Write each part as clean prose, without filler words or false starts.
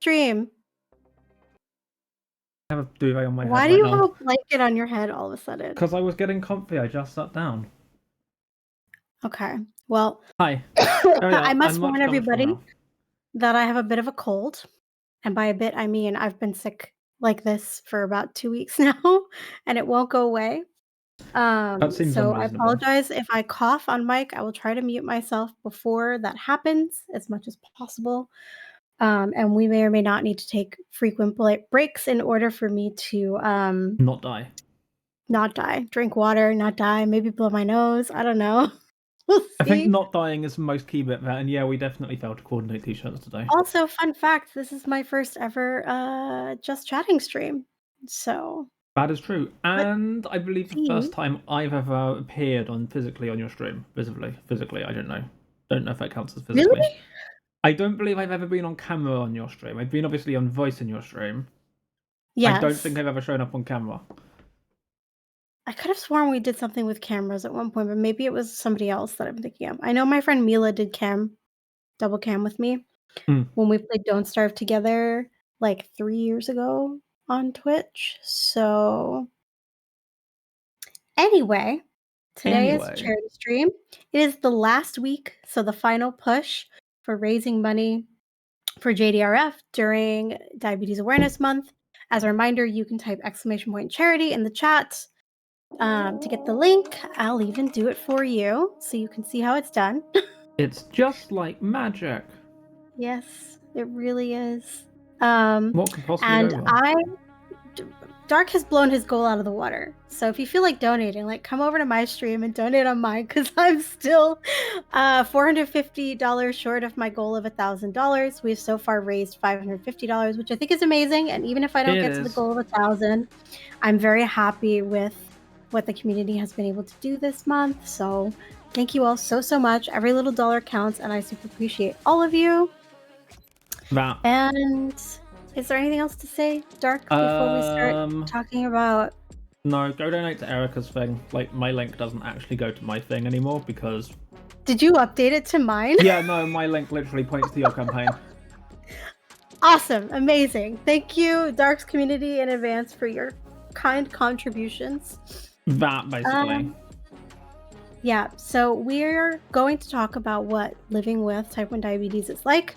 stream? I have a duvet on my head Why right do you now. have a blanket on your head all of a sudden? Because I was getting comfy, I just sat down. Okay. Well, Hi. I must I'm much warn comfortable everybody now. that I have a bit of a cold. And by a bit, I mean I've been sick like this for about 2 weeks now, and it won't go away. That seems So I unreasonable. apologize if I cough on mic. I will try to mute myself before that happens as much as possible. And we may or may not need to take frequent breaks in order for me to Not die. not die. Drink water, not die, maybe blow my nose. I don't know. We'll I think see. not dying is the most key bit there, and yeah, we definitely failed to coordinate t-shirts today. Also, fun fact, this is my first ever Just Chatting stream. So That is true. let's And I believe the see. first time I've ever appeared on physically on your stream. Physically, I don't know. Don't know if that counts as physically. Really? I don't believe I've ever been on camera on your stream. I've been obviously on voice in your stream. Yes. I don't think I've ever shown up on camera. I could have sworn we did something with cameras at one point, but maybe it was somebody else that I'm thinking of. I know my friend Mila did double cam with me when we played Don't Starve together like 3 years ago on Twitch. So anyway, today is a charity stream. It is the last week, so the final push for raising money for JDRF during Diabetes Awareness Month. As a reminder, you can type !charity in the chat to get the link. I'll even do it for you so you can see how it's done. It's just like magic. Yes, it really is. What could possibly go wrong? Dark has blown his goal out of the water. So if you feel like donating, like come over to my stream and donate on mine because I'm still $450 short of my goal of $1,000. We've so far raised $550, which I think is amazing. And even if I don't get to the goal of 1,000, I'm very happy with what the community has been able to do this month. So thank you all so much. Every little dollar counts, and I super appreciate all of you. And is there anything else to say, Dark, before we start talking about... No, go donate to Erica's thing. Like, my link doesn't actually go to my thing anymore because... Did you update it to mine? Yeah, no, my link literally points to your campaign. Awesome, amazing. Thank you, Dark's community, in advance for your kind contributions. That, basically. Yeah, so we're going to talk about what living with type 1 diabetes is like.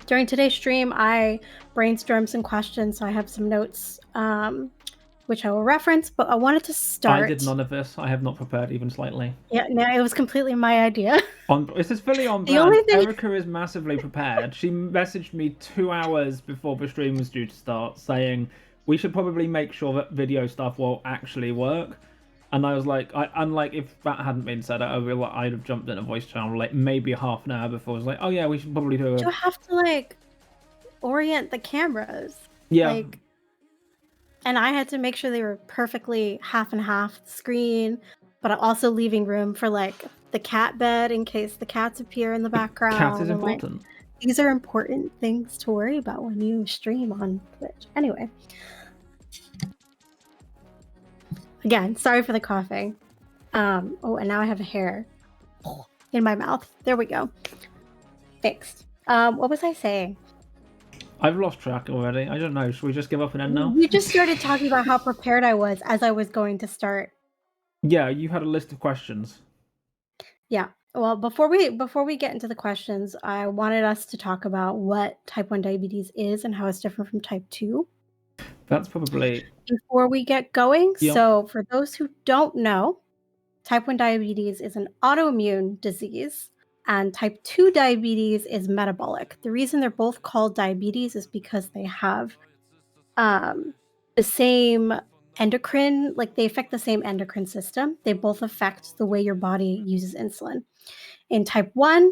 During today's stream, I brainstormed some questions, so I have some notes, which I will reference, but I wanted to start... I did none of this. I have not prepared even slightly. Yeah, no, it was completely my idea. This is fully on brand. Erica is massively prepared. She messaged me 2 hours before the stream was due to start saying, we should probably make sure that video stuff will actually work. And I was like, unlike if that hadn't been said, I'd have jumped in a voice channel like maybe half an hour before. I was like, oh yeah, we should probably do it. You have to like orient the cameras. Yeah. Like, and I had to make sure they were perfectly half and half the screen, but also leaving room for like the cat bed in case the cats appear in the background. Cat is important. Like, these are important things to worry about when you stream on Twitch. Anyway. Again, sorry for the coughing. Oh, and now I have a hair in my mouth. There we go. Fixed. What was I saying? I've lost track already. I don't know. Should we just give up and end now? You just started talking about how prepared I was as I was going to start. Yeah, you had a list of questions. Yeah. Well, before we get into the questions, I wanted us to talk about what type 1 diabetes is and how it's different from type 2. That's probably... Before we get going, yep. So for those who don't know, type 1 diabetes is an autoimmune disease, and type 2 diabetes is metabolic. The reason they're both called diabetes is because they have the same endocrine, like they affect the same endocrine system. They both affect the way your body uses insulin. In type 1,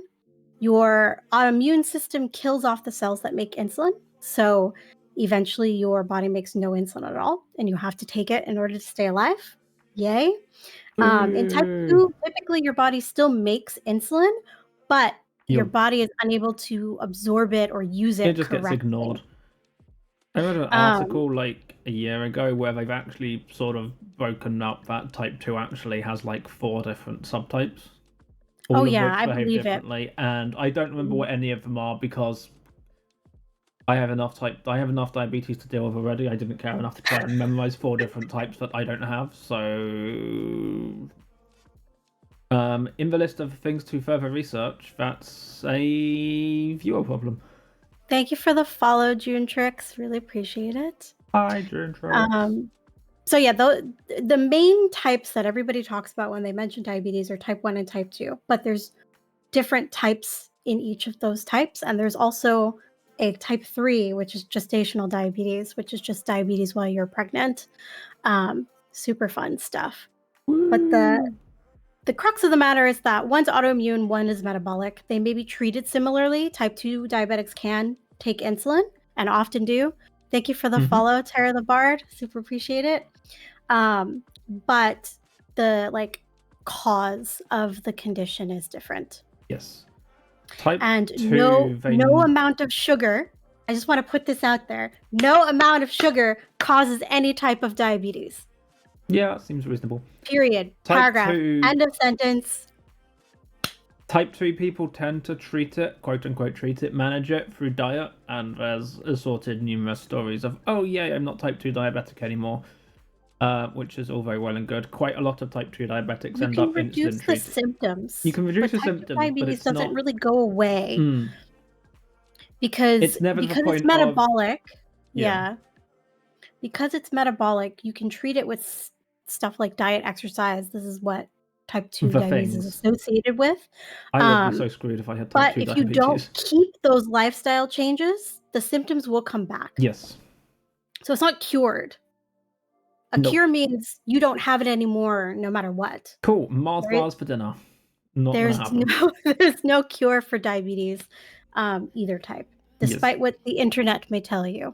your autoimmune system kills off the cells that make insulin. So eventually your body makes no insulin at all, and you have to take it in order to stay alive. Yay. In type 2, typically your body still makes insulin, but your body is unable to absorb it or use it just correctly. Gets ignored. I read an article like a year ago where they've actually sort of broken up that type 2 actually has like 4 different subtypes. All of which behave differently. And I don't remember what any of them are because I have enough diabetes to deal with already. I didn't care enough to try and memorize 4 different types that I don't have. So, in the list of things to further research, that's a viewer problem. Thank you for the follow, June Tricks. Really appreciate it. Hi, June Tricks. So yeah, the main types that everybody talks about when they mention diabetes are type 1 and type 2, but there's different types in each of those types, and there's also a type 3, which is gestational diabetes, which is just diabetes while you're pregnant. Super fun stuff. Woo. But the crux of the matter is that one's autoimmune, one is metabolic. They may be treated similarly. Type 2 diabetics can take insulin and often do. Thank you for the follow, Tara the Bard. Super appreciate it. But the cause of the condition is different. Yes. Type and 2, no amount of sugar. I just want to put this out there. No amount of sugar causes any type of diabetes. Yeah, that seems reasonable. Period. Paragraph. End of sentence. Type 2 people tend to treat it, quote unquote, manage it through diet, and there's assorted numerous stories of, oh yeah, I'm not type 2 diabetic anymore, which is all very well and good. Quite a lot of type 2 diabetics end up insulin treated. You can reduce the symptoms. You can reduce the symptoms, diabetes doesn't really go away because it's never the point it's metabolic. Yeah. Because it's metabolic, you can treat it with stuff like diet, exercise. This is what type 2 diabetes is associated with. I would be so screwed if I had type 2 diabetes. But if you don't keep those lifestyle changes, the symptoms will come back. Yes. So it's not cured. A cure means you don't have it anymore no matter what. Cool. Mars bars for dinner. There's no cure for diabetes, either type, despite what the internet may tell you.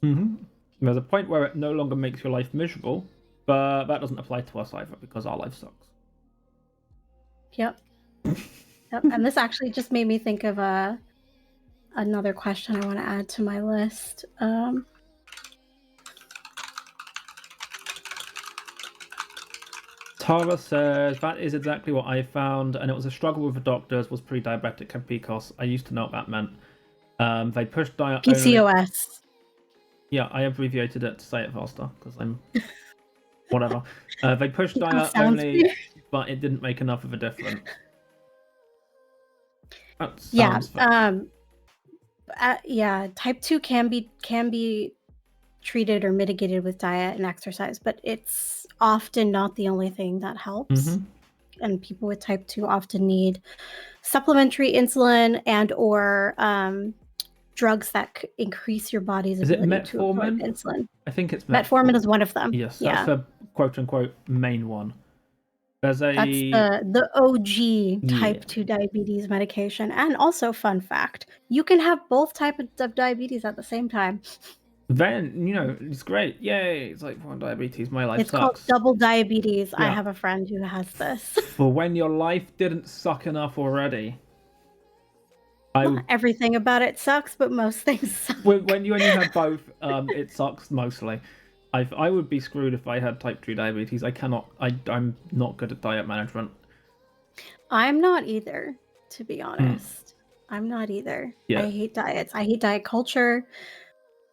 There's a point where it no longer makes your life miserable, but that doesn't apply to us either because our life sucks. Yep. And this actually just made me think of another question I want to add to my list. Tara says, that is exactly what I found, and it was a struggle with the doctors, was pre-diabetic and PCOS. I used to know what that meant. They pushed diet PCOS. Yeah, I abbreviated it to say it faster, because I'm... whatever. They pushed diet only, but it didn't make enough of a difference. Type 2 can be treated or mitigated with diet and exercise, but it's often not the only thing that helps. And people with type 2 often need supplementary insulin and or drugs that increase your body's ability to absorb insulin. I think it's metformin is one of them. Yes, that's the quote unquote main one. That's the OG type 2 diabetes medication. And also, fun fact, you can have both types of diabetes at the same time. Then, it's great. Yay. It's like, well, diabetes, my life sucks. It's called double diabetes. Yeah. I have a friend who has this. For when your life didn't suck enough already. Everything about it sucks, but most things suck. When you only have both, it sucks mostly. I would be screwed if I had type 2 diabetes. I'm not good at diet management. I'm not either, to be honest. I'm not either. Yeah. I hate diets. I hate diet culture.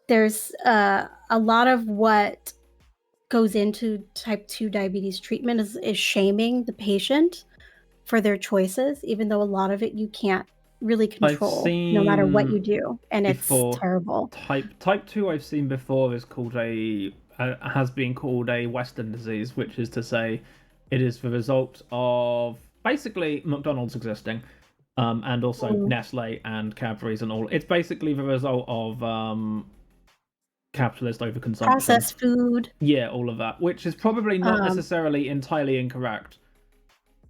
There's a lot of what goes into type 2 diabetes treatment is shaming the patient for their choices, even though a lot of it you can't really control no matter what you do, and it's terrible. Type 2 I've seen before is called has been called a Western disease, which is to say it is the result of basically McDonald's existing, and also Nestle and Cadbury's and all. It's basically the result of capitalist overconsumption, processed food, all of that, which is probably not necessarily entirely incorrect.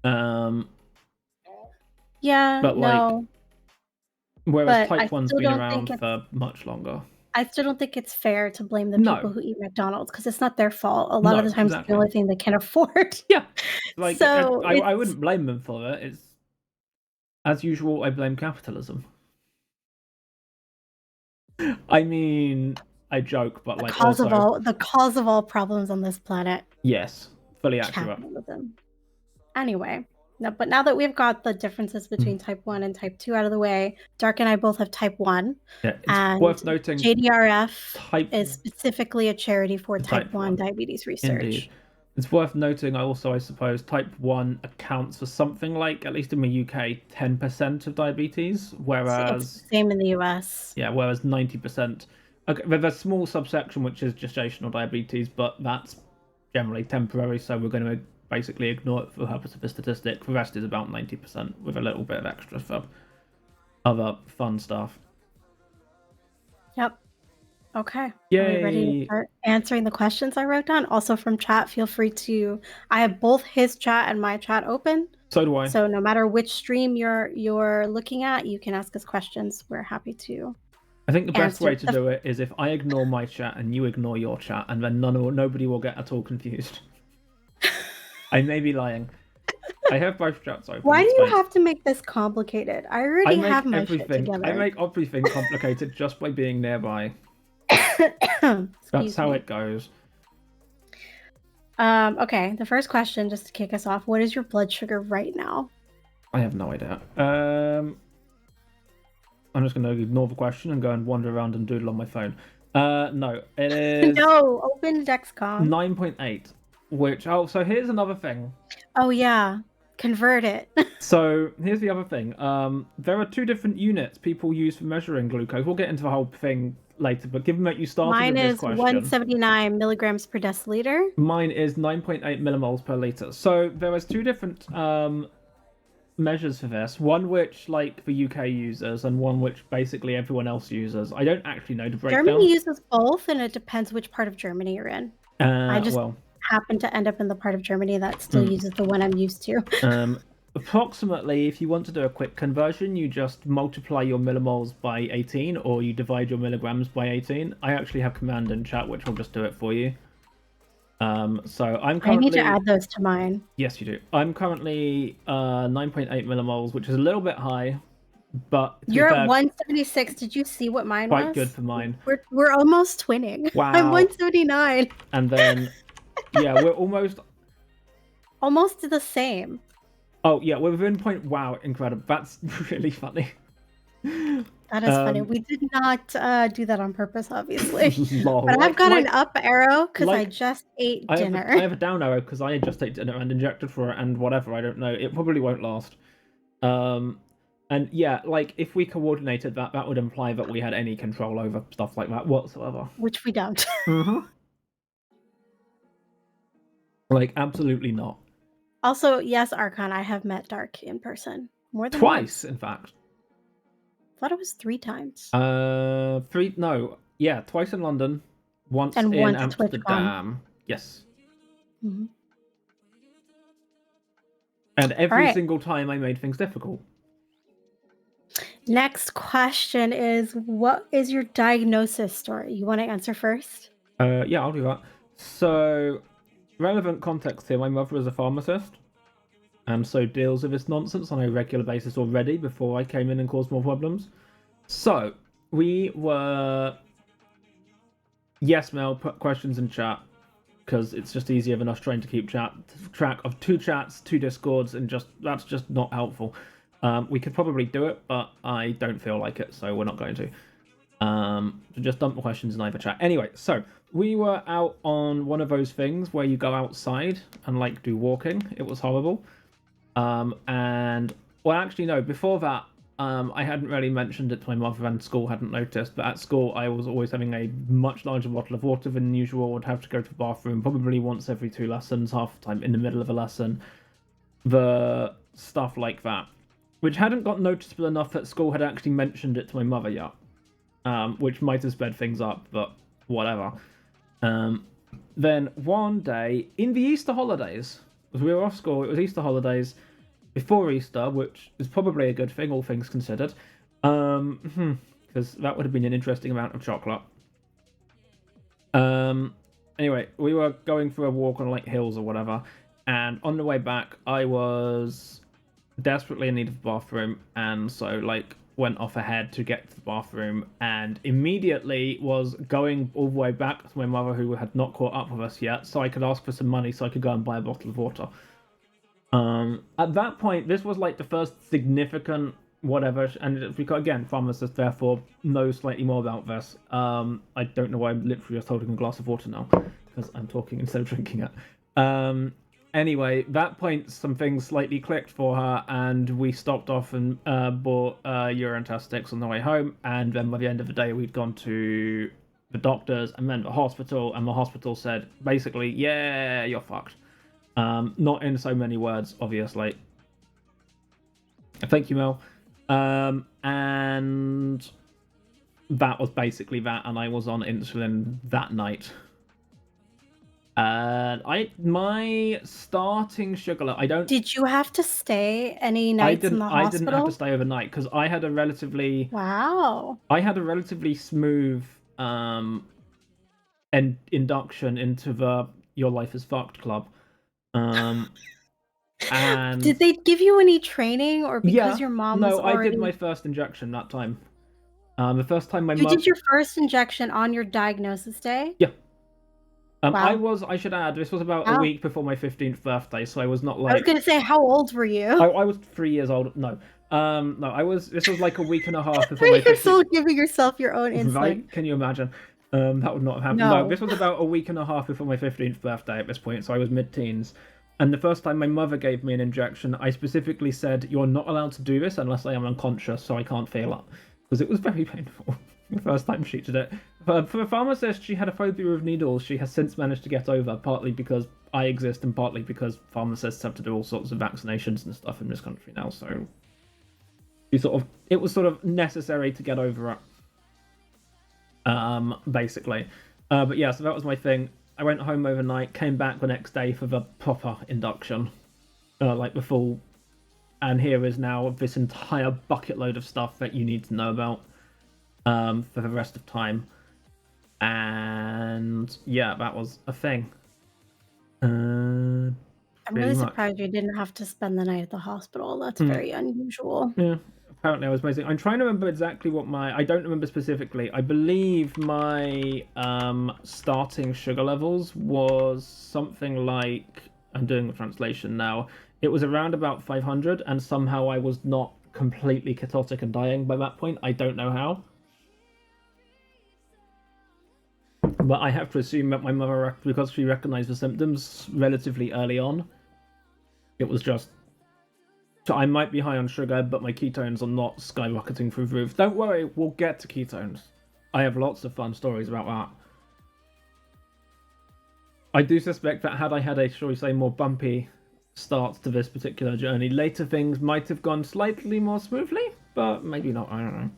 But whereas type 1's been around for much longer. I still don't think it's fair to blame the people who eat McDonald's, because it's not their fault. A lot of the times it's the only thing they can afford. Yeah, I wouldn't blame them for it. It's, as usual, I blame capitalism. I mean, I joke, but the cause of all problems on this planet. Yes, fully accurate. Capitalism. Anyway, No, but now that we've got the differences between type 1 and type 2 out of the way, Dark and I both have type 1. Yeah, it's and worth noting JDRF is specifically a charity for type 1 diabetes research. Indeed. It's worth noting I suppose, type 1 accounts for something like, at least in the UK, 10% of diabetes, whereas... It's the same in the US. Yeah, whereas 90%... Okay, there's a small subsection which is gestational diabetes, but that's generally temporary, so we're going to basically ignore it for the purpose of the statistic. The rest is about 90%, with a little bit of extra for other fun stuff. Yep. Okay. Yay. Are we ready to start answering the questions I wrote down? Also from chat, feel free to... I have both his chat and my chat open. So do I. So no matter which stream you're looking at, you can ask us questions. We're happy to. I think the best way to do it is if I ignore my chat and you ignore your chat, and then nobody will get at all confused. I may be lying. I have both chats open. Why do you have to make this complicated? I already have my shit together. I make everything complicated just by being nearby. That's how it goes. Okay, the first question, just to kick us off, what is your blood sugar right now? I have no idea. I'm just going to ignore the question and go and wander around and doodle on my phone. No, it is... No, open Dexcom. 9.8, which... Oh, so here's another thing. Oh, yeah. Convert it. So here's the other thing. There are two different units people use for measuring glucose. We'll get into the whole thing later, but given that you started with this question... Mine is 179 milligrams per deciliter. Mine is 9.8 millimoles per liter. So there is two different measures for this. One which, like, the UK uses, and one which basically everyone else uses. I don't actually know the breakdown. Germany uses both, and it depends which part of Germany you're in. I just happen to end up in the part of Germany that still uses the one I'm used to. Approximately, if you want to do a quick conversion, you just multiply your millimoles by 18, or you divide your milligrams by 18. I actually have command in chat, which will just do it for you. So I'm currently... I need to add those to mine. Yes, you do. I'm currently 9.8 millimoles, which is a little bit high, but... You're at 176. Did you see what mine was? Quite good for mine. We're almost twinning. Wow. I'm 179. And then, yeah, we're almost the same. Oh, yeah, we're within point... Wow, incredible. That's really funny. That is funny. We did not do that on purpose, obviously. Lol. But I've got an up arrow because I just ate dinner. I have a down arrow because I just ate dinner and injected for it and whatever. I don't know. It probably won't last. And yeah, like, if we coordinated that, that would imply that we had any control over stuff like that whatsoever. Which we don't. Mm-hmm. Like, absolutely not. Also, yes, Archon, I have met Dark in person. More than twice, once. In fact. I thought it was 3 times. Twice in London, once and in once Amsterdam. Yes. Mm-hmm. And every single time I made things difficult. Next question is, what is your diagnosis story? You want to answer first? Yeah, I'll do that. So, relevant context here, my mother is a pharmacist, and so deals with this nonsense on a regular basis already before I came in and caused more problems. So, we were... Yes, Mel, put questions in chat, because it's just easier than us trying to keep track of 2 chats, 2 discords, and that's just not helpful. We could probably do it, but I don't feel like it, so we're not going to. So just dump the questions in either chat. Anyway, so we were out on one of those things where you go outside and, like, do walking. It was horrible. And, well, actually, no, before that, I hadn't really mentioned it to my mother and school hadn't noticed, but at school I was always having a much larger bottle of water than usual, would have to go to the bathroom probably once every 2 lessons, half the time in the middle of a lesson. The stuff like that. Which hadn't got noticeable enough that school had actually mentioned it to my mother yet. Which might have sped things up, but whatever. Then one day, in the Easter holidays, as we were off school, it was Easter holidays, before Easter, which is probably a good thing, all things considered. Because that would have been an interesting amount of chocolate. Anyway, we were going for a walk on, like, hills or whatever, and on the way back, I was desperately in need of the bathroom, and so, like, went off ahead to get to the bathroom, and immediately was going all the way back to my mother, who had not caught up with us yet, so I could ask for some money so I could go and buy a bottle of water. At that point, this was like the first significant whatever, and because again, pharmacist therefore knows slightly more about this. I don't know why I'm literally just holding a glass of water now because I'm talking instead of drinking it. Anyway, that point, some things slightly clicked for her, and we stopped off and bought urine test sticks on the way home. And then by the end of the day, we'd gone to the doctors and then the hospital, and the hospital said basically, "Yeah, you're fucked." Not in so many words, obviously. Thank you, Mel. And that was basically that, and I was on insulin that night. My starting sugar level, I don't. Did you have to stay any nights in the hospital? I didn't have to stay overnight because I had a relatively. Wow. I had a relatively smooth induction into the "Your Life is Fucked" club. And did they give you any training, or because your mom was already... I did my first injection that time. The first time my mom... You did your first injection on your diagnosis day? Yeah. Wow. I should add, this was about a week before my 15th birthday, so I was not like... I was going to say, how old were you? I was 3 years old. No. This was like a week and a half before my 15th... You're still giving yourself your own insulin. Right? Can you imagine? That would not have happened. No, this was about a week and a half before my 15th birthday at this point, so I was mid-teens. And the first time my mother gave me an injection, I specifically said, "You're not allowed to do this unless I am unconscious, so I can't feel it." Because it was very painful the first time she did it. For a pharmacist, she had a phobia of needles she has since managed to get over, partly because I exist and partly because pharmacists have to do all sorts of vaccinations and stuff in this country now, so... it was sort of necessary to get over it. Basically. But yeah, so that was my thing. I went home overnight, came back the next day for the proper induction, like the full. And here is now this entire bucket load of stuff that you need to know about for the rest of time. And yeah, that was a thing. I'm really surprised you didn't have to spend the night at the hospital. That's very unusual. Yeah. Apparently I was amazing. I'm trying to remember exactly what I don't remember specifically. I believe my starting sugar levels was something like, I'm doing the translation now, it was around about 500, and somehow I was not completely ketotic and dying by that point. I don't know how. But I have to assume that my mother, because she recognized the symptoms relatively early on, it was just... So I might be high on sugar, but my ketones are not skyrocketing through the roof. Don't worry, we'll get to ketones. I have lots of fun stories about that. I do suspect that had I had a, shall we say, more bumpy start to this particular journey, later things might have gone slightly more smoothly, but maybe not, I don't know.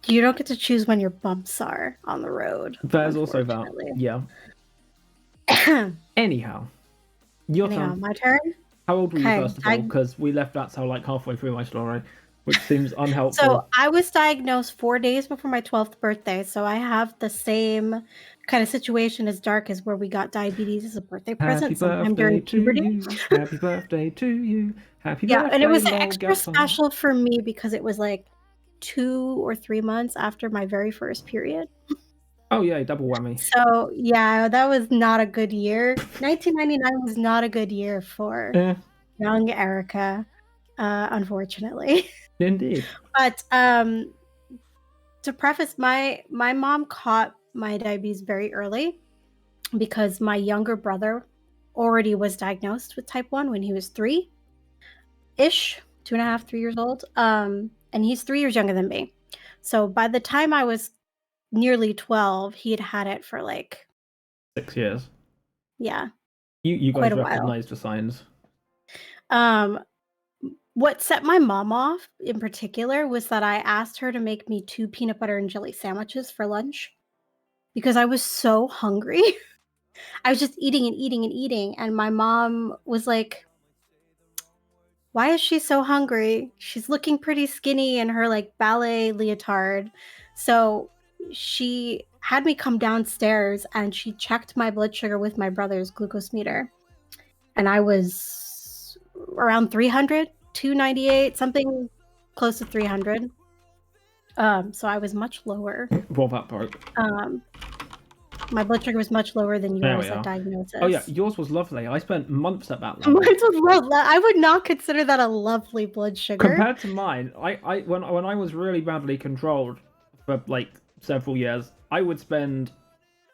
You don't get to choose when your bumps are on the road. There's also that, yeah. Anyhow, your turn. My turn? How old were you, first of all? Because we left that till like halfway through my story, which seems unhelpful. So I was diagnosed 4 days before my 12th birthday, so I have the same kind of situation as Dark, as where we got diabetes as a birthday present sometime during puberty. Happy birthday to you. Happy birthday. Yeah, and it was extra special for me because it was like 2 or 3 months after my very first period. Oh yeah, double whammy. So yeah, that was not a good year. 1999 was not a good year for young Erica, unfortunately. Indeed. But to preface, my mom caught my diabetes very early because my younger brother already was diagnosed with type 1 when he was 3-ish, 2.5, 3 years old. And he's 3 years younger than me. So by the time I was nearly 12, he had it for like 6 years. Yeah. You guys recognized the signs. What set my mom off in particular was that I asked her to make me 2 peanut butter and jelly sandwiches for lunch because I was so hungry. I was just eating and eating and eating, and my mom was like, "Why is she so hungry? She's looking pretty skinny in her like ballet leotard." So she had me come downstairs and she checked my blood sugar with my brother's glucose meter. And I was around 300, 298, something close to 300. So I was much lower. Well, that broke. My blood sugar was much lower than There we yours at are. diagnosis. Oh yeah, yours was lovely. I spent months at that level. Mine was low. I would not consider that a lovely blood sugar. Compared to mine, when I was really badly controlled for like several years, I would spend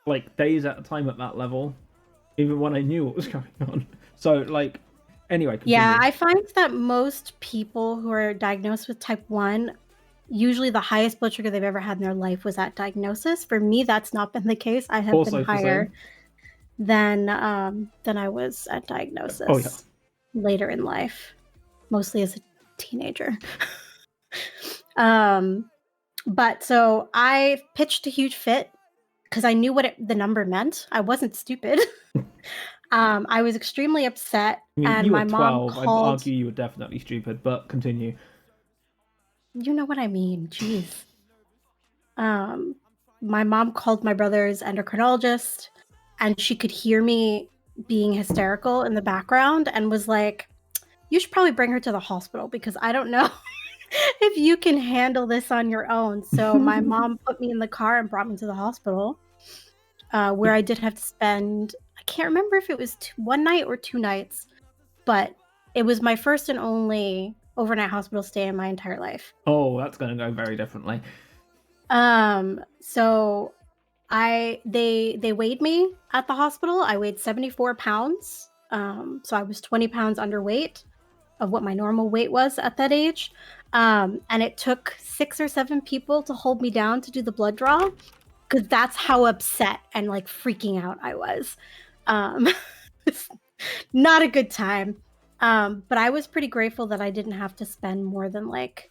like days at a time at that level, even when I knew what was going on. So like, anyway. Continue. Yeah, I find that most people who are diagnosed with type 1, usually the highest blood sugar they've ever had in their life was at diagnosis. For me, that's not been the case. I have Also been higher than I was at diagnosis. Oh yeah. Later in life, mostly as a teenager. But so I pitched a huge fit because I knew what the number meant. I wasn't stupid. I was extremely upset, and my mom called. I'd argue you were definitely stupid, but continue. You know what I mean. Jeez. My mom called my brother's endocrinologist, and she could hear me being hysterical in the background and was like, you should probably bring her to the hospital because I don't know if you can handle this on your own. So my mom put me in the car and brought me to the hospital, where I did have to spend, I can't remember if it was one night or 2 nights, but it was my first and only overnight hospital stay in my entire life. Oh, that's going to go very differently. So they weighed me at the hospital. I weighed 74 pounds. So I was 20 pounds underweight of what my normal weight was at that age. And it took 6 or 7 people to hold me down to do the blood draw, because that's how upset and like freaking out I was. It's not a good time. But I was pretty grateful that I didn't have to spend more than like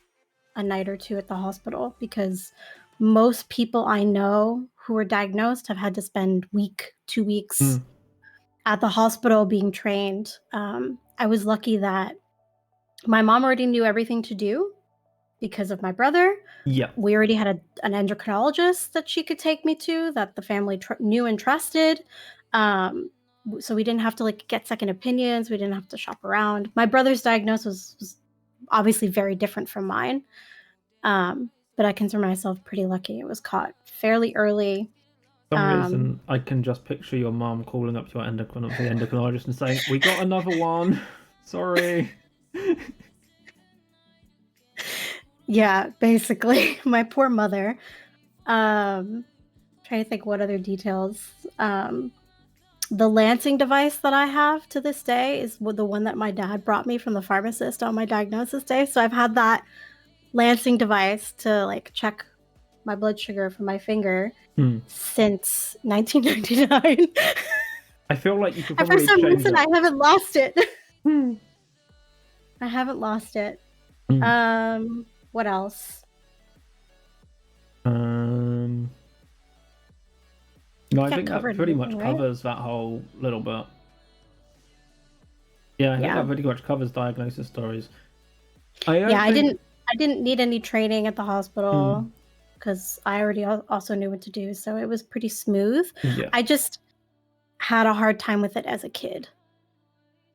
a night or 2 at the hospital, because most people I know who were diagnosed have had to spend 2 weeks at the hospital being trained. I was lucky that my mom already knew everything to do because of my brother. Yeah. We already had an endocrinologist that she could take me to, that the family knew and trusted. So we didn't have to like get second opinions. We didn't have to shop around. My brother's diagnosis was obviously very different from mine. But I consider myself pretty lucky. It was caught fairly early. For some reason, I can just picture your mom calling up your endocrinologist and saying, "We got another one. Sorry." Yeah, basically, my poor mother. Trying to think what other details. The lancing device that I have to this day is the one that my dad brought me from the pharmacist on my diagnosis day. So I've had that lancing device to like check my blood sugar from my finger since 1999. I feel like you could probably for some reason I haven't lost it. I haven't lost it. What else? No, I think that pretty much covers that whole little bit. Yeah, I think that pretty much covers diagnosis stories. I didn't need any training at the hospital because I already also knew what to do, so it was pretty smooth. Yeah. I just had a hard time with it as a kid.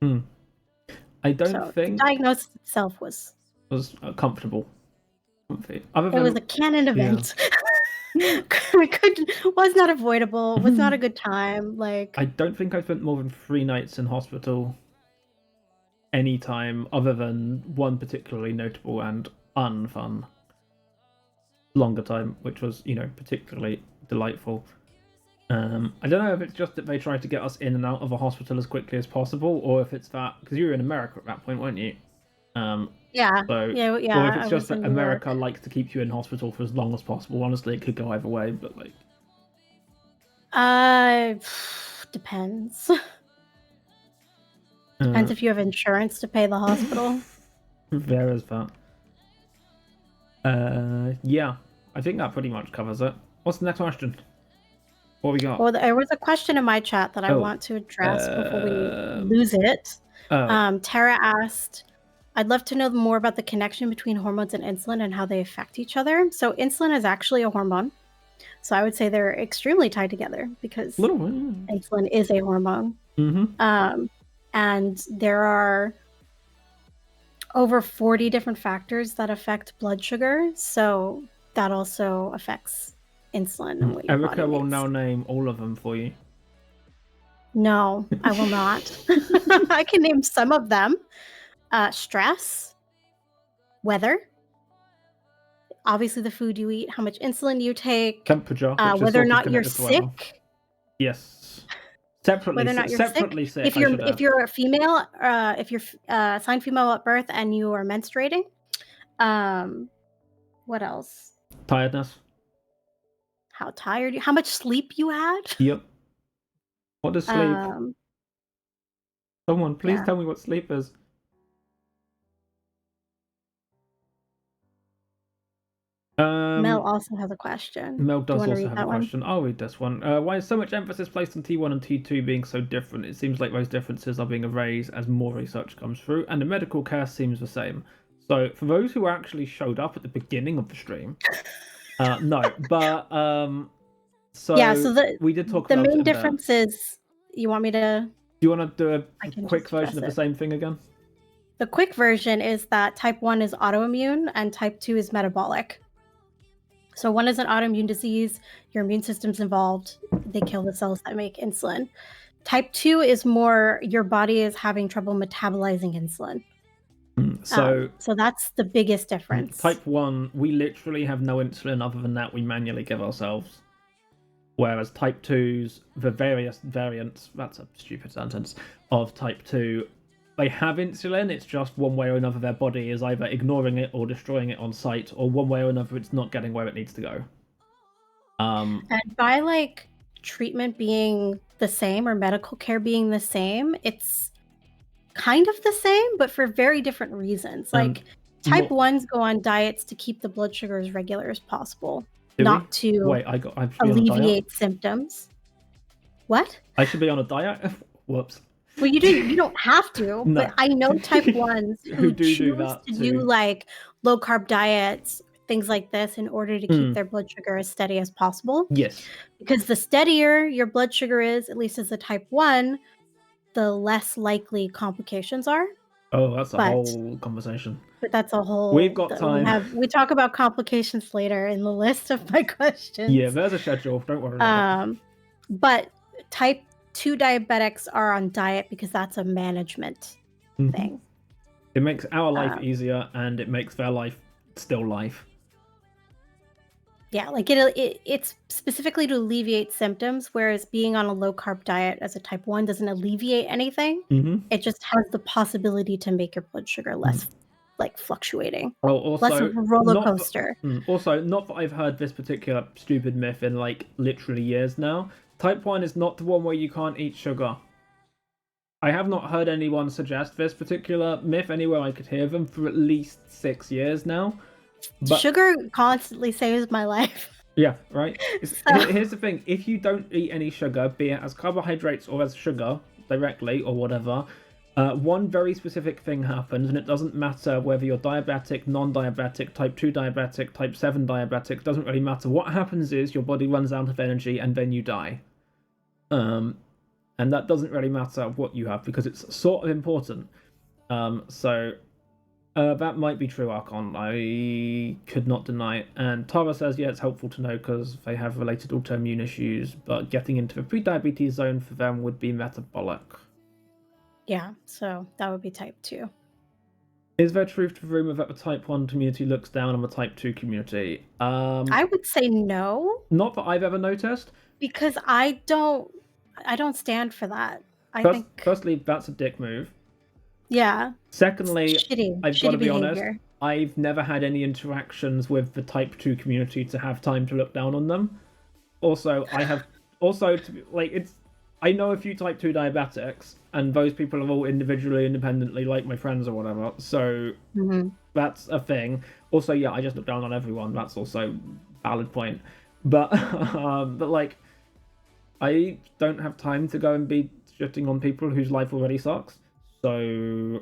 I don't think the diagnosis itself was comfortable. It was a canon event. Was not avoidable. Was not a good time. Like, I don't think I spent more than 3 nights in hospital any time other than one particularly notable and unfun longer time, which was, particularly delightful. I don't know if it's just that they tried to get us in and out of a hospital as quickly as possible, or if it's that because you were in America at that point, weren't you? Yeah. Or if it's just that America likes to keep you in hospital for as long as possible. Honestly, it could go either way, but like. Depends. Depends if you have insurance to pay the hospital. There is that. Yeah, I think that pretty much covers it. What's the next question? What we got? Well, there was a question in my chat that I want to address before we lose it. Tara asked, I'd love to know more about the connection between hormones and insulin and how they affect each other. So insulin is actually a hormone. So I would say they're extremely tied together because insulin is a hormone. And there are over 40 different factors that affect blood sugar. So that also affects insulin and what your body Erica will needs. now name all of them for you. No, I will not. I can name some of them. Stress, weather, obviously the food you eat, how much insulin you take, temperature, which whether or is not you're connected to weather. sick. Yes. Separately, Whether or not you're separately sick. sick. If you're a female, if you're assigned female at birth and you are menstruating. What else? Tiredness. How tired how much sleep you had. Yep. What does sleep? Someone, please tell me what sleep is. Mel also has a question. Mel does also have a question. I'll read this one. Why is so much emphasis placed on T1 and T2 being so different? It seems like those differences are being erased as more research comes through, and the medical care seems the same. So, for those who actually showed up at the beginning of the stream, no, but so we did talk about the main difference is. You want me to? Do you want to do a quick version of the same thing again? The quick version is that type 1 is autoimmune and type 2 is metabolic. So 1 is an autoimmune disease, your immune system's involved, they kill the cells that make insulin. Type 2 is more your body is having trouble metabolizing insulin. So that's the biggest difference. Type 1, we literally have no insulin other than that we manually give ourselves. Whereas type 2's, the various variants, that's a stupid sentence, of type 2, they have insulin, it's just one way or another their body is either ignoring it or destroying it on site, or one way or another it's not getting where it needs to go. And by treatment being the same or medical care being the same, it's kind of the same, but for very different reasons. Type 1s go on diets to keep the blood sugar as regular as possible, not to alleviate symptoms. What? I should be on a diet? Whoops. Well, you don't have to, no. But I know type 1s who choose to do low carb diets, things like this, in order to keep their blood sugar as steady as possible. Yes. Because the steadier your blood sugar is, at least as a type 1, the less likely complications are. Oh, that's a whole conversation. But that's a whole. We've got time. We talk about complications later in the list of my questions. Yeah, there's a schedule. Don't worry. But type 2 diabetics are on diet because that's a management thing. It makes our life easier, and it makes their life still life. Yeah, it's specifically to alleviate symptoms, whereas being on a low carb diet as a type 1 doesn't alleviate anything. It just has the possibility to make your blood sugar less fluctuating. Less of a roller coaster. Also, not that I've heard this particular stupid myth in literally years now. Type 1 is not the one where you can't eat sugar. I have not heard anyone suggest this particular myth anywhere I could hear them for at least 6 years now. But sugar constantly saves my life. Yeah, right? Here's the thing. If you don't eat any sugar, be it as carbohydrates or as sugar, directly or whatever, one very specific thing happens, and it doesn't matter whether you're diabetic, non-diabetic, type 2 diabetic, type 7 diabetic, doesn't really matter. What happens is your body runs out of energy and then you die. And that doesn't really matter what you have because it's sort of important. That might be true, Archon. I could not deny it. And Tara says, yeah, it's helpful to know because they have related autoimmune issues, but getting into the pre-diabetes zone for them would be metabolic. Yeah, so that would be type 2. Is there truth to the rumor that the type 1 community looks down on the type 2 community? I would say no. Not that I've ever noticed. Because I don't stand for that. Firstly, that's a dick move. Yeah. Secondly, I've got to be honest, behavior. I've never had any interactions with the type 2 community to have time to look down on them. Also, I know a few type 2 diabetics, and those people are all individually, independently, like my friends or whatever. So that's a thing. Also, yeah, I just look down on everyone. That's also a valid point. But I don't have time to go and be shitting on people whose life already sucks. So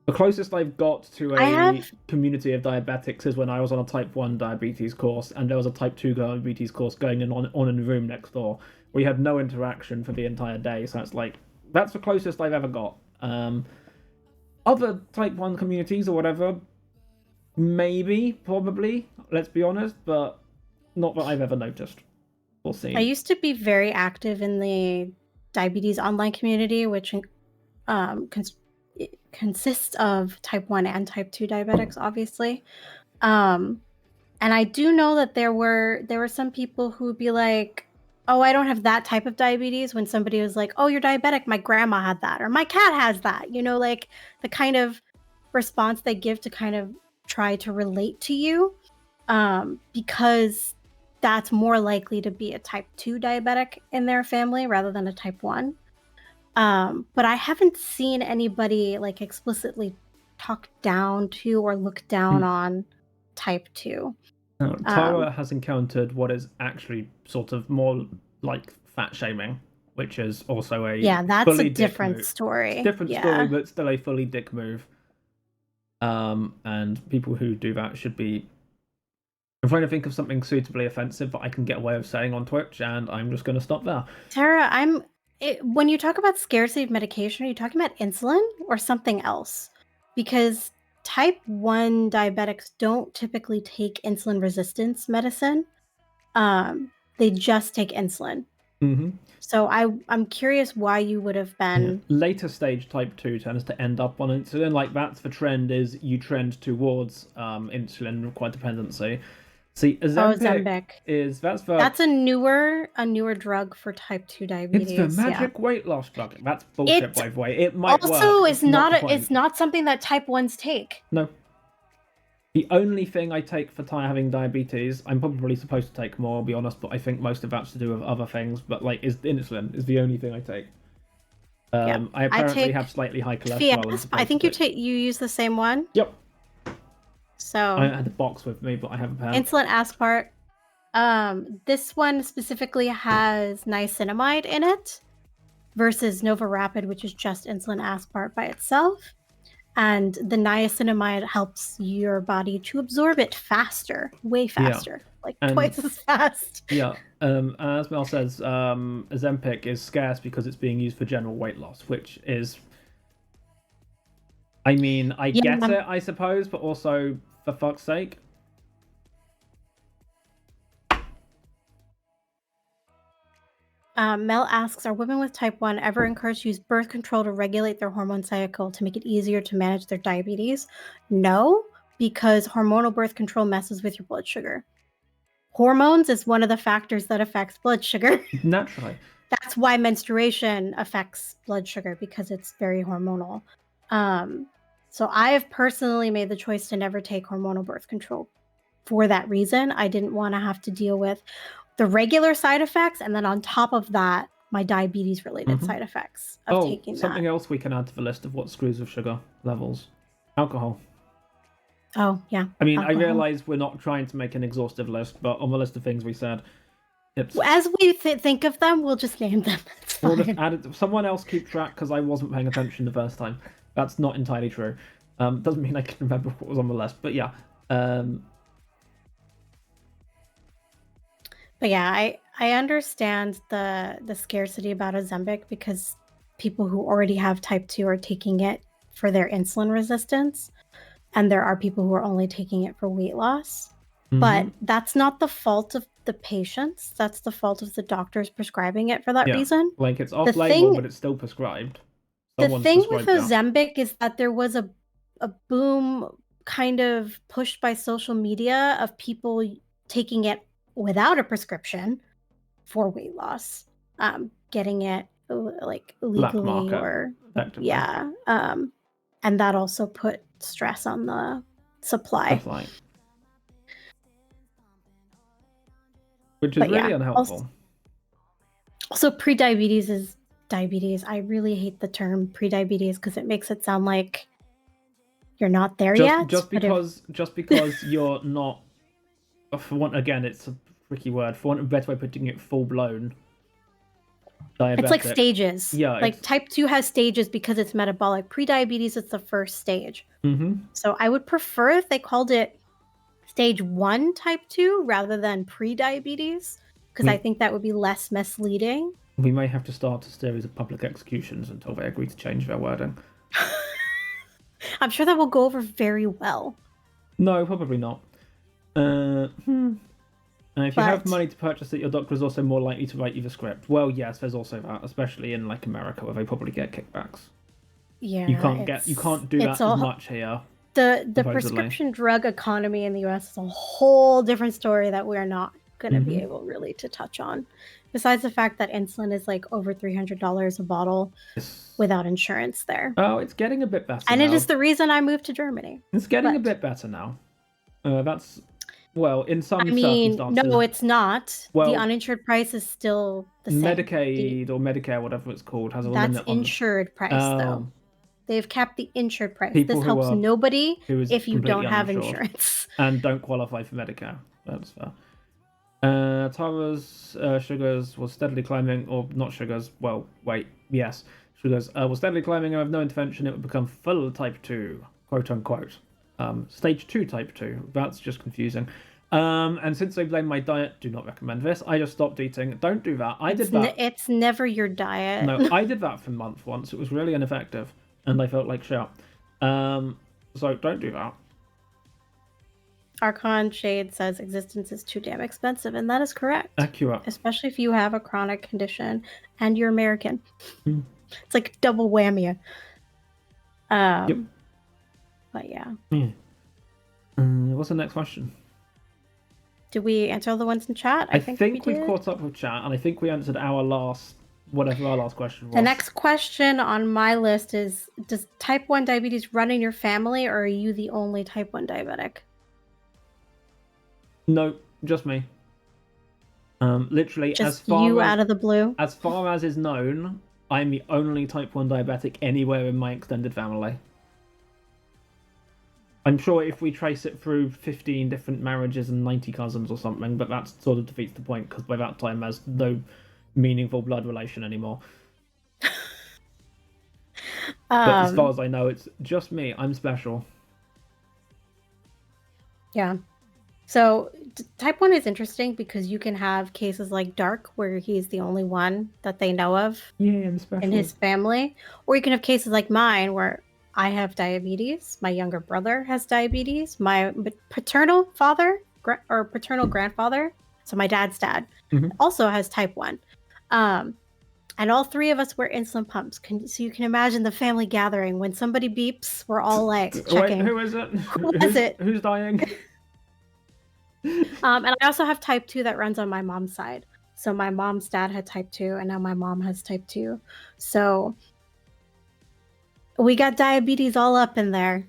the closest I've got to a community of diabetics is when I was on a type 1 diabetes course, and there was a type 2 diabetes course going on in the room next door. We had no interaction for the entire day, so that's the closest I've ever got. Other type 1 communities or whatever, maybe, probably, let's be honest, but Not that I've ever noticed or seen. I used to be very active in the diabetes online community, which consists of type 1 and type 2 diabetics, obviously. And I do know that there were some people who would be like, oh, I don't have that type of diabetes, when somebody was like, oh, you're diabetic, my grandma had that, or my cat has that, like the kind of response they give to kind of try to relate to you, because that's more likely to be a type 2 diabetic in their family rather than a type 1. But I haven't seen anybody like explicitly talk down to or look down on type 2. Now, Tara has encountered what is actually sort of more like fat shaming, which is also that's a different story. It's a different story, but still a fully dick move. And people who do that should be. I'm trying to think of something suitably offensive that I can get away with saying on Twitch, and I'm just going to stop there. Tara, when you talk about scarcity of medication, are you talking about insulin or something else? Because type 1 diabetics don't typically take insulin resistance medicine. They just take insulin. Mm-hmm. So I'm curious why you would have been... Later stage type 2 tends to end up on insulin. Like, that's the trend, is you trend towards insulin required dependency. See, Ozempic is that's a newer drug for type 2 diabetes. It's the magic weight loss drug. That's bullshit, by the way. It might also work. It's not something that type 1s take. No. The only thing I take for having diabetes, I'm probably supposed to take more, I'll be honest, but I think most of that's to do with other things. But like, is insulin is the only thing I take. I apparently have slightly high cholesterol. I think you use the same one. Yep. So I had the box with me, but I have a pen. Insulin aspart. This one specifically has niacinamide in it, versus Nova Rapid, which is just insulin aspart by itself. And the niacinamide helps your body to absorb it faster, way faster, twice as fast. Yeah. As Mel says, Ozempic is scarce because it's being used for general weight loss, which is, I mean, I get it, I suppose, but also, for fuck's sake. Mel asks, are women with type 1 ever encouraged to use birth control to regulate their hormone cycle to make it easier to manage their diabetes? No, because hormonal birth control messes with your blood sugar. Hormones is one of the factors that affects blood sugar. Naturally. That's why menstruation affects blood sugar, because it's very hormonal. So I have personally made the choice to never take hormonal birth control for that reason. I didn't want to have to deal with the regular side effects, and then on top of that, my diabetes-related side effects of taking that. Something else we can add to the list of what screws with sugar levels. Alcohol. Oh, yeah. I mean, alcohol. I realize we're not trying to make an exhaustive list, but on the list of things we said, as we think of them, we'll just name them. It's fine. We'll just add it. Someone else keep track, because I wasn't paying attention the first time. That's not entirely true. Doesn't mean I can remember what was on the list, but yeah. But yeah, I understand the scarcity about Ozempic, because people who already have type 2 are taking it for their insulin resistance, and there are people who are only taking it for weight loss. Mm-hmm. But that's not the fault of the patients. That's the fault of the doctors prescribing it for that reason. Like, it's off-label, but it's still prescribed. The thing with Ozempic is that there was a boom kind of pushed by social media of people taking it without a prescription for weight loss, getting it like illegally or and that also put stress on the supply. Which is really unhelpful. Also, pre-diabetes is diabetes. I really hate the term pre-diabetes, because it makes it sound like you're not there yet. Just because you're not, again, it's a tricky word. For want of a better way of putting it, full-blown diabetic. It's like stages. Yeah. Like type 2 has stages because it's metabolic. Pre-diabetes is the first stage. Mm-hmm. So I would prefer if they called it stage 1 type 2 rather than pre-diabetes, because I think that would be less misleading. We may have to start a series of public executions until they agree to change their wording. I'm sure that will go over very well. No, probably not. And if you have money to purchase it, your doctor is also more likely to write you the script. Well, yes, there's also that, especially in like America, where they probably get kickbacks. Yeah, you can't do that as much here. The prescription drug economy in the US is a whole different story that we're not going to be able really to touch on. Besides the fact that insulin is like over $300 a bottle without insurance there. Oh, it's getting a bit better and now. It is the reason I moved to Germany. It's getting a bit better now. That's, well, in some circumstances. No, it's not. Well, the uninsured price is still the same. Medicaid or Medicare, whatever it's called, has a limit on... That's insured price, though. They've capped the insured price. This helps nobody if you don't have insurance. And don't qualify for Medicare. That's fair. Tara's sugars was steadily climbing, or not sugars, well, wait, yes. Sugars was steadily climbing, and with no intervention, it would become full type 2, quote unquote. Stage 2 type 2. That's just confusing. And since they blame my diet, do not recommend this. I just stopped eating. Don't do that. I did that. It's never your diet. No, I did that for a month once. It was really ineffective. And I felt like shit. So don't do that. Archon Shade says existence is too damn expensive, and that is correct. Accurate. Especially if you have a chronic condition and you're American. It's like double whammy. Yep. But yeah. What's the next question? Did we answer all the ones in chat? I think we've caught up with chat, and I think we answered our last question was. The next question on my list is, does type 1 diabetes run in your family, or are you the only type 1 diabetic? No, just me. Literally, just as far you out of the blue. As far as is known, I'm the only type 1 diabetic anywhere in my extended family. I'm sure if we trace it through 15 different marriages and 90 cousins or something, but that sort of defeats the point, because by that time there's no meaningful blood relation anymore. But as far as I know, it's just me. I'm special. Yeah. So type 1 is interesting because you can have cases like Dark, where he's the only one that they know of in his family. Or you can have cases like mine, where I have diabetes. My younger brother has diabetes. My paternal father or paternal grandfather, so my dad's dad, also has type 1. And all three of us wear insulin pumps. So you can imagine the family gathering. When somebody beeps, we're all like checking. Wait, who is it? Who is it? Who's dying? And I also have type 2 that runs on my mom's side. So my mom's dad had type 2, and now my mom has type 2. So we got diabetes all up in there.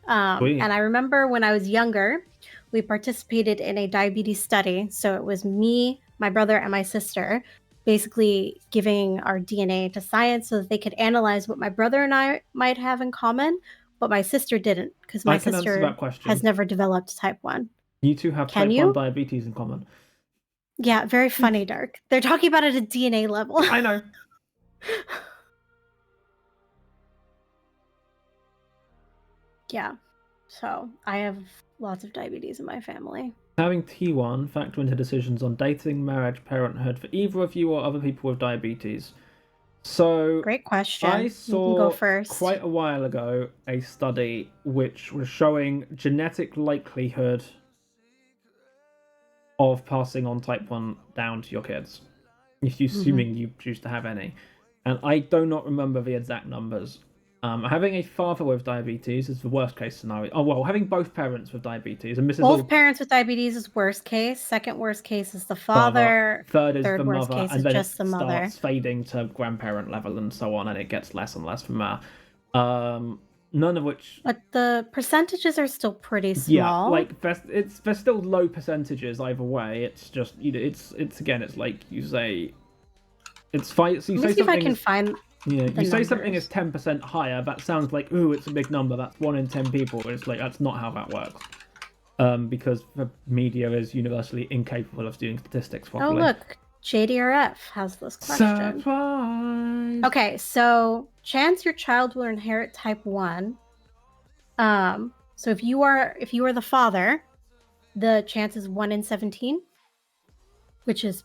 And I remember when I was younger, we participated in a diabetes study. So it was me, my brother, and my sister, basically giving our DNA to science so that they could analyze what my brother and I might have in common, but my sister didn't, because my sister has never developed type 1. You two have type 1 diabetes in common. Yeah, very funny, Dark. They're talking about it at DNA level. I know. Yeah, so I have lots of diabetes in my family. Having T1 factor into decisions on dating, marriage, parenthood for either of you or other people with diabetes? So, great question. I saw go first. Quite a while ago a study which was showing genetic likelihood of passing on type 1 down to your kids, if you assuming you choose to have any. And I do not remember the exact numbers. Having a father with diabetes is the worst case scenario. Oh, well, having both parents with diabetes. And both parents with diabetes is worst case. Second worst case is the father. Third is the worst mother. Case and is then just it the mother. Starts fading to grandparent level and so on, and it gets less and less from there. None of which... But the percentages are still pretty small. Yeah, like, there's still low percentages either way. It's just, you know, it's again, it's like you say... It's fine. So you say see if I can find... Yeah, you say something is 10% higher, that sounds like, ooh, it's a big number, that's 1 in 10 people. It's like, that's not how that works. Because the media is universally incapable of doing statistics properly. Oh, look, JDRF has this question. Surprise! Okay, so chance your child will inherit type 1. So if you are the father, the chance is 1 in 17, which is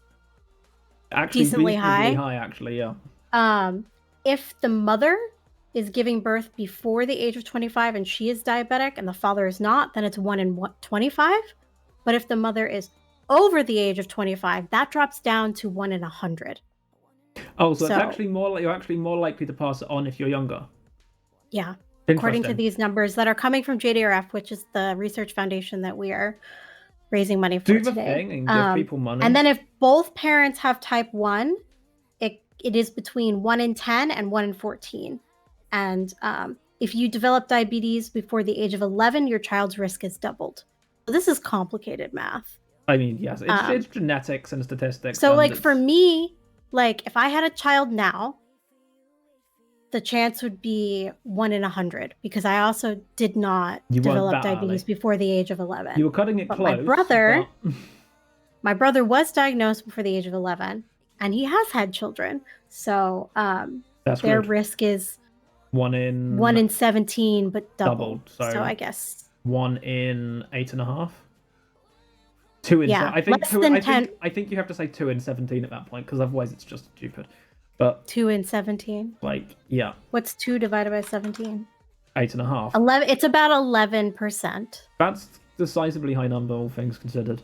actually decently high. High, actually, yeah. If the mother is giving birth before the age of 25 and she is diabetic and the father is not, then it's 1 in 25. But if the mother is over the age of 25, that drops down to 1 in 100. Oh, so it's actually you're actually more likely to pass it on if you're younger. Yeah. According to these numbers that are coming from JDRF, which is the research foundation that we are raising money for today. Do the thing and give people money. And then if both parents have type 1, it is between 1 in 10 and 1 in 14. And if you develop diabetes before the age of 11, your child's risk is doubled. So this is complicated math. I mean, yes, it's genetics and statistics. So, like, for me, like, if I had a child now, the chance would be 1 in 100 because I also did not develop diabetes before the age of 11. You were cutting it close. My brother was diagnosed before the age of 11, and he has had children. So their risk is 1 in 17, but doubled. So I guess 1 in 8.5. 2 in I think you have to say 2 in 17 at that point because otherwise it's just stupid. But 2 in 17. Like, yeah. What's 2 divided by 17? 8.5. 11. It's about 11%. That's decisively high number, all things considered.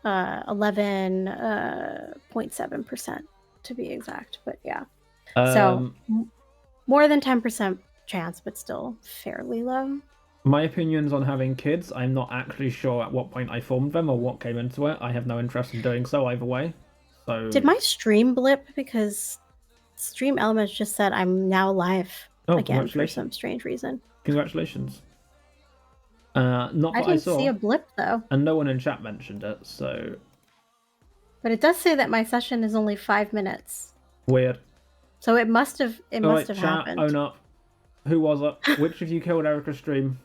11.7% to be exact. But yeah. So more than 10% chance, but still fairly low. My opinions on having kids, I'm not actually sure at what point I formed them or what came into it. I have no interest in doing so either way. So did my stream blip because Stream Elements just said I'm now live again for some strange reason. Congratulations. Not what I didn't saw. see a blip though. And no one in chat mentioned it, so. But it does say that my session is only 5 minutes. Weird. So it must have happened. Own up. Who was it? Which of you killed Erica's stream?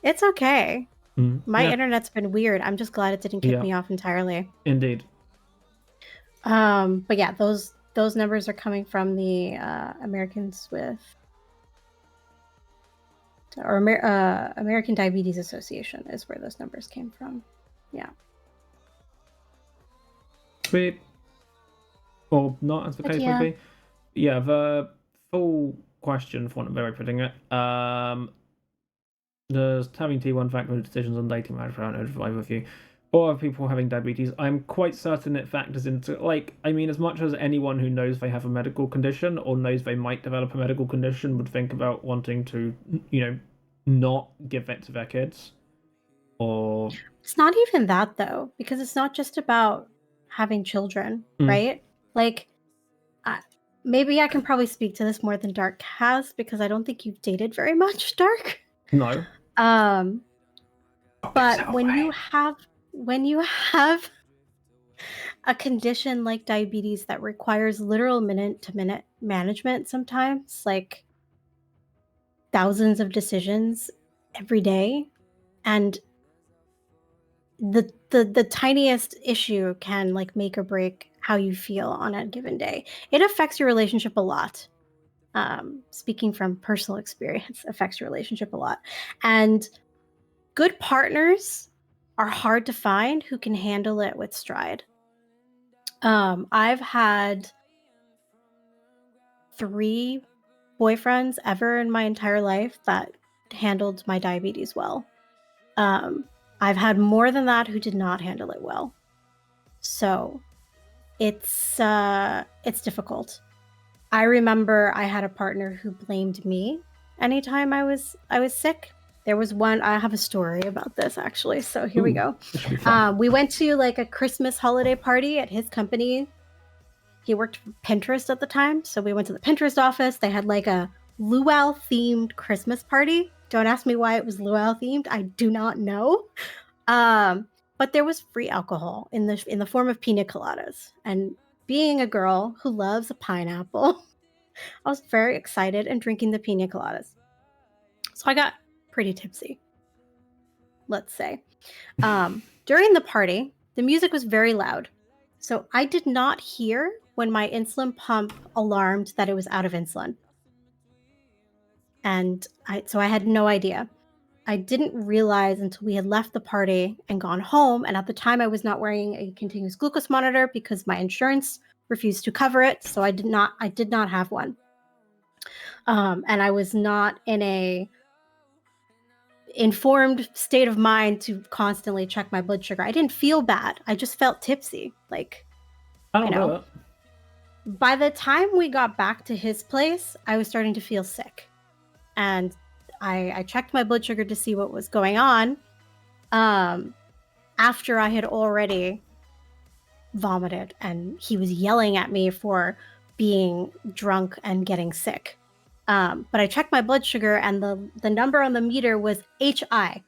It's okay. My internet's been weird. I'm just glad it didn't kick me off entirely. Indeed. But yeah, those numbers are coming from the Americans with American Diabetes Association is where those numbers came from. Yeah. Sweet. Or not, as the case may be. Yeah, the full question, for want of a way of putting it, does having T1 factor decisions on dating, marriage, around notify with you, or of people having diabetes? I'm quite certain it factors into, like, I mean, as much as anyone who knows they have a medical condition or knows they might develop a medical condition would think about wanting to, not give it to their kids. Or it's not even that though, because it's not just about having children, right? Like, maybe I can probably speak to this more than Dark has because I don't think you've dated very much, Dark. No. But when you have a condition like diabetes that requires literal minute-to-minute management sometimes, like thousands of decisions every day, and the tiniest issue can like make or break how you feel on a given day. It affects your relationship a lot. Speaking from personal experience, affects your relationship a lot. And good partners are hard to find who can handle it with stride. I've had 3 boyfriends ever in my entire life that handled my diabetes well. I've had more than that who did not handle it well. So it's difficult. I remember I had a partner who blamed me anytime I was sick. There was one, I have a story about this actually, so here we go. We went to like a Christmas holiday party at his company. He worked for Pinterest at the time, so we went to the Pinterest office. They had like a luau themed Christmas party. Don't ask me why it was luau themed. I do not know. But there was free alcohol in the form of pina coladas. And being a girl who loves a pineapple, I was very excited and drinking the pina coladas. So I got pretty tipsy, let's say. During the party, the music was very loud. So I did not hear when my insulin pump alarmed that it was out of insulin. And so I had no idea. I didn't realize until we had left the party and gone home. And at the time I was not wearing a continuous glucose monitor because my insurance refused to cover it. So I did not have one. And I was not in a informed state of mind to constantly check my blood sugar. I didn't feel bad. I just felt tipsy. Like, I don't know. By the time we got back to his place, I was starting to feel sick. And I checked my blood sugar to see what was going on. After I had already vomited, and he was yelling at me for being drunk and getting sick. But I checked my blood sugar, and the number on the meter was HI,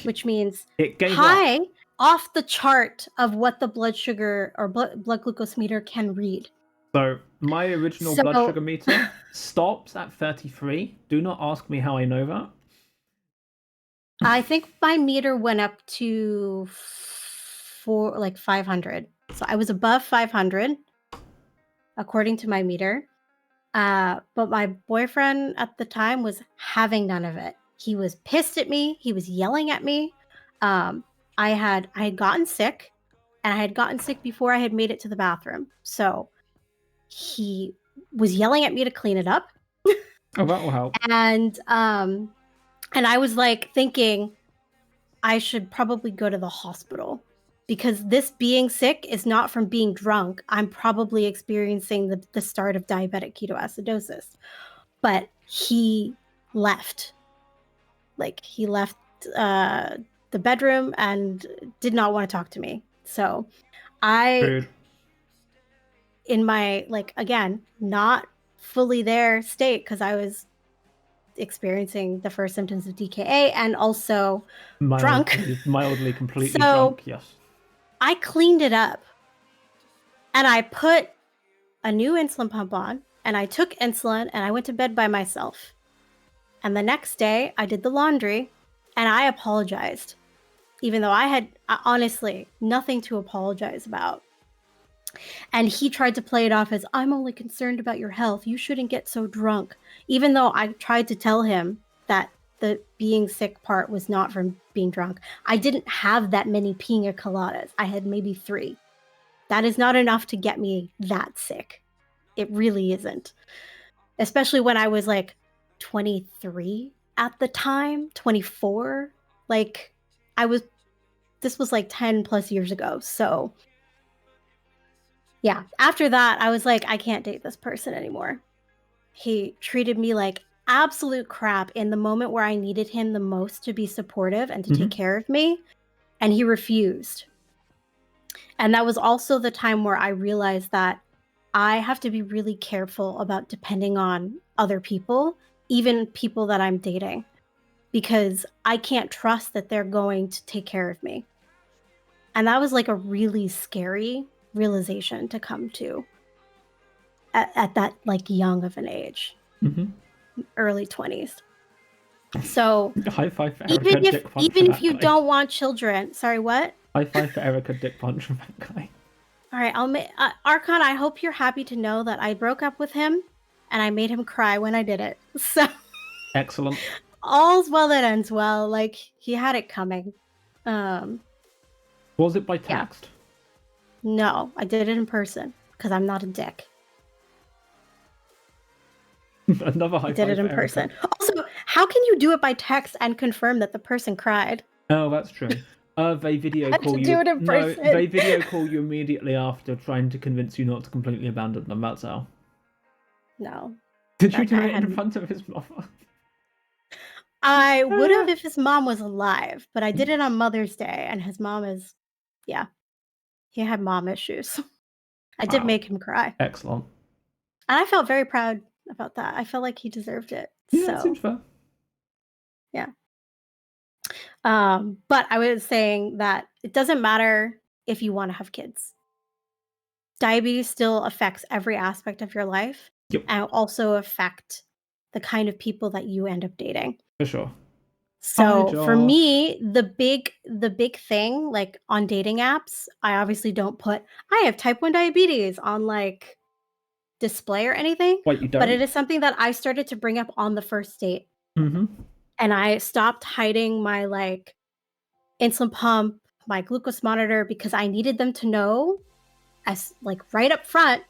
which means high, off the chart of what the blood sugar or blood glucose meter can read. So my original blood sugar meter stops at 33. Do not ask me how I know that. I think my meter went up to 500. So I was above 500, according to my meter. But my boyfriend at the time was having none of it. He was pissed at me. He was yelling at me. I had gotten sick, and I had gotten sick before I had made it to the bathroom. So he was yelling at me to clean it up. Oh, that will help. And I was like thinking I should probably go to the hospital, because this being sick is not from being drunk. I'm probably experiencing the start of diabetic ketoacidosis. But he left. Like, he left the bedroom and did not want to talk to me. So I, in my, again, not fully there state, because I was experiencing the first symptoms of DKA and also drunk. Mildly, completely drunk, yes. I cleaned it up, and I put a new insulin pump on, and I took insulin, and I went to bed by myself. And the next day, I did the laundry, and I apologized, even though I had honestly nothing to apologize about. And he tried to play it off as, I'm only concerned about your health. You shouldn't get so drunk. Even though I tried to tell him that the being sick part was not from being drunk. I didn't have that many pina coladas. I had maybe 3. That is not enough to get me that sick. It really isn't. Especially when I was 23 at the time, 24. This was 10 plus years ago. So yeah, after that, I was like, I can't date this person anymore. He treated me like absolute crap in the moment where I needed him the most to be supportive and to take care of me, and he refused. And that was also the time where I realized that I have to be really careful about depending on other people, even people that I'm dating, because I can't trust that they're going to take care of me. And that was a really scary realization to come to at that young of an age, early 20s. So high five for Erica, even if you don't want children. Sorry, what? High five for Erica dick punch from that guy. All right, Archon, I hope you're happy to know that I broke up with him, and I made him cry when I did it. So excellent. All's well that ends well. He had it coming. Was it by text? Yeah. No, I did it in person, because I'm not a dick. Another high five. I did it in person. Also, how can you do it by text and confirm that the person cried? Oh, that's true. They video call you. Do it in person. No, they video call you immediately after, trying to convince you not to completely abandon them. That's how. No. Did you do it in front of his mother? I would have if his mom was alive, but I did it on Mother's Day, and his mom is, he had mom issues. I did make him cry. Excellent. And I felt very proud about that. I felt like he deserved it. Yeah, that seems fair. Yeah. But I was saying that it doesn't matter if you want to have kids. Diabetes still affects every aspect of your life, and also affect the kind of people that you end up dating. For sure. So for me, the big thing, on dating apps, I obviously don't put I have type 1 diabetes on display or anything. What, you don't? But it is something that I started to bring up on the first date. Mm-hmm. And I stopped hiding my insulin pump, my glucose monitor, because I needed them to know, as right up front,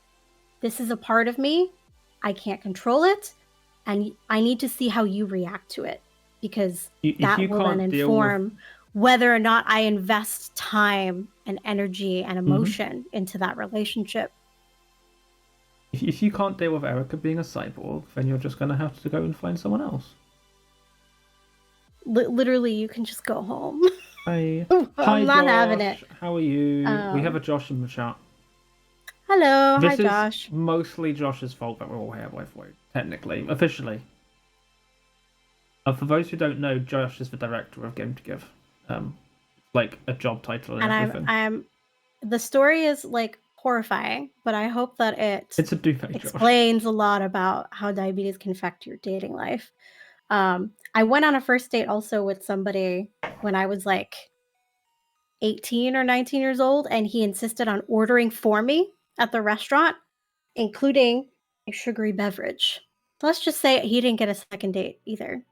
this is a part of me. I can't control it, and I need to see how you react to it, because that will then inform whether or not I invest time and energy and emotion into that relationship. If you can't deal with Erica being a cyborg, then you're just going to have to go and find someone else. Literally, you can just go home. Hi. I'm not having it. How are you? We have a Josh in the chat. Hello. This Hi, Josh. Is mostly Josh's fault that we're all here, by the way, technically, officially. For those who don't know, Josh is the director of Game to Give. Like a job title and everything. The story is like horrifying, but I hope that it's a duvet, explains a lot about how diabetes can affect your dating life. I went on a first date also with somebody when I was like 18 or 19 years old, and he insisted on ordering for me at the restaurant, including a sugary beverage. Let's just say he didn't get a second date either.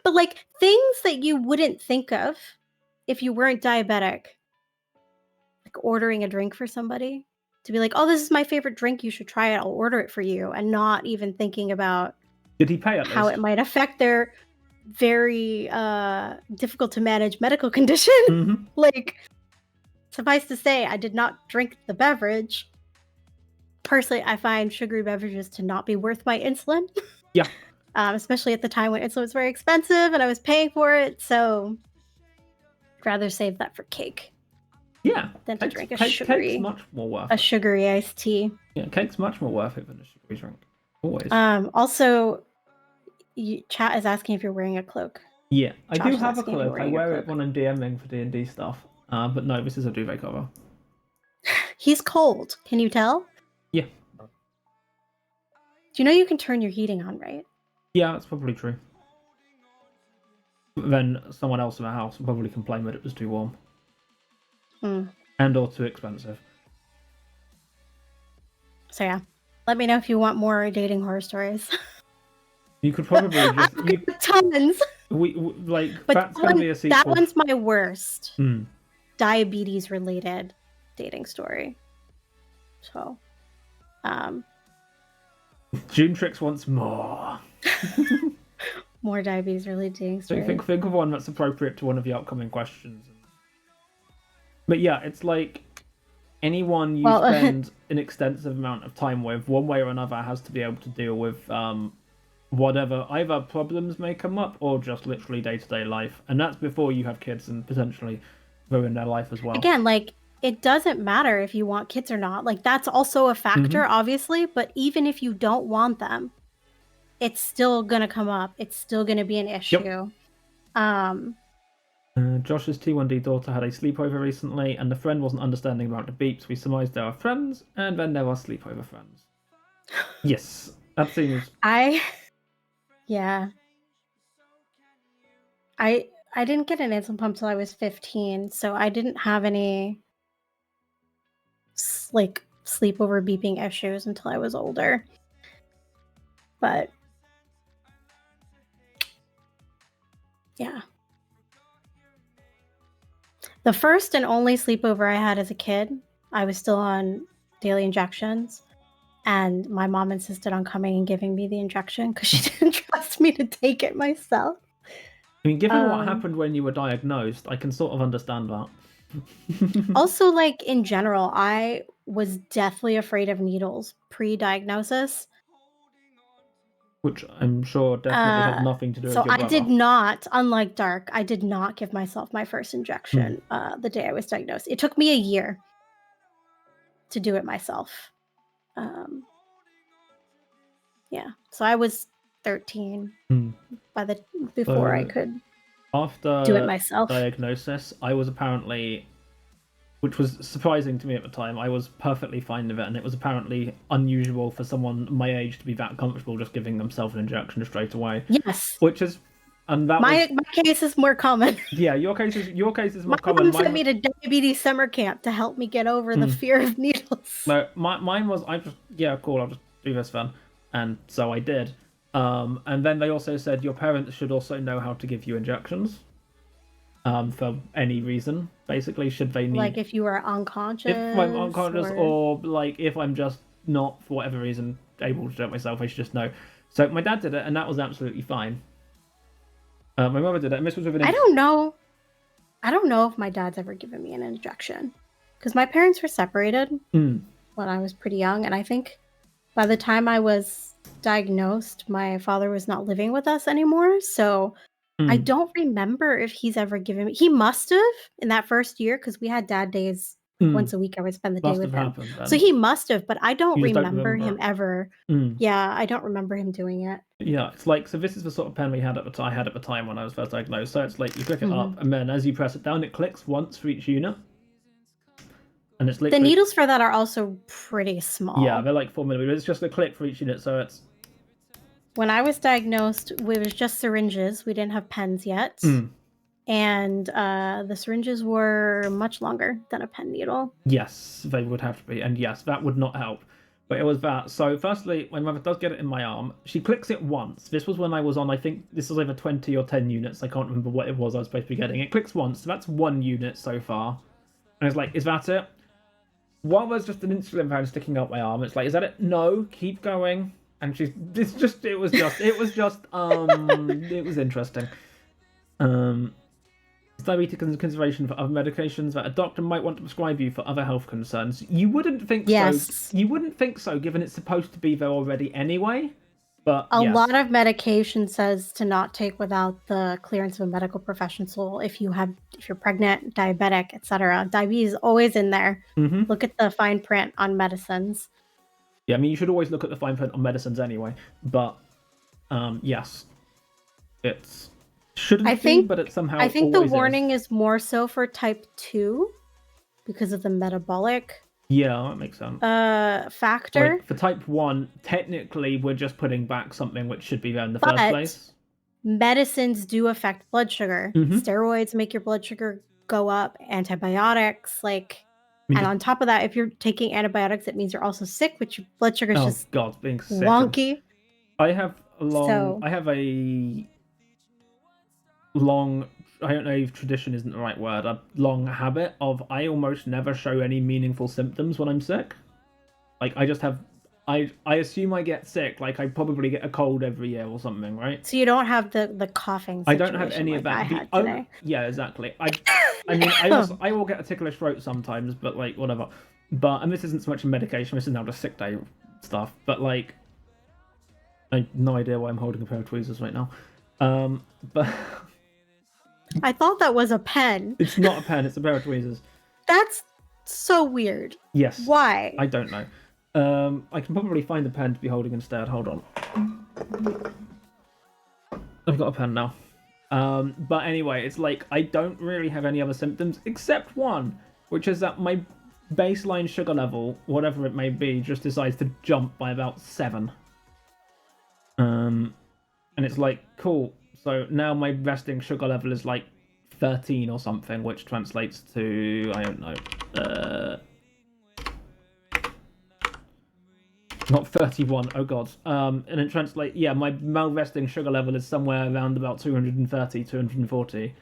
But like things that you wouldn't think of if you weren't diabetic, like ordering a drink for somebody, to be like, oh, this is my favorite drink, you should try it, I'll order it for you, and not even thinking about did he pay how it might affect their very difficult to manage medical condition. Like, suffice to say, I did not drink the beverage. Personally, I find sugary beverages to not be worth my insulin. Yeah. Especially at the time when insulin was very expensive and I was paying for it, so I'd rather save that for cake. Yeah. Than to drink cake's much more worth a sugary iced tea. Yeah, cake's much more worth it than a sugary drink. Always. Also, chat is asking if you're wearing a cloak. Yeah, I do have a cloak. I wear it when I'm DMing for D&D stuff. But no, this is a duvet cover. He's cold. Can you tell? Yeah. Do you know you can turn your heating on, right? Yeah, that's probably true. Then someone else in the house would probably complain that it was too warm. And or too expensive. So yeah, let me know if you want more dating horror stories. You could probably just tons. But that's gonna be a sequel. That one's my worst diabetes related dating story. So, June Tricks wants more. More diabetes related dating stories. So think of one that's appropriate to one of the upcoming questions. But yeah, it's like anyone you spend an extensive amount of time with, one way or another, has to be able to deal with whatever either problems may come up or just literally day-to-day life. And that's before you have kids and potentially ruin their life as well. Again, like, it doesn't matter if you want kids or not. Like, that's also a factor, obviously. But even if you don't want them, it's still going to come up. It's still going to be an issue. Yep. Josh's T1D daughter had a sleepover recently, and the friend wasn't understanding about the beeps. We surmised there are friends, and then there are sleepover friends. Yes, that seems... Yeah. I didn't get an insulin pump till I was 15, so I didn't have any like sleepover beeping issues until I was older. But yeah. The first and only sleepover I had as a kid, I was still on daily injections, and my mom insisted on coming and giving me the injection because she didn't trust me to take it myself. I mean, given what happened when you were diagnosed, I can sort of understand that. Also, like, in general, I was deathly afraid of needles pre-diagnosis. Which I'm sure definitely had nothing to do with your brother. So I did not, unlike Dark, I did not give myself my first injection the day I was diagnosed. It took me a year to do it myself. Yeah, so I was 13 before I could do it myself. After diagnosis, I was apparently, which was surprising to me at the time, I was perfectly fine with it, and it was apparently unusual for someone my age to be that comfortable just giving themselves an injection straight away. Yes. Which is, and that my case is more common. Yeah, your case is more common. My mom sent me to diabetes summer camp to help me get over the fear of needles. No, mine was, cool, I'll just do this then. And so I did. And then they also said your parents should also know how to give you injections. For any reason, basically, should they need... Like if you are unconscious? If I'm unconscious or like if I'm just not, for whatever reason, able to do it myself, I should just know. So my dad did it, and that was absolutely fine. My mother did it, and this was with an... I don't know if my dad's ever given me an injection, because my parents were separated when I was pretty young, and I think by the time I was diagnosed, my father was not living with us anymore, so I don't remember if he's ever given me... He must have in that first year, because we had dad days. Once a week I would spend the day with him. So he must have, but I don't remember him ever. Yeah, I don't remember him doing it. Yeah, it's like, so this is the sort of pen we had at the time. I had at the time when I was first diagnosed. So it's like you click it up, and then as you press it down, it clicks once for each unit. And it's the needles for that are also pretty small. Yeah, they're like 4 millimeters. It's just a click for each unit, so it's... When I was diagnosed, it was just syringes. We didn't have pens yet. And the syringes were much longer than a pen needle. Yes, they would have to be. And yes, that would not help. But it was that. So firstly, when mother does get it in my arm, she clicks it once. This was when I was on, I think this was over 20 or 10 units. I can't remember what it was I was supposed to be getting. It clicks once, so that's 1 unit so far. And it's like, is that it? While there's just an insulin van sticking up my arm, it's like, is that it? No, keep going. And it was interesting. Diabetes consideration for other medications that a doctor might want to prescribe you for other health concerns. You wouldn't think so. You wouldn't think so, given it's supposed to be there already anyway. But a lot of medication says to not take without the clearance of a medical professional. If you're pregnant, diabetic, etc. Diabetes is always in there. Look at the fine print on medicines. Yeah, I mean, you should always look at the fine print on medicines anyway. But yes, it's... but it's somehow... I think the warning is more so for type 2 because of the metabolic... Yeah, that makes sense. Factor. Like for type 1, technically, we're just putting back something which should be there in the first place. Medicines do affect blood sugar. Steroids make your blood sugar go up. Antibiotics, and on top of that, if you're taking antibiotics, it means you're also sick, which your blood sugar is being sick. Wonky. I have a long... I don't know if tradition isn't the right word, a long habit of I almost never show any meaningful symptoms when I'm sick. Like, I just have... I assume I get sick, like I probably get a cold every year or something, right? So you don't have the coughing situation. I don't have any of that. I had today. Yeah, exactly. I mean, I will get a ticklish throat sometimes, but like, whatever. And this isn't so much a medication, this is now just sick day stuff, but like... I have no idea why I'm holding a pair of tweezers right now. But... I thought that was a pen. It's not a pen, it's a pair of tweezers. That's so weird. Yes. Why? I don't know. I can probably find the pen to be holding instead. Hold on. I've got a pen now. But anyway, it's like I don't really have any other symptoms except one, which is that my baseline sugar level, whatever it may be, just decides to jump by about 7. And it's like, cool. So now my resting sugar level is like 13 or something, which translates to, I don't know, not 31, oh god. And it translates, yeah, my resting sugar level is somewhere around about 230, 240.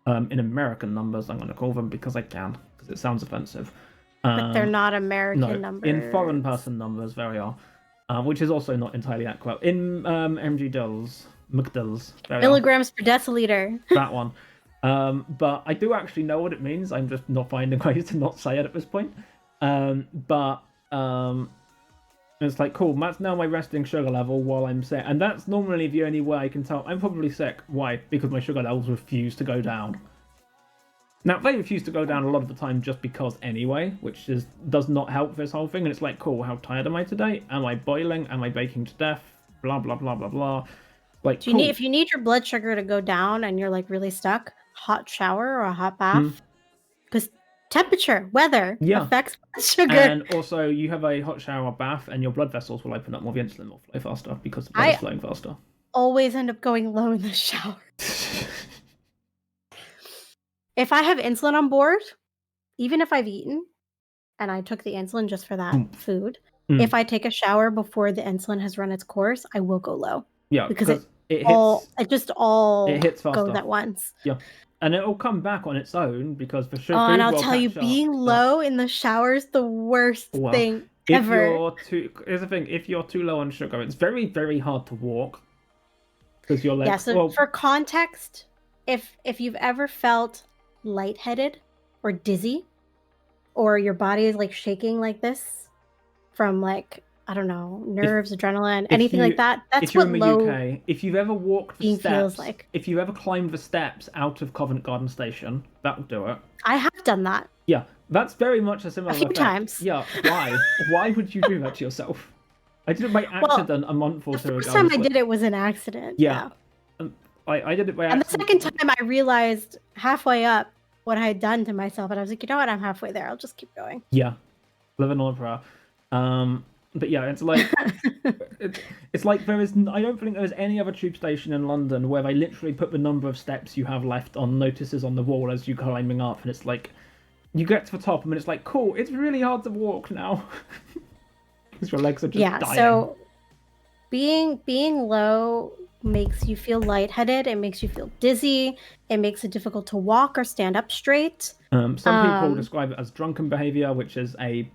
In American numbers, I'm going to call them because I can, because it sounds offensive. But they're not American numbers. In foreign person numbers, there we are. Which is also not entirely accurate. In McDills. Milligrams per deciliter. That one. But I do actually know what it means. I'm just not finding ways to not say it at this point. It's like, cool, that's now my resting sugar level while I'm sick. And that's normally the only way I can tell I'm probably sick. Why? Because my sugar levels refuse to go down. Now, they refuse to go down a lot of the time just because anyway, which does not help this whole thing. And it's like, cool, how tired am I today? Am I boiling? Am I baking to death? Blah, blah, blah, blah, blah. Like, cool. If you need your blood sugar to go down and you're like really stuck, hot shower or a hot bath. Because temperature, weather affects blood sugar. And also, you have a hot shower or bath and your blood vessels will open up more, the insulin will flow faster because the blood is flowing faster. Always end up going low in the shower. If I have insulin on board, even if I've eaten and I took the insulin just for that food, if I take a shower before the insulin has run its course, I will go low. Yeah, because it hits faster. Goes at once. Yeah, and it'll come back on its own because for sure. Oh, and I'll tell you, being low in the shower is the worst thing ever. Here's the thing: if you're too low on sugar, it's very, very hard to walk. Because you're like, yeah. So for context, if you've ever felt lightheaded or dizzy, or your body is like shaking like this from like, I don't know, nerves, adrenaline, anything like that, that's what low UK, if you've ever walked the being steps, feels like. if you've ever climbed the steps out of Covent Garden Station, that'll do it. I have done that. Yeah, that's very much a similar a few effect. times. Yeah, why? Why would you do that to yourself? I did it by accident a month or two ago. The first time I did it was an accident. Yeah. I did it by accident. And the second time I realized halfway up what I had done to myself, and I was like, you know what, I'm halfway there. I'll just keep going. Yeah, living on a prayer. But yeah, it's like it's like there is. I don't think there's any other tube station in London where they literally put the number of steps you have left on notices on the wall as you're climbing up, and it's like you get to the top, and it's like, cool. It's really hard to walk now because your legs are just dying. So being low makes you feel lightheaded. It makes you feel dizzy. It makes it difficult to walk or stand up straight. Some people describe it as drunken behavior, which is a.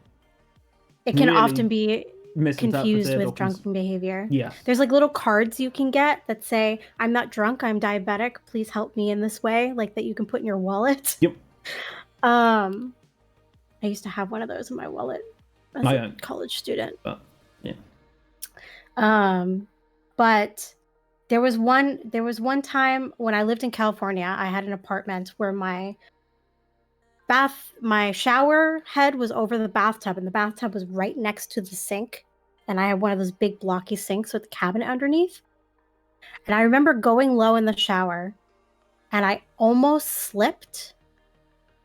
It can often be confused with drunken behavior. Yeah. There's like little cards you can get that say, I'm not drunk, I'm diabetic. Please help me in this way. Like that you can put in your wallet. Yep. I used to have one of those in my wallet as a college student. But yeah. But there was one time when I lived in California, I had an apartment where my shower head was over the bathtub, and the bathtub was right next to the sink. And I had one of those big blocky sinks with a cabinet underneath. And I remember going low in the shower, and I almost slipped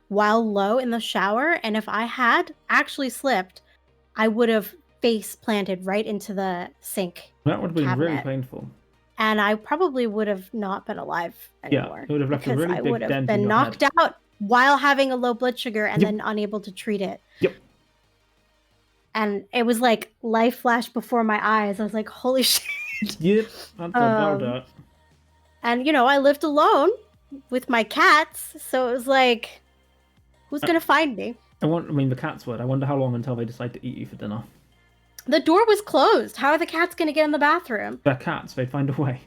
while low in the shower. And if I had actually slipped, I would have face planted right into the sink. That would have been really painful. And I probably would have not been alive anymore. Yeah, it would have left a really big dent in your head. I would have been knocked out while having a low blood sugar and then unable to treat it. Yep. And it was like life flashed before my eyes. I was like, holy shit. Yep, that's about it. And, I lived alone with my cats. So it was like, who's going to find me? The cats would. I wonder how long until they decide to eat you for dinner. The door was closed. How are the cats going to get in the bathroom? They're cats. They'd find a way.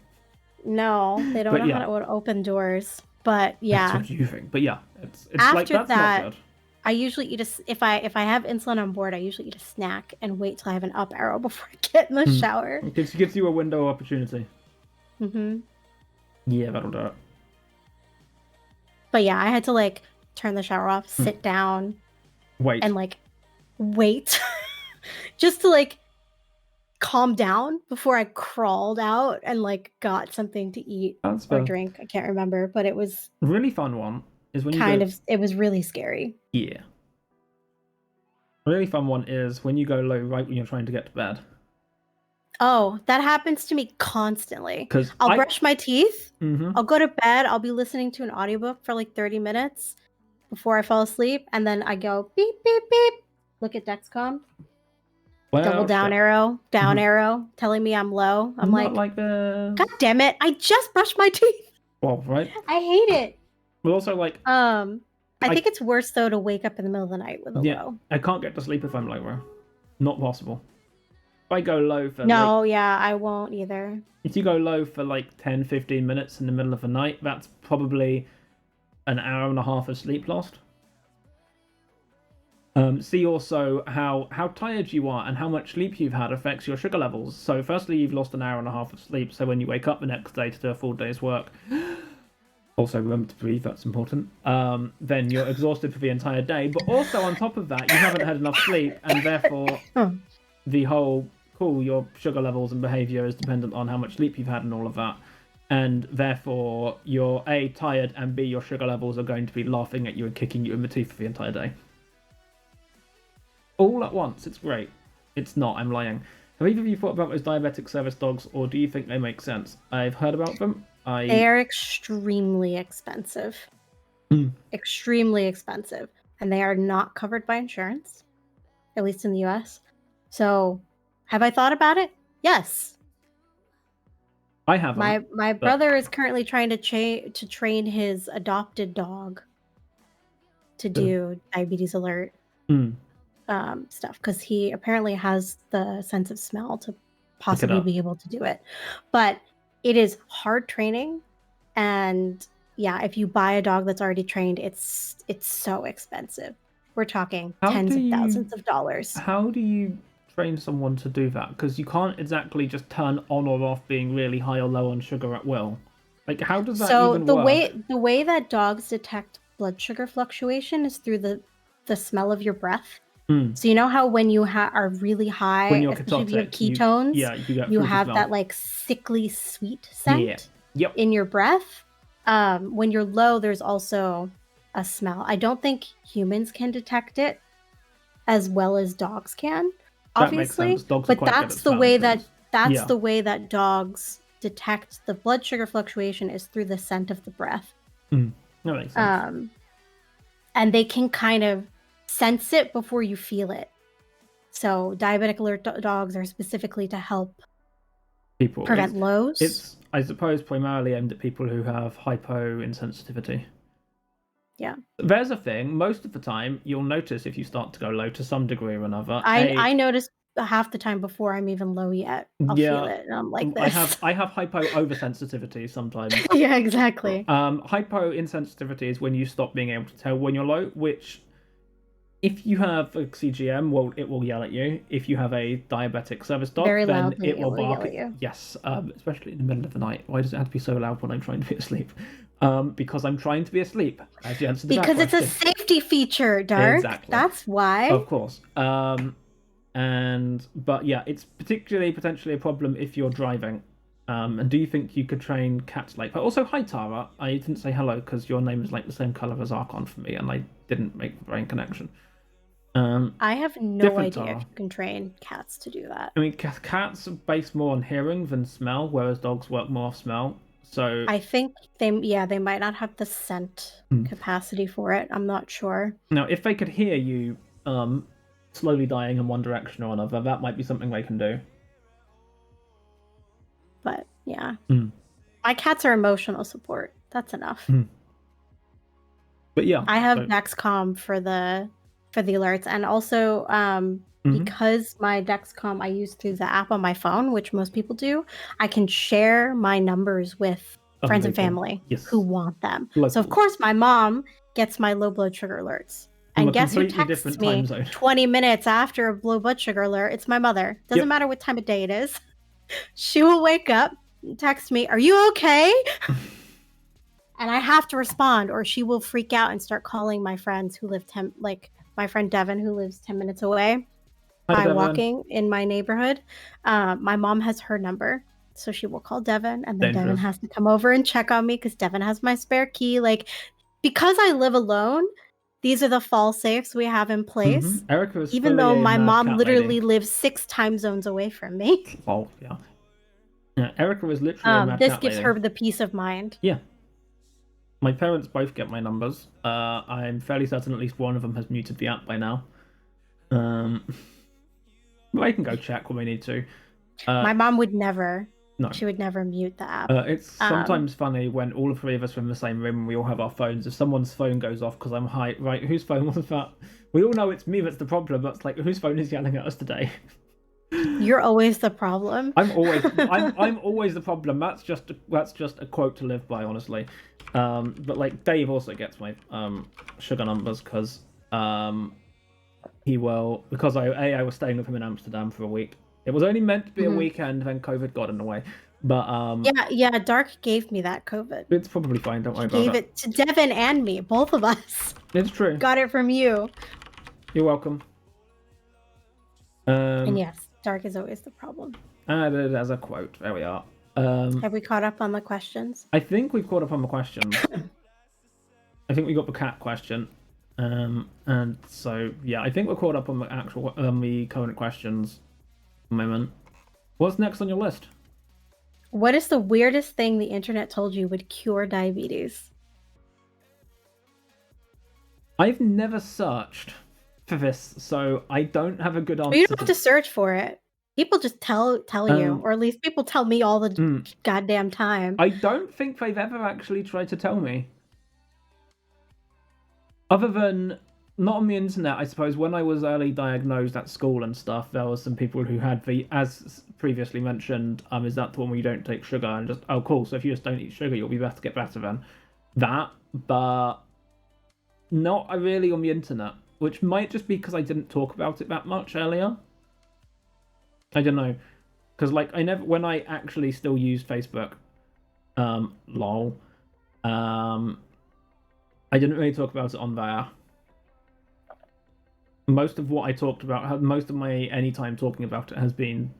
No, they don't know how to open doors. But yeah, that's what you think. But yeah, it's after like that's that, not good. I usually eat if I have insulin on board, I usually eat a snack and wait till I have an up arrow before I get in the shower. It gives you a window of opportunity. Mm-hmm. Yeah, that'll do it. But yeah, I had to like turn the shower off, sit down, wait, and like wait, just to like calm down before I crawled out and like got something to eat or drink. I can't remember, but it was a really fun one. Is when it was really scary. Yeah. A really fun one is when you go low right when you're trying to get to bed. Oh, that happens to me constantly. Because I'll brush my teeth, I'll go to bed, I'll be listening to an audiobook for like 30 minutes before I fall asleep, and then I go beep, beep, beep, look at Dexcom. Double down arrow, telling me I'm low. I'm like God damn it! I just brushed my teeth. Well, right. I hate it. But also, like, I think it's worse though to wake up in the middle of the night with a low. I can't get to sleep if I'm low, bro. Not possible. If I go low for I won't either. If you go low for like 10, 15 minutes in the middle of the night, that's probably an hour and a half of sleep lost. See also how tired you are and how much sleep you've had affects your sugar levels. So firstly, you've lost an hour and a half of sleep. So when you wake up the next day to do a full day's work, also remember to breathe, that's important. Then you're exhausted for the entire day. But also on top of that, you haven't had enough sleep, and therefore the whole your sugar levels and behavior is dependent on how much sleep you've had and all of that. And therefore you're A, tired, and B, your sugar levels are going to be laughing at you and kicking you in the teeth for the entire day. All at once. It's great. It's not. I'm lying. Have either of you thought about those diabetic service dogs, or do you think they make sense? I've heard about them. They are extremely expensive. Extremely expensive. And they are not covered by insurance, at least in the US. So, have I thought about it? Yes. I haven't. My brother is currently trying to train his adopted dog to do diabetes alert. Stuff, because he apparently has the sense of smell to possibly be able to do it. But It is hard training, and yeah, if you buy a dog that's already trained, it's so expensive. We're talking tens of thousands of dollars. How do you train someone to do that? Because you can't exactly just turn on or off being really high or low on sugar at will. Like, how does that even work? The way that dogs detect blood sugar fluctuation is through the smell of your breath. So you know how when you are really high, when you're especially if you have ketotic, ketones, you have that like sickly sweet scent in your breath. When you're low, there's also a smell. I don't think humans can detect it as well as dogs can, obviously. But that's the way the way that dogs detect the blood sugar fluctuation is through the scent of the breath. That makes sense. And they can kind of sense it before you feel it. So diabetic alert dogs are specifically to help people prevent lows. It's, I suppose, primarily aimed at people who have hypo-insensitivity. Yeah. There's a thing, most of the time, you'll notice if you start to go low to some degree or another. I notice half the time before I'm even low yet. I'll feel it, and I'm like this. I have hypo-oversensitivity sometimes. Yeah, exactly. Hypo-insensitivity is when you stop being able to tell when you're low, which, if you have a CGM, well, it will yell at you. If you have a diabetic service dog, very then loudly, it will bark yell at you. Yes, especially in the middle of the night. Why does it have to be so loud when I'm trying to be asleep? Because I'm trying to be asleep. As you answer the because it's a safety feature, Dark. Exactly. That's why. Of course. But yeah, it's potentially a problem if you're driving. And do you think you could train cats like that? Also, hi Tara. I didn't say hello because your name is like the same color as Archon for me, and I didn't make the brain connection. I have no idea if you can train cats to do that. I mean, cats are based more on hearing than smell, whereas dogs work more off smell. So I think they might not have the scent capacity for it. I'm not sure. Now, if they could hear you slowly dying in one direction or another, that might be something they can do. But yeah, my cats are emotional support. That's enough. But yeah, I have Dexcom for the alerts, and also because my Dexcom I use through the app on my phone, which most people do, I can share my numbers with friends and family who want them. So of course my mom gets my low blood sugar alerts. And guess who texts me 20 minutes after a low blood sugar alert? It's my mother. Doesn't matter what time of day it is. She will wake up and text me, "Are you okay?" And I have to respond, or she will freak out and start calling my friends who live my friend Devin, who lives 10 minutes away by walking in my neighborhood. My mom has her number, so she will call Devin, and then Devin has to come over and check on me because Devin has my spare key. Like, because I live alone, these are the fall safes we have in place. Erica is even though my mom literally lives 6 time zones away from me. Oh, yeah. Yeah, Erica is literally a mad this cat gives lady. her the peace of mind. Yeah. My parents both get my numbers. I'm fairly certain at least one of them has muted the app by now. But I can go check when we need to. My mom would never. No. She would never mute the app. It's sometimes funny when all three of us are in the same room and we all have our phones. If someone's phone goes off because I'm high, right, whose phone was that? We all know it's me that's the problem, but it's like, whose phone is yelling at us today? You're always the problem. I'm always the problem. That's just a quote to live by, honestly. But like Dave also gets my sugar numbers because because I was staying with him in Amsterdam for a week. It was only meant to be a weekend, then COVID got in the way. But yeah, Dark gave me that COVID. It's probably fine. Don't worry about it. Gave it to Devin and me, both of us. It's true. Got it from you. You're welcome. And yes, Dark is always the problem. Added as a quote. There we are. Have we caught up on the questions? I think we've caught up on the questions. I think we got the cat question. And so yeah, I think we're caught up on the actual the current questions. Moment. What's next on your list? What is the weirdest thing the internet told you would cure diabetes? I've never searched for this, so I don't have a good answer. But you don't have to search for it. People just tell you, or at least people tell me all the goddamn time. I don't think they've ever actually tried to tell me. Other than not on the internet. I suppose when I was early diagnosed at school and stuff, there was some people who had the, as previously mentioned, is that the one where you don't take sugar and just, oh cool, so if you just don't eat sugar, you'll be better, get better then. That, but not really on the internet, which might just be because I didn't talk about it that much earlier. I don't know, because like I never, when I actually still used Facebook, lol, I didn't really talk about it on there. Most of what I talked about, most of my any time talking about it has been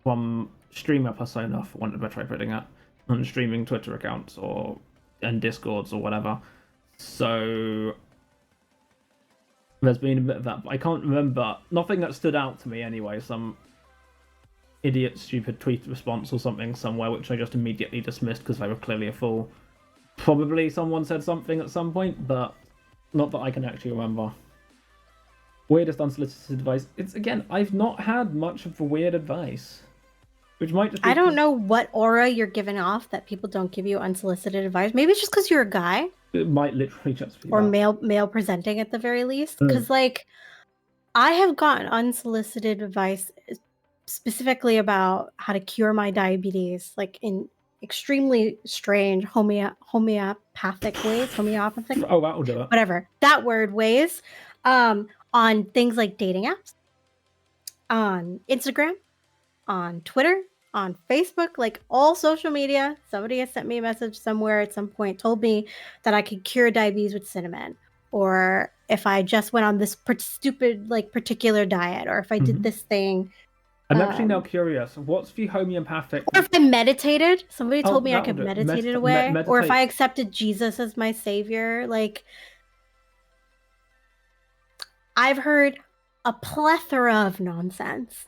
from streamer persona, for want of a better way of putting it, on streaming Twitter accounts and Discords or whatever. So there's been a bit of that, but I can't remember. Nothing that stood out to me anyway. Some idiot, stupid tweet response or something somewhere, which I just immediately dismissed because they were clearly a fool. Probably someone said something at some point, but not that I can actually remember. Weirdest unsolicited advice. It's again, I've not had much of the weird advice. Which might just be I don't know what aura you're giving off that people don't give you unsolicited advice. Maybe it's just because you're a guy. It might literally just be or that. male presenting at the very least. Because like I have gotten unsolicited advice specifically about how to cure my diabetes, like in extremely strange homeopathic ways. Homeopathic. Oh, that'll do it. Whatever that word ways. On things like dating apps, on Instagram, on Twitter, on Facebook, like all social media. Somebody has sent me a message somewhere at some point, told me that I could cure diabetes with cinnamon, or if I just went on this stupid like particular diet, or if I did this thing. I'm actually now curious. What's the homeopathic? Or if I meditated, somebody told me I could meditate it away, or if I accepted Jesus as my savior. Like, I've heard a plethora of nonsense.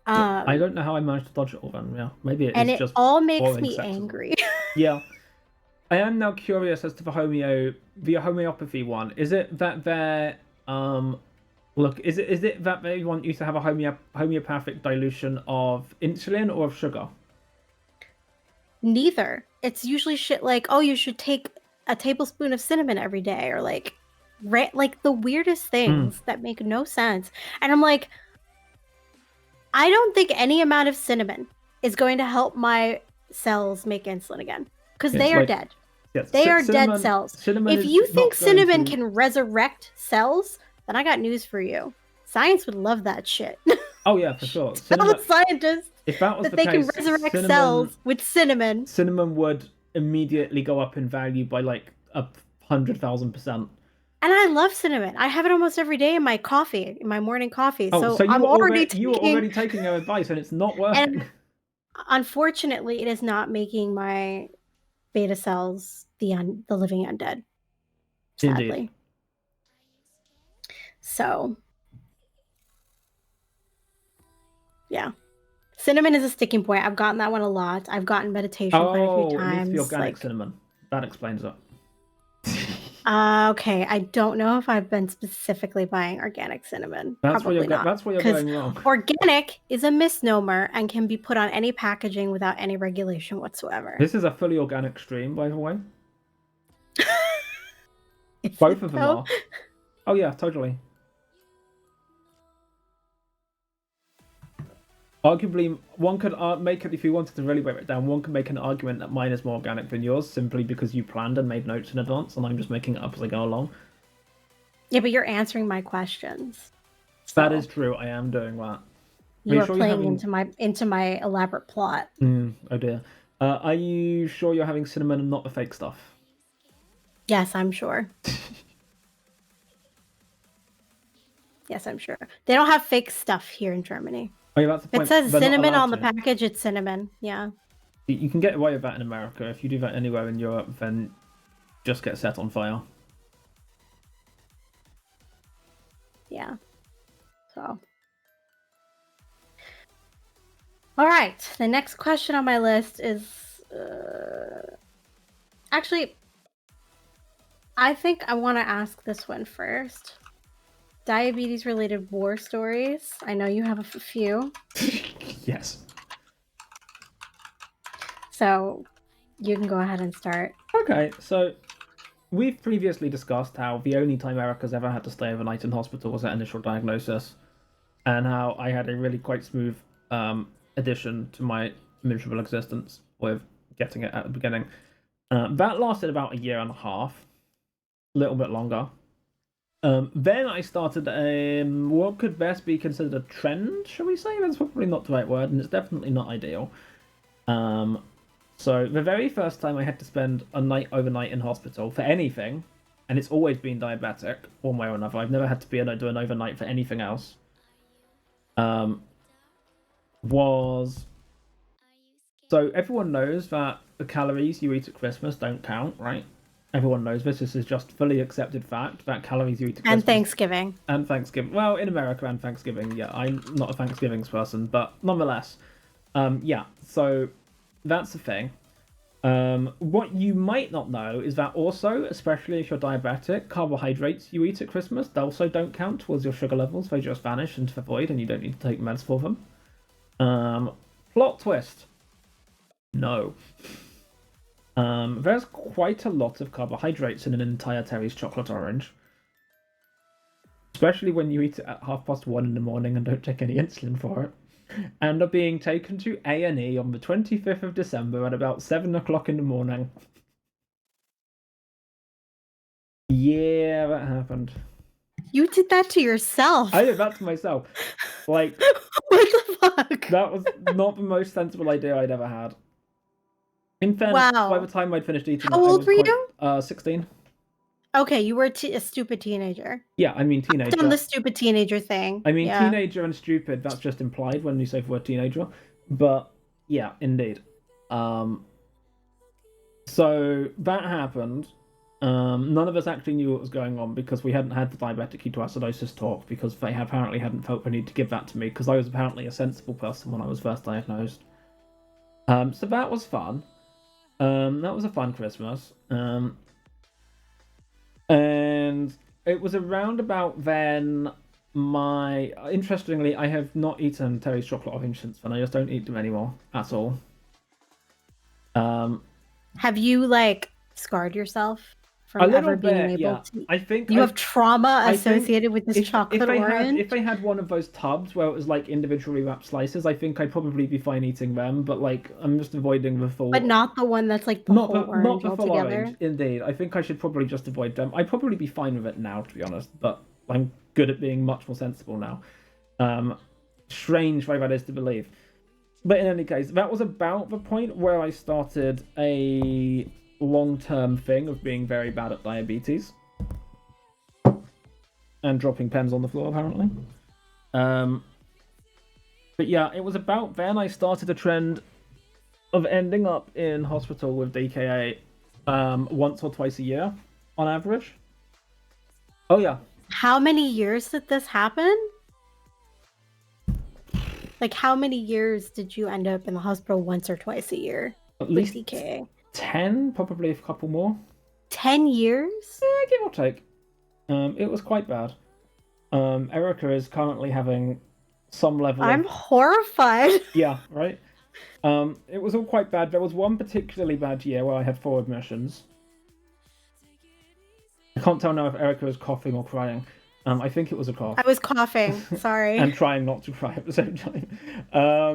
I don't know how I managed to dodge it all then. Yeah, maybe it is just. And it all makes me angry. Yeah, I am now curious as to the homeopathy one. Is it that they're look? Is it that they want you to have a homeopathic dilution of insulin or of sugar? Neither. It's usually shit like, oh, you should take a tablespoon of cinnamon every day, or like the weirdest things that make no sense. And I'm like, I don't think any amount of cinnamon is going to help my cells make insulin again, because they are dead. Yes, they are dead cells. If you think cinnamon can resurrect cells, then I got news for you. Science would love that shit. Oh yeah, for sure. Tell the scientists if that was that they can resurrect cells with cinnamon. Cinnamon would immediately go up in value by like 100,000%. And I love cinnamon. I have it almost every day in my coffee, in my morning coffee. Oh, so you were already taking her advice and it's not working. And unfortunately, it is not making my beta cells the living undead. Sadly. Indeed. So, yeah. Cinnamon is a sticking point. I've gotten that one a lot. I've gotten meditation quite a few times. It needs the organic cinnamon. That explains it. Okay, I don't know if I've been specifically buying organic cinnamon. That's where you're going wrong. Organic is a misnomer and can be put on any packaging without any regulation whatsoever. This is a fully organic stream, by the way. Both of them are. Oh yeah, totally. Arguably, one could make it, if you wanted to really break it down, one could make an argument that mine is more organic than yours, simply because you planned and made notes in advance, and I'm just making it up as I go along. Yeah, but you're answering my questions. So that is true. I am doing that. You are playing into my elaborate plot. Oh dear. Are you sure you're having cinnamon and not the fake stuff? Yes, I'm sure. Yes, I'm sure. They don't have fake stuff here in Germany. Oh, yeah, that's the point. It says cinnamon on the package. It's cinnamon. Yeah. You can get away with that in America. If you do that anywhere in Europe, then just get set on fire. Yeah. So. All right. The next question on my list is... Actually, I think I want to ask this one first. Diabetes-related war stories. I know you have a few. Yes. So you can go ahead and start. Okay, so we've previously discussed how the only time Erica's ever had to stay overnight in hospital was at initial diagnosis, and how I had a really quite smooth addition to my miserable existence with getting it at the beginning. That lasted about a year and a half, a little bit longer. Then I started what could best be considered a trend, shall we say? That's probably not the right word, and it's definitely not ideal. So the very first time I had to spend a night overnight in hospital for anything, and it's always been diabetic, one way or another. I've never had to do an overnight for anything else. Was so everyone knows that the calories you eat at Christmas don't count, right? Everyone knows this. This is just fully accepted fact that calories you eat at Christmas and Thanksgiving. And Thanksgiving. Well, in America and Thanksgiving, yeah. I'm not a Thanksgiving person, but nonetheless, yeah. So that's the thing. What you might not know is that also, especially if you're diabetic, carbohydrates you eat at Christmas also don't count towards your sugar levels. They just vanish into the void, and you don't need to take meds for them. Plot twist. No. There's quite a lot of carbohydrates in an entire Terry's chocolate orange. Especially when you eat it at 1:30 in the morning and don't take any insulin for it. And are being taken to A&E on the 25th of December at about 7 o'clock in the morning. Yeah, that happened. You did that to yourself. I did that to myself. Like, what the fuck? That was not the most sensible idea I'd ever had. In fairness, by the time I'd finished eating, how old were you? 16. Okay, you were a stupid teenager. Yeah, I mean teenager. I've done the stupid teenager thing. I mean, teenager and stupid, that's just implied when you say the word teenager. But, yeah, indeed. So, that happened. None of us actually knew what was going on because we hadn't had the diabetic ketoacidosis talk because they apparently hadn't felt the need to give that to me because I was apparently a sensible person when I was first diagnosed. So that was fun. That was a fun Christmas. And it was around about then interestingly, I have not eaten Terry's chocolate orange since then. I just don't eat them anymore at all. Have you scarred yourself from ever being able to? I think you have trauma associated with this chocolate orange. If I had one of those tubs where it was individually wrapped slices, I think I'd probably be fine eating them. But I'm just avoiding the full. But not the one that's the whole orange not the full altogether. Orange. Indeed, I think I should probably just avoid them. I'd probably be fine with it now, to be honest. But I'm good at being much more sensible now. Strange way that is to believe. But in any case, that was about the point where I started a long-term thing of being very bad at diabetes and dropping pens on the floor apparently. But yeah, it was about then I started a trend of ending up in hospital with DKA once or twice a year on average. Oh yeah. How many years did this happen? How many years did you end up in the hospital once or twice a year? At least DKA. 10, probably a couple more. 10 years? Yeah, give or take. It was quite bad. Erica is currently having some level I'm horrified. Yeah, right? It was all quite bad. There was one particularly bad year where I had 4 admissions. I can't tell now if Erica is coughing or crying. I think it was a cough. I was coughing, sorry. And trying not to cry at the same time.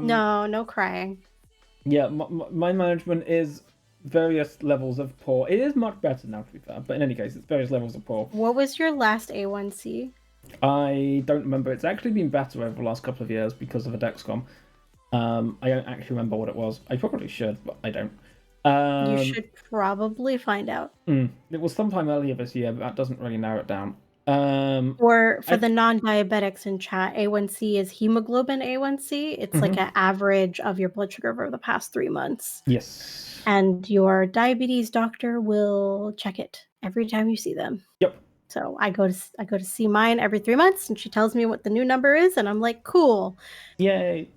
No crying. Yeah, my management is various levels of poor. It is much better now, to be fair, but in any case, it's various levels of poor. What was your last A1C? I don't remember. It's actually been better over the last couple of years because of a Dexcom. I don't actually remember what it was. I probably should, but I don't. You should probably find out. It was sometime earlier this year, but that doesn't really narrow it down. Or for the non-diabetics in chat, A1C is hemoglobin A1C. It's an average of your blood sugar over the past 3 months. Yes. And your diabetes doctor will check it every time you see them. Yep. So I go to see mine every 3 months, and she tells me what the new number is, and I'm like, cool. Yay.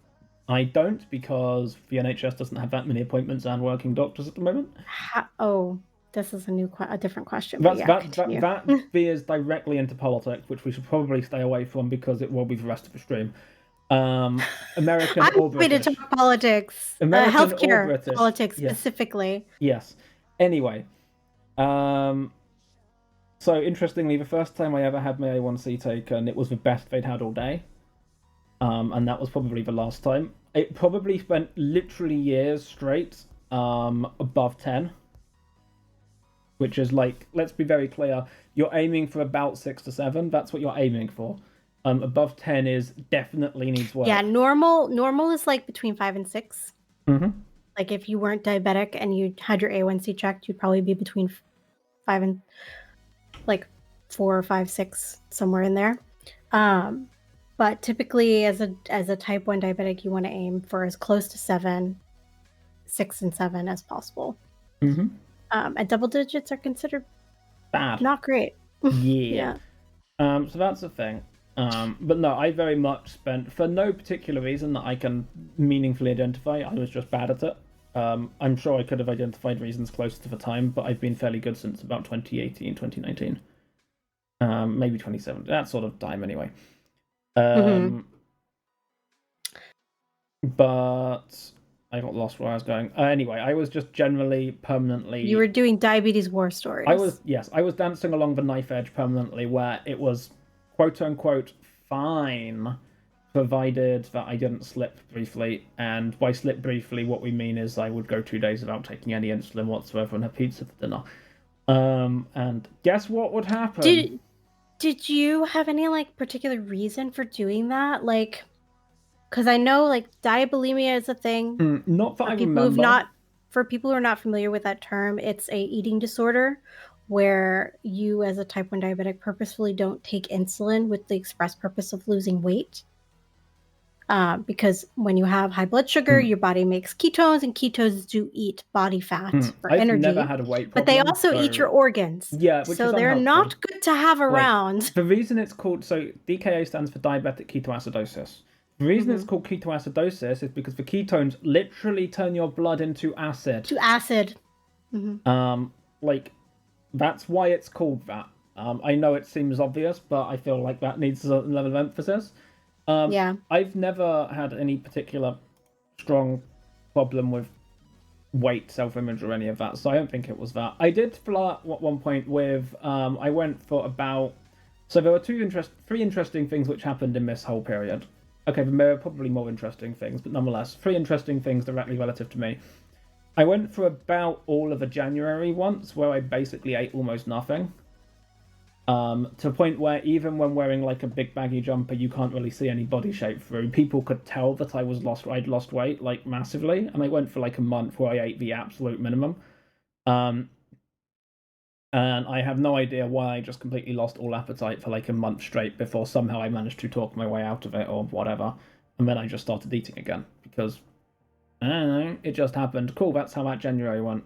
I don't, because the NHS doesn't have that many appointments and working doctors at the moment. This is a different question. That veers directly into politics, which we should probably stay away from because it will be the rest of the stream. American I'm or British. to talk politics. Healthcare politics specifically. Yes. Anyway, So interestingly, the first time I ever had my A1C taken, it was the best they'd had all day. And that was probably the last time. It probably spent literally years straight above 10, which is like, let's be very clear, you're aiming for about 6 to 7. That's what you're aiming for. Above 10 is definitely needs work. Yeah, normal is like between 5 and 6. Mm-hmm. Like if you weren't diabetic and you had your A1C checked, you'd probably be between 5 and like 4 or 5, 6, somewhere in there. But typically as a type 1 diabetic, you want to aim for as close to 7, 6 and 7 as possible. Mm-hmm. And double digits are considered bad. Not great. Yeah. So that's the thing. But no, I very much spent, for no particular reason that I can meaningfully identify, I was just bad at it. I'm sure I could have identified reasons closer to the time, but I've been fairly good since about 2018, 2019. Maybe 2017, that sort of time anyway. But I got lost where I was going. Anyway, I was just generally permanently... You were doing diabetes war stories. I was dancing along the knife edge permanently, where it was quote-unquote fine, provided that I didn't slip briefly. And by slip briefly, what we mean is I would go 2 days without taking any insulin whatsoever and have pizza for dinner. And guess what would happen? Did you have any like particular reason for doing that? Like, because I know like diabulimia is a thing. Not that I remember. For people who are not familiar with that term, it's a eating disorder where you, as a type 1 diabetic, purposefully don't take insulin with the express purpose of losing weight. Because when you have high blood sugar, your body makes ketones, and ketones do eat body fat for energy. I've never had a weight problem, but they also eat your organs. Yeah, so they're not good to have around. The reason it's called, so DKA stands for diabetic ketoacidosis. The reason it's called ketoacidosis is because the ketones literally turn your blood into acid. Like, that's why it's called that. I know it seems obvious, but I feel like that needs a certain level of emphasis. I've never had any particular strong problem with weight, self-image, or any of that, so I don't think it was that. I did flirt at one point with, I went for about, so there were three interesting things which happened in this whole period. Okay, there were probably more interesting things, but nonetheless, 3 interesting things directly relative to me. I went for about all of a January once, where I basically ate almost nothing. To a point where even when wearing like a big baggy jumper, you can't really see any body shape through. People could tell that I'd lost weight like massively, and I went for like a month where I ate the absolute minimum. And I have no idea why I just completely lost all appetite for like a month straight before somehow I managed to talk my way out of it or whatever, and then I just started eating again because I don't know, it just happened. Cool, that's how that January went.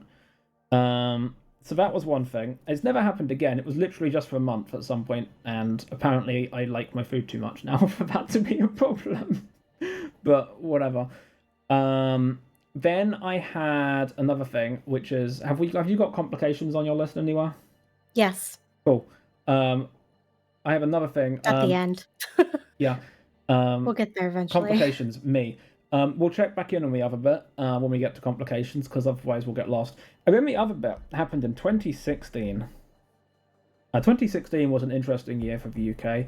So that was one thing. It's never happened again. It was literally just for a month at some point, and apparently I like my food too much now for that to be a problem. But whatever. Then I had another thing, which is, have you got complications on your list anywhere? Yes. Cool. I have another thing. At the end. Yeah. We'll get there eventually. Complications, me. We'll check back in on the other bit when we get to complications, because otherwise we'll get lost. And then the other bit happened in 2016. 2016 was an interesting year for the UK,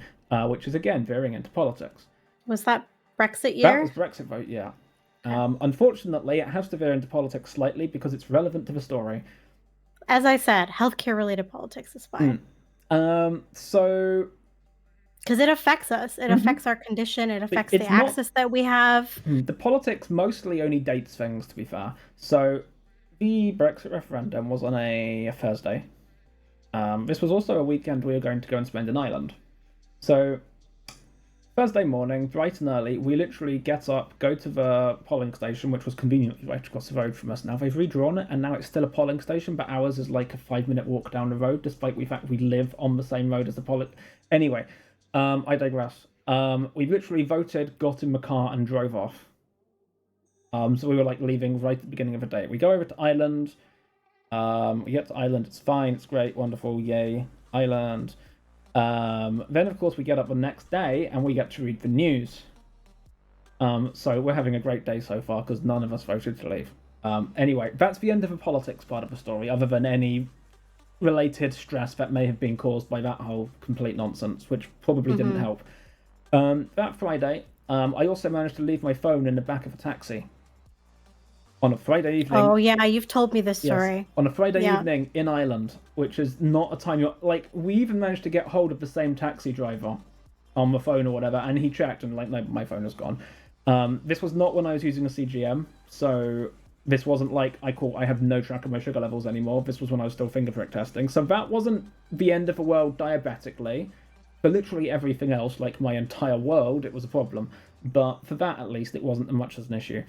which is, again, veering into politics. Was that Brexit year? That was Brexit vote, yeah. Unfortunately, it has to veer into politics slightly because it's relevant to the story. As I said, healthcare-related politics is fine. So... Because it affects us. It affects our condition. It affects the access that we have. The politics mostly only dates things, to be fair. So the Brexit referendum was on a Thursday. This was also a weekend we were going to go and spend in Ireland. So Thursday morning, bright and early, we literally get up, go to the polling station, which was conveniently right across the road from us. Now they've redrawn it, and now it's still a polling station, but ours is like a 5-minute walk down the road, despite the fact we live on the same road as the polling. Anyway, I digress. We literally voted, got in the car, and drove off. So we were like leaving right at the beginning of the day. We go over to Ireland. We get to Ireland. It's fine. It's great. Wonderful. Yay. Ireland. Then, of course, we get up the next day and we get to read the news. So we're having a great day so far because none of us voted to leave. Anyway, that's the end of the politics part of the story, other than any related stress that may have been caused by that whole complete nonsense, which probably didn't help. That Friday, I also managed to leave my phone in the back of a taxi on a Friday evening. Oh yeah, you've told me this story. Yes, on a Friday evening in Ireland, which is not a time you're like. We even managed to get hold of the same taxi driver on the phone or whatever, and he checked and like, no, my phone is gone. This was not when I was using a CGM, so this wasn't like I have no track of my sugar levels anymore. This was when I was still finger prick testing, so that wasn't the end of the world diabetically. For literally everything else, like my entire world, it was a problem. But for that, at least, it wasn't as much as an issue.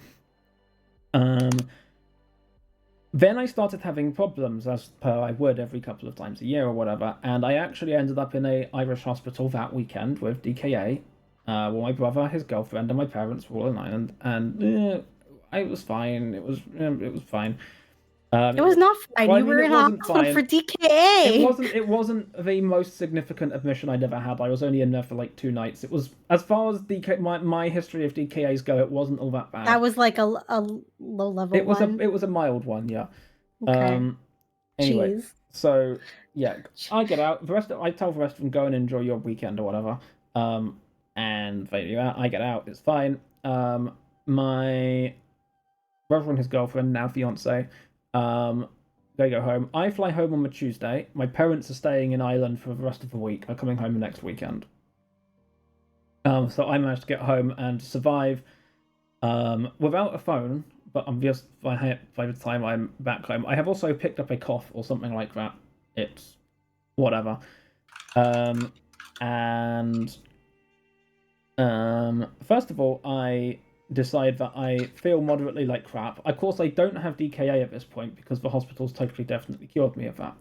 Then I started having problems, as per I would every couple of times a year or whatever, and I actually ended up in a Irish hospital that weekend with DKA, well, my brother, his girlfriend, and my parents were all in Ireland, and it was fine. It was fine. It was not fine. Well, you were in hospital for DKA. It wasn't the most significant admission I'd ever had. I was only in there for like 2 nights. It was, as far as my history of DKAs go, it wasn't all that bad. That was like a low level. It was a mild one, yeah. Okay. Anyway, Jeez. so yeah, I get out. I tell the rest of them, go and enjoy your weekend or whatever. And they do that. I get out. It's fine. My brother and his girlfriend, now fiance, they go home. I fly home on the Tuesday. My parents are staying in Ireland for the rest of the week. They're coming home the next weekend. So I managed to get home and survive without a phone, but I'm just by the time I'm back home. I have also picked up a cough or something like that. It's whatever. First of all, I decide that I feel moderately like crap. Of course, I don't have DKA at this point because the hospital's totally definitely cured me of that.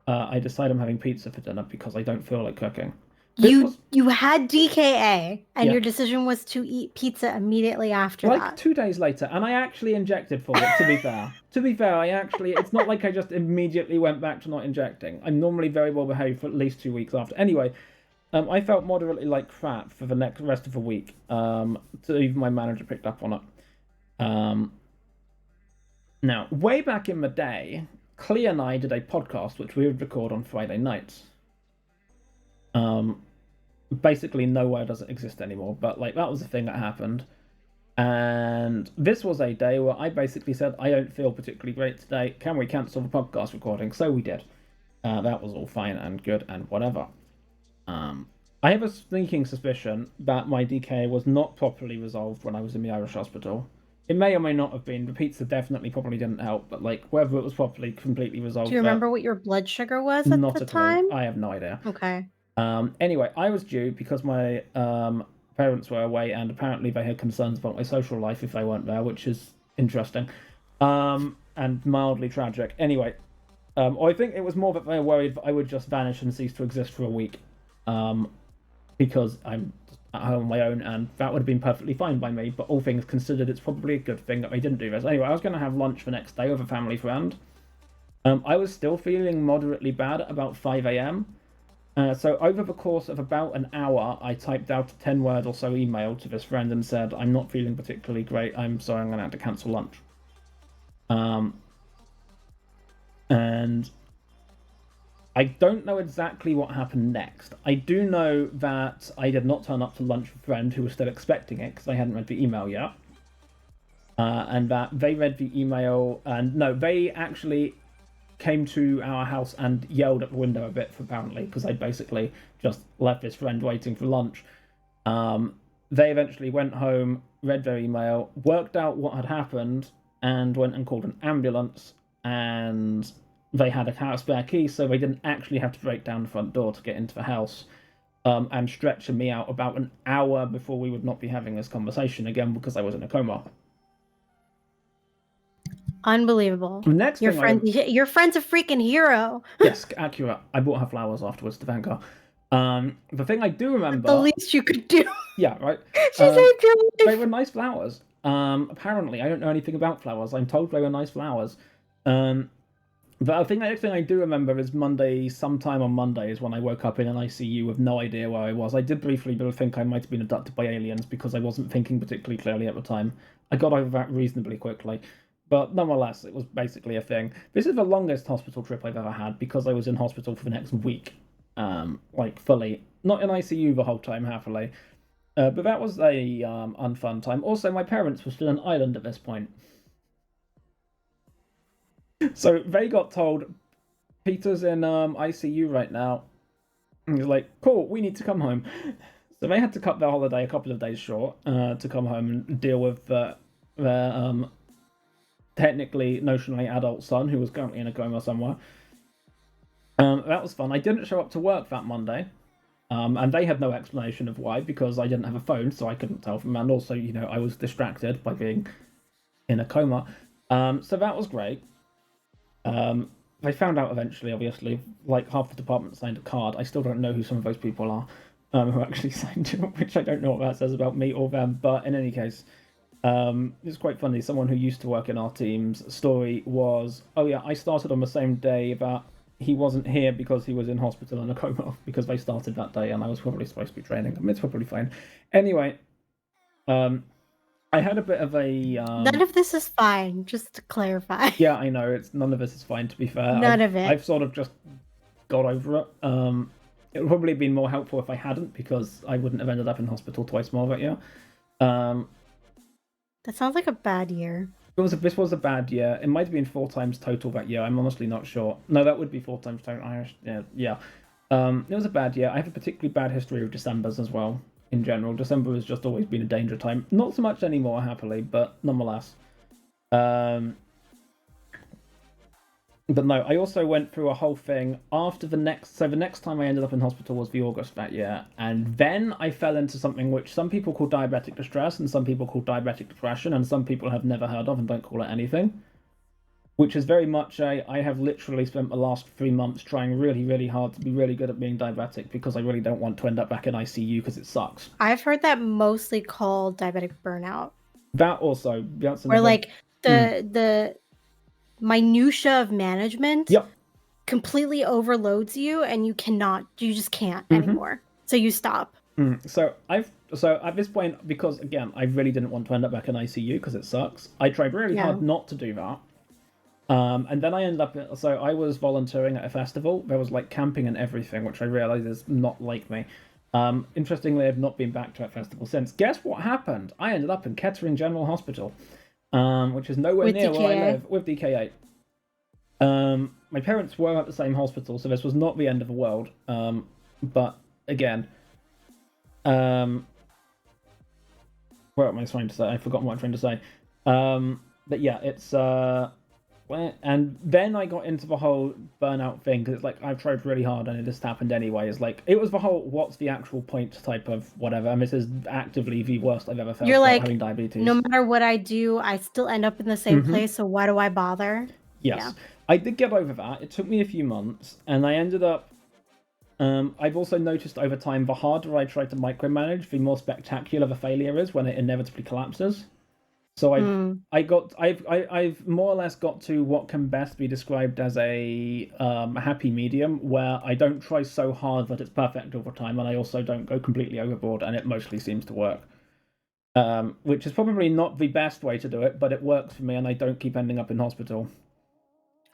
I decide I'm having pizza for dinner because I don't feel like cooking. You had DKA, and your decision was to eat pizza immediately after that. Like 2 days later, and I actually injected for it, to be fair. To be fair, it's not like I just immediately went back to not injecting. I'm normally very well behaved for at least 2 weeks after. Anyway, I felt moderately like crap for the rest of the week. So even my manager picked up on it. Now, way back in the day, Clea and I did a podcast which we would record on Friday nights. Basically nowhere does it exist anymore, but like that was the thing that happened. And this was a day where I basically said, I don't feel particularly great today. Can we cancel the podcast recording? So we did. That was all fine and good and whatever. I have a sneaking suspicion that my DK was not properly resolved when I was in the Irish hospital. It may or may not have been. The pizza definitely probably didn't help, but like whether it was properly completely resolved. Do you remember what your blood sugar was at the time? I have no idea. Okay. Anyway, I was due because my parents were away, and apparently they had concerns about my social life if they weren't there, which is interesting, and mildly tragic. Anyway, I think it was more that they were worried that I would just vanish and cease to exist for a week, because I'm at home on my own, and that would have been perfectly fine by me. But all things considered, it's probably a good thing that they didn't do this. Anyway, I was going to have lunch the next day with a family friend. I was still feeling moderately bad at about 5 a.m. So over the course of about an hour, I typed out a 10-word or so email to this friend and said, I'm not feeling particularly great. I'm sorry, I'm going to have to cancel lunch. And I don't know exactly what happened next. I do know that I did not turn up to lunch with a friend who was still expecting it because I hadn't read the email yet. And that they read the email, and no, they actually came to our house and yelled at the window a bit, apparently, because I basically just left this friend waiting for lunch. They eventually went home, read their email, worked out what had happened, and went and called an ambulance, and they had a spare key, so they didn't actually have to break down the front door to get into the house, and stretching me out about an hour before we would not be having this conversation again because I was in a coma. Unbelievable. Your friend's a freaking hero. Yes, accurate. I bought her flowers afterwards to thank her. The thing I do remember... The least you could do. Yeah, right. She saved your life. They were nice flowers. Apparently, I don't know anything about flowers. I'm told they were nice flowers. But I think the next thing I do remember is Monday, sometime on Monday, is when I woke up in an ICU with no idea where I was. I did briefly think I might have been abducted by aliens because I wasn't thinking particularly clearly at the time. I got over that reasonably quickly. But nonetheless, it was basically a thing. This is the longest hospital trip I've ever had because I was in hospital for the next week, like fully, not in ICU the whole time, happily. But that was a unfun time. Also, my parents were still in Ireland at this point. So they got told, Peter's in ICU right now. And he's like, cool, we need to come home. So they had to cut their holiday a couple of days short to come home and deal with their technically, notionally adult son who was currently in a coma somewhere. That was fun. I didn't show up to work that Monday. And they had no explanation of why, because I didn't have a phone, so I couldn't tell them. And also, I was distracted by being in a coma. So that was great. I found out eventually, obviously, like half the department signed a card. I still don't know who some of those people are who actually signed it, which I don't know what that says about me or them. But in any case, it's quite funny. Someone who used to work in our team's story was, oh yeah, I started on the same day that he wasn't here because he was in hospital in a coma, because they started that day and I was probably supposed to be training. I mean, it's probably fine. Anyway, I had a bit of a... None of this is fine, just to clarify. Yeah, I know. None of this is fine, to be fair. None of it. I've sort of just got over it. It would probably have been more helpful if I hadn't, because I wouldn't have ended up in hospital twice more that year. That sounds like a bad year. This was a bad year. It might have been 4 times total that year. I'm honestly not sure. No, that would be 4 times total. Yeah. It was a bad year. I have a particularly bad history of Decembers as well. In general, December has just always been a danger time. Not so much anymore, happily, but nonetheless. But no, I also went through a whole thing after the next... So the next time I ended up in hospital was the August that year. And then I fell into something which some people call diabetic distress and some people call diabetic depression and some people have never heard of and don't call it anything. Which is very much I have literally spent the last 3 months trying really, really hard to be really good at being diabetic because I really don't want to end up back in ICU because it sucks. I've heard that mostly called diabetic burnout. That also... Where like the minutia of management completely overloads you and you just can't anymore. So you stop. So at this point, because again, I really didn't want to end up back in ICU because it sucks, I tried really hard not to do that. And then I ended up, so I was volunteering at a festival. There was like camping and everything, which I realized is not like me. Interestingly, I've not been back to that festival since. Guess what happened? I ended up in Kettering General Hospital. Which is nowhere near where I live, with DK8. My parents were at the same hospital, so this was not the end of the world. But again, what am I trying to say? I've forgotten what I'm trying to say. But yeah, it's and then I got into the whole burnout thing because it's like I've tried really hard and it just happened anyway. It's like it was the whole what's the actual point type of whatever. And this is actively the worst I've ever felt. You're like, having diabetes. No matter what I do, I still end up in the same place. So why do I bother? Yes, yeah. I did get over that. It took me a few months, and I ended up. I've also noticed over time the harder I try to micromanage, the more spectacular the failure is when it inevitably collapses. So I've more or less got to what can best be described as a happy medium, where I don't try so hard that it's perfect all the time, and I also don't go completely overboard, and it mostly seems to work. Which is probably not the best way to do it, but it works for me, and I don't keep ending up in hospital.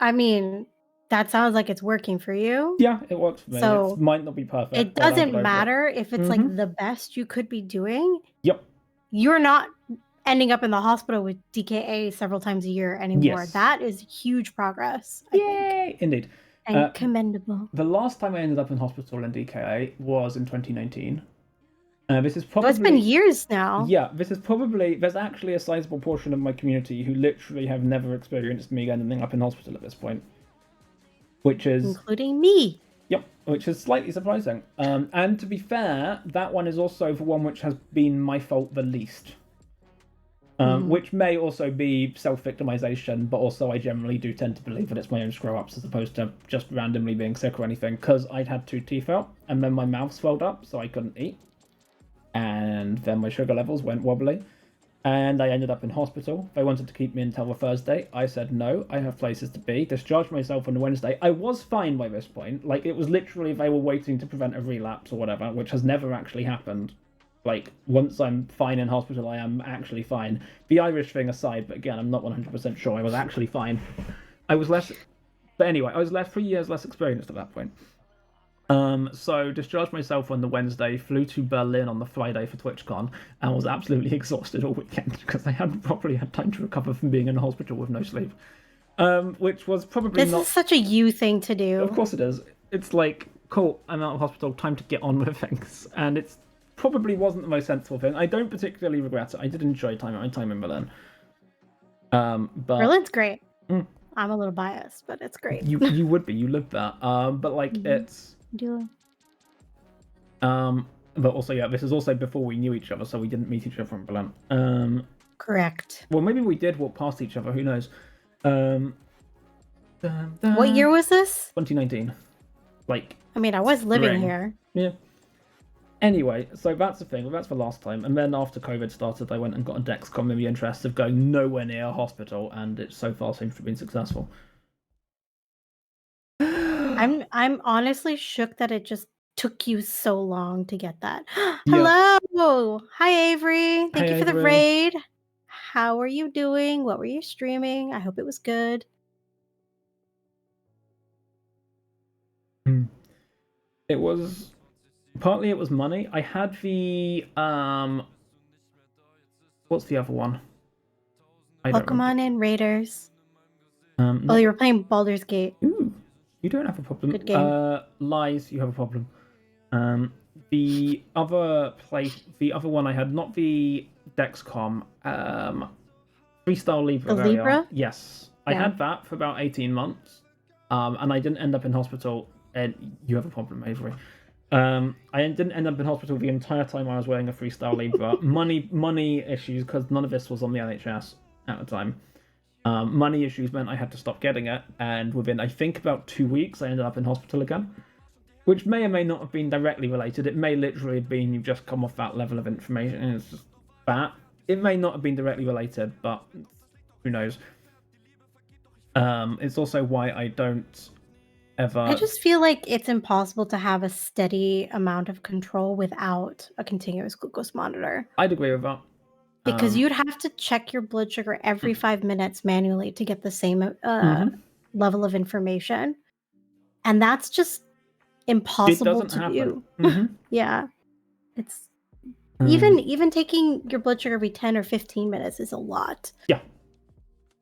I mean, that sounds like it's working for you. Yeah, it works for me. So it might not be perfect. It doesn't matter if it's like the best you could be doing. Yep. You're not ending up in the hospital with DKA several times a year anymore. Yes. That is huge progress. Yay! Indeed. And commendable. The last time I ended up in hospital in DKA was in 2019. This is probably... It's been years now. Yeah, this is probably... There's actually a sizable portion of my community who literally have never experienced me ending up in hospital at this point. Which is... Including me. Yep, which is slightly surprising. And to be fair, that one is also the one which has been my fault the least. Which may also be self-victimization, but also I generally do tend to believe that it's my own screw-ups as opposed to just randomly being sick or anything, because I'd had 2 teeth out, and then my mouth swelled up, so I couldn't eat. And then my sugar levels went wobbly, and I ended up in hospital. They wanted to keep me until the Thursday. I said no, I have places to be. Discharged myself on the Wednesday. I was fine by this point. Like, it was literally they were waiting to prevent a relapse or whatever, which has never actually happened. Like, once I'm fine in hospital, I am actually fine. The Irish thing aside, but again, I'm not 100% sure I was actually fine. I was less, but anyway, I was 3 years less experienced at that point. So discharged myself on the Wednesday, flew to Berlin on the Friday for TwitchCon, and was absolutely exhausted all weekend because I hadn't properly had time to recover from being in a hospital with no sleep. Which was probably This is such a you thing to do. Of course it is. It's like, cool, I'm out of hospital, time to get on with things. And it's probably wasn't the most sensible thing. I don't particularly regret it. I did enjoy my time in Berlin. But Berlin's great. I'm a little biased, but it's great. You would be. You lived there. But like it's. But also, yeah, this is also before we knew each other, so we didn't meet each other in Berlin. Correct. Well, maybe we did walk past each other. Who knows? What year was this? 2019. Like. I mean, I was living here. Yeah. Anyway, so that's the thing. That's the last time. And then after COVID started, I went and got a Dexcom in the interest of going nowhere near a hospital, and it so far seems to have been successful. I'm honestly shook that it just took you so long to get that. Hello! Hi, Avery. Thank you for the raid. How are you doing? What were you streaming? I hope it was good. It was... Partly it was money. I had the... What's the other one? Pokemon and Raiders. Oh, you were playing Baldur's Gate. Ooh, you don't have a problem. Good game. Lies, you have a problem. The other one I had, not the Dexcom, Freestyle Libra. The Libra? Yes. I had that for about 18 months. And I didn't end up in hospital. And you have a problem, Avery. I didn't end up in hospital the entire time I was wearing a Freestyle Libra. money issues, because none of this was on the NHS at the time. Money issues meant I had to stop getting it, and within, I think, about 2 weeks, I ended up in hospital again. Which may or may not have been directly related. It may literally have been you've just come off that level of information, and it's just that. It may not have been directly related, but who knows. It's also why I don't ever... I just feel like it's impossible to have a steady amount of control without a continuous glucose monitor. I'd agree with that. Because you'd have to check your blood sugar every 5 minutes manually to get the same level of information. And that's just impossible to do. Yeah. It's even taking your blood sugar every 10 or 15 minutes is a lot. Yeah.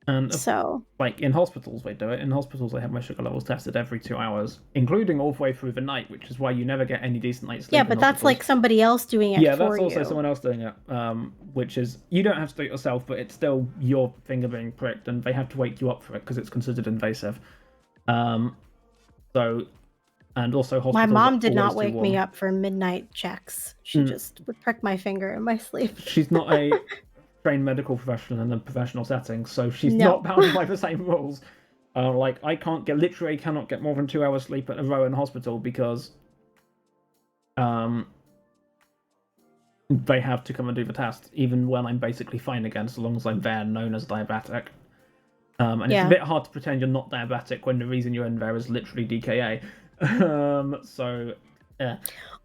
And so, like in hospitals, they do it. In hospitals, they have my sugar levels tested every 2 hours, including all the way through the night, which is why you never get any decent night's sleep. Yeah, but that's like somebody else doing it. Yeah, that's also someone else doing it. Which is, you don't have to do it yourself, but it's still your finger being pricked, and they have to wake you up for it because it's considered invasive. And also hospitals. My mom did not wake me up for midnight checks. She just would prick my finger in my sleep. She's not a trained medical professional in a professional setting, so she's not bound by the same rules. Like, I cannot get more than 2 hours sleep at a row in hospital because they have to come and do the test, even when I'm basically fine again, so long as I'm there, known as diabetic. And it's a bit hard to pretend you're not diabetic when the reason you're in there is literally DKA. So, yeah.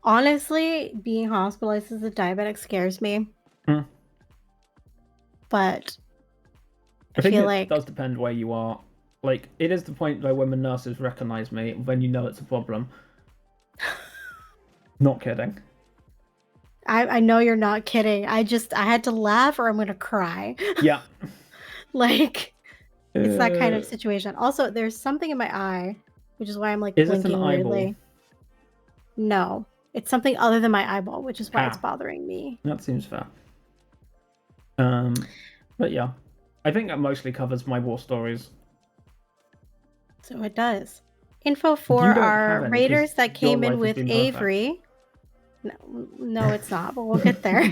Honestly, being hospitalized as a diabetic scares me. But I feel like it does depend where you are. Like, it is the point though when the nurses recognize me, when you know it's a problem. Not kidding. I know you're not kidding. I had to laugh or I'm gonna cry. Yeah. Like, it's that kind of situation. Also, there's something in my eye, which is why I'm like blinking weirdly. No, it's something other than my eyeball, which is why it's bothering me. That seems fair. But yeah, I think that mostly covers my war stories. So it does. Info for our raiders that came in with Avery. No, it's not, but we'll get there.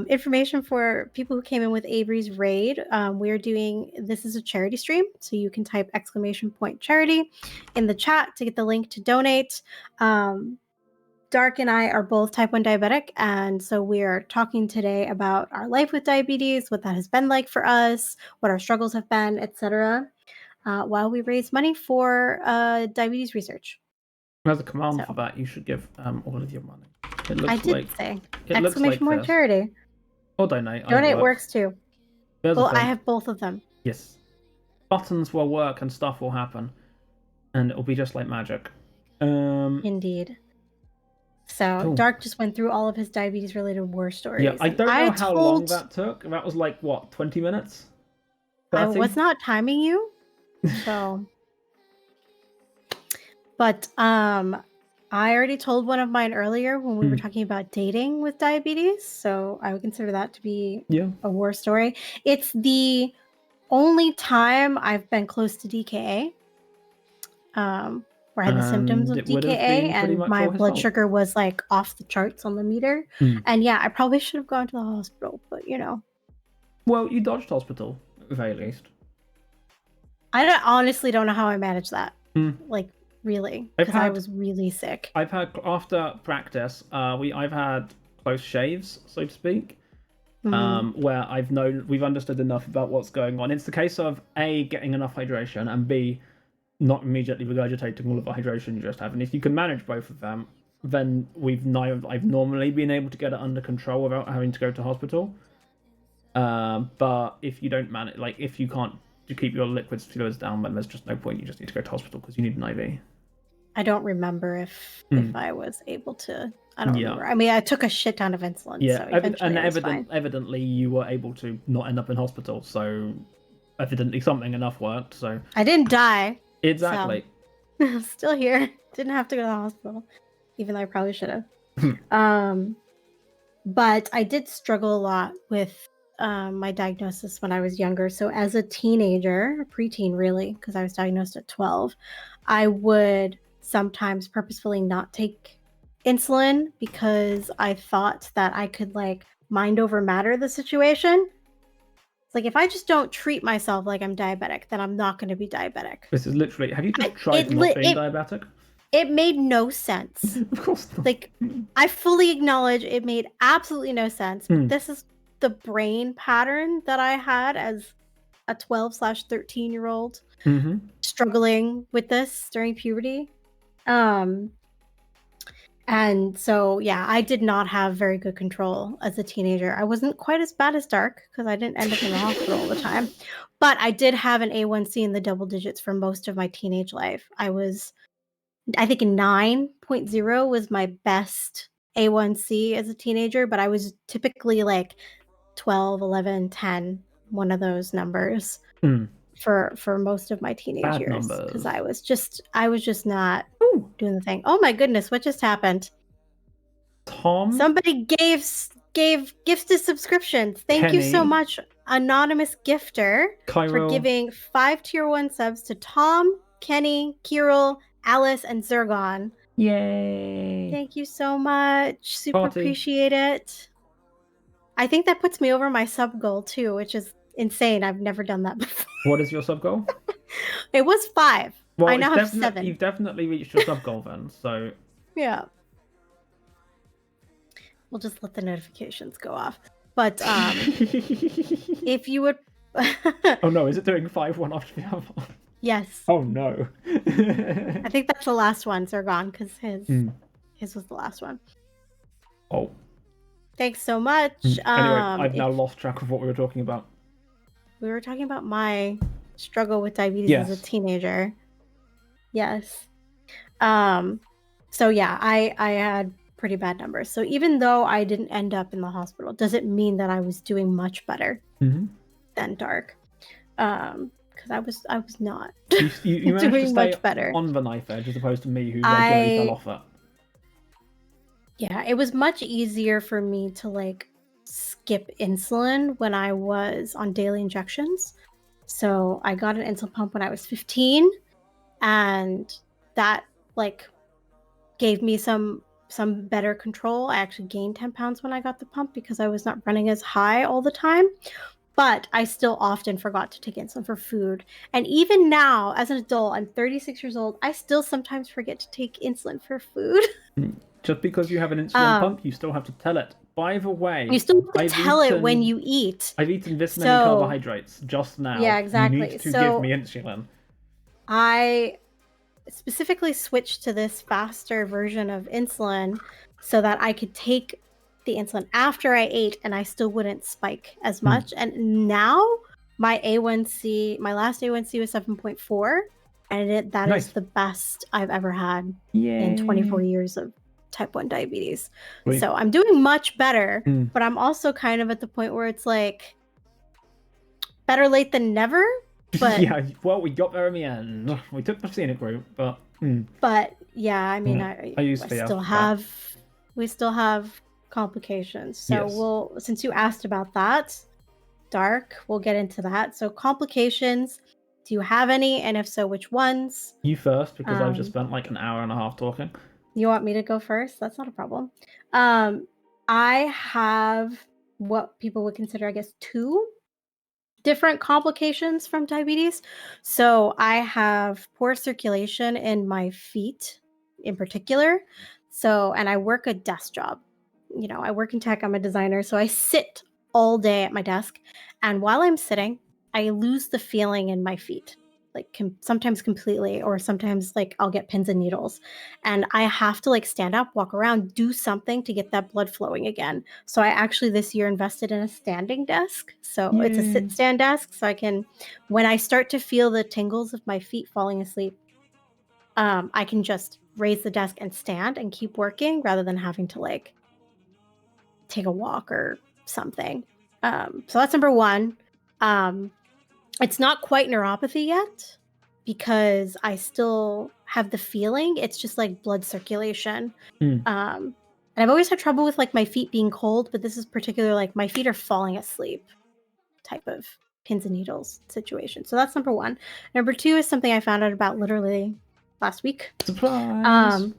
Information for people who came in with Avery's raid. This is a charity stream, so you can type !charity in the chat to get the link to donate. Dark and I are both type 1 diabetic, and so we are talking today about our life with diabetes, what that has been like for us, what our struggles have been, etc., while we raise money for diabetes research. As a command for that, you should give all of your money. It looks I did like say. it looks like Exclamation point this. charity. Or donate. Donate works too. There's Well, I have both of them. Yes. Buttons will work and stuff will happen. And it'll be just like magic. Indeed. So cool. Dark just went through all of his diabetes-related war stories. Yeah, I don't know how long that took. That was like, what, 20 minutes? 30? I was not timing you, so... But I already told one of mine earlier when we were talking about dating with diabetes, so I would consider that to be a war story. It's the only time I've been close to DKA, where I had the symptoms of DKA, and my blood sugar was like off the charts on the meter. And yeah, I probably should have gone to the hospital, but you know. Well, you dodged hospital, at the very least. I honestly don't know how I managed that. Like, really, because I was really sick. I've had, after practice, I've had close shaves, so to speak, where we've understood enough about what's going on. It's the case of A, getting enough hydration, and B, not immediately regurgitating all of the hydration you just have. And if you can manage both of them, then I've normally been able to get it under control without having to go to hospital. But if you don't manage, like if you can't keep your fluids down, then there's just no point. You just need to go to hospital because you need an IV. I don't remember if I was able to. I don't remember. I mean, I took a shit ton of insulin. Yeah, so evidently you were able to not end up in hospital. So evidently something enough worked. So I didn't die. Exactly. So I'm still here. Didn't have to go to the hospital, even though I probably should have. But I did struggle a lot with my diagnosis when I was younger. So as a teenager, a preteen really, because I was diagnosed at 12, I would sometimes purposefully not take insulin because I thought that I could like mind over matter the situation. It's like if I just don't treat myself like I'm diabetic, then I'm not going to be diabetic. This is literally. Have you just tried not being diabetic? It made no sense. Of course not. Like, I fully acknowledge it made absolutely no sense. But this is the brain pattern that I had as a 12/13-year-old struggling with this during puberty. And so, yeah, I did not have very good control as a teenager. I wasn't quite as bad as Dark because I didn't end up in the hospital all the time. But I did have an A1C in the double digits for most of my teenage life. I think 9.0 was my best A1C as a teenager, but I was typically like 12, 11, 10, one of those numbers for most of my teenage years because I was just not doing the thing. Oh my goodness, what just happened? Tom? Somebody gave gifted subscriptions. Thank you so much, anonymous gifter, for giving 5 tier 1 subs to Tom, Kenny, Kirill, Alice, and Zergon. Yay! Thank you so much. Super appreciate it. I think that puts me over my sub goal too, which is insane. I've never done that before. What is your sub goal? It was 5. Well, I now have 7. You've definitely reached your sub goal then, so... Yeah. We'll just let the notifications go off. But if you would... Oh no, is it doing 5 after the other? Yes. Oh no. I think that's the last one, Zergon, because his was the last one. Oh. Thanks so much. Anyway, I've now lost track of what we were talking about. We were talking about my struggle with diabetes as a teenager. Yes. So yeah, I had pretty bad numbers. So even though I didn't end up in the hospital, doesn't mean that I was doing much better than Dark. Because I was not you managed doing to stay much better on the knife edge as opposed to me, who regularly fell off it. Yeah, it was much easier for me to like skip insulin when I was on daily injections. So I got an insulin pump when I was 15, and that like gave me some better control. I actually gained 10 pounds when I got the pump because I was not running as high all the time. But I still often forgot to take insulin for food. And even now, as an adult, I'm 36 years old, I still sometimes forget to take insulin for food. Just because you have an insulin pump, you still have to tell it. By the way, you still have to tell it when you eat. I've eaten this many carbohydrates just now. Yeah, exactly. You need to give me insulin. I specifically switched to this faster version of insulin so that I could take the insulin after I ate and I still wouldn't spike as much. And now my A1C, my last A1C was 7.4, and that Nice. is the best I've ever had Yay. in 24 years of type 1 diabetes. Sweet. So I'm doing much better, but I'm also kind of at the point where it's like better late than never. But yeah, well, we got there in the end. We took the scenic route, but but yeah, I mean, we still have complications. So yes. since you asked about that, Dark, we'll get into that. So complications, do you have any? And if so, which ones? You first, because I've just spent like an hour and a half talking. You want me to go first? That's not a problem. I have what people would consider, I guess, 2 different complications from diabetes. So I have poor circulation in my feet in particular. And I work a desk job. I work in tech, I'm a designer. So I sit all day at my desk. And while I'm sitting, I lose the feeling in my feet, like sometimes completely, or sometimes like I'll get pins and needles. And I have to like stand up, walk around, do something to get that blood flowing again. So I actually this year invested in a standing desk. So it's a sit stand desk. So I can, when I start to feel the tingles of my feet falling asleep, I can just raise the desk and stand and keep working rather than having to like take a walk or something. So that's number 1. It's not quite neuropathy yet because I still have the feeling. It's just like blood circulation. And I've always had trouble with like my feet being cold, but this is particular, like my feet are falling asleep type of pins and needles situation. So that's number 1. Number 2 is something I found out about literally last week. Surprise!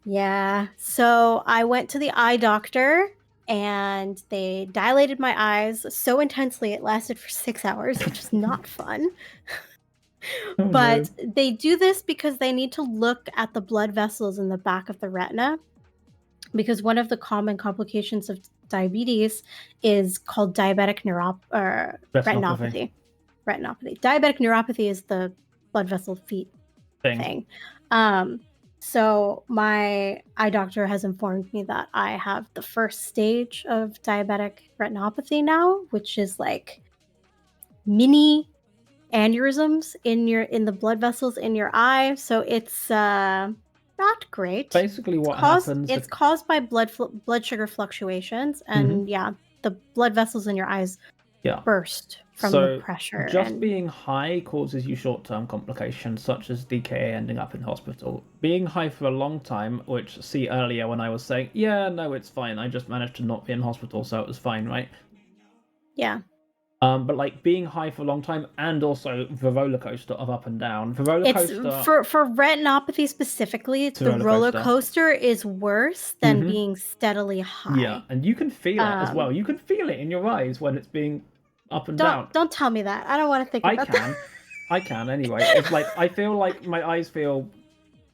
Yeah. So I went to the eye doctor and they dilated my eyes so intensely it lasted for 6 hours, which is not fun. But they do this because they need to look at the blood vessels in the back of the retina, because one of the common complications of diabetes is called diabetic retinopathy. Diabetic neuropathy is the blood vessel feet thing. So my eye doctor has informed me that I have the first stage of diabetic retinopathy now, which is like mini aneurysms in the blood vessels in your eye. So it's not great. Basically, what happens? It's caused by blood sugar fluctuations, and the blood vessels in your eyes burst from the pressure. Just being high causes you short-term complications, such as DKA ending up in hospital. Being high for a long time, which see earlier when I was saying, yeah, no, it's fine. I just managed to not be in hospital, so it was fine, right? Yeah. But like being high for a long time, and also the roller coaster of up and down. The roller coaster for retinopathy specifically, the roller coaster is worse than being steadily high. Yeah, and you can feel it as well. You can feel it in your eyes when it's being up and down. Don't tell me that. I don't want to think about that. I can anyway. It's like I feel like my eyes feel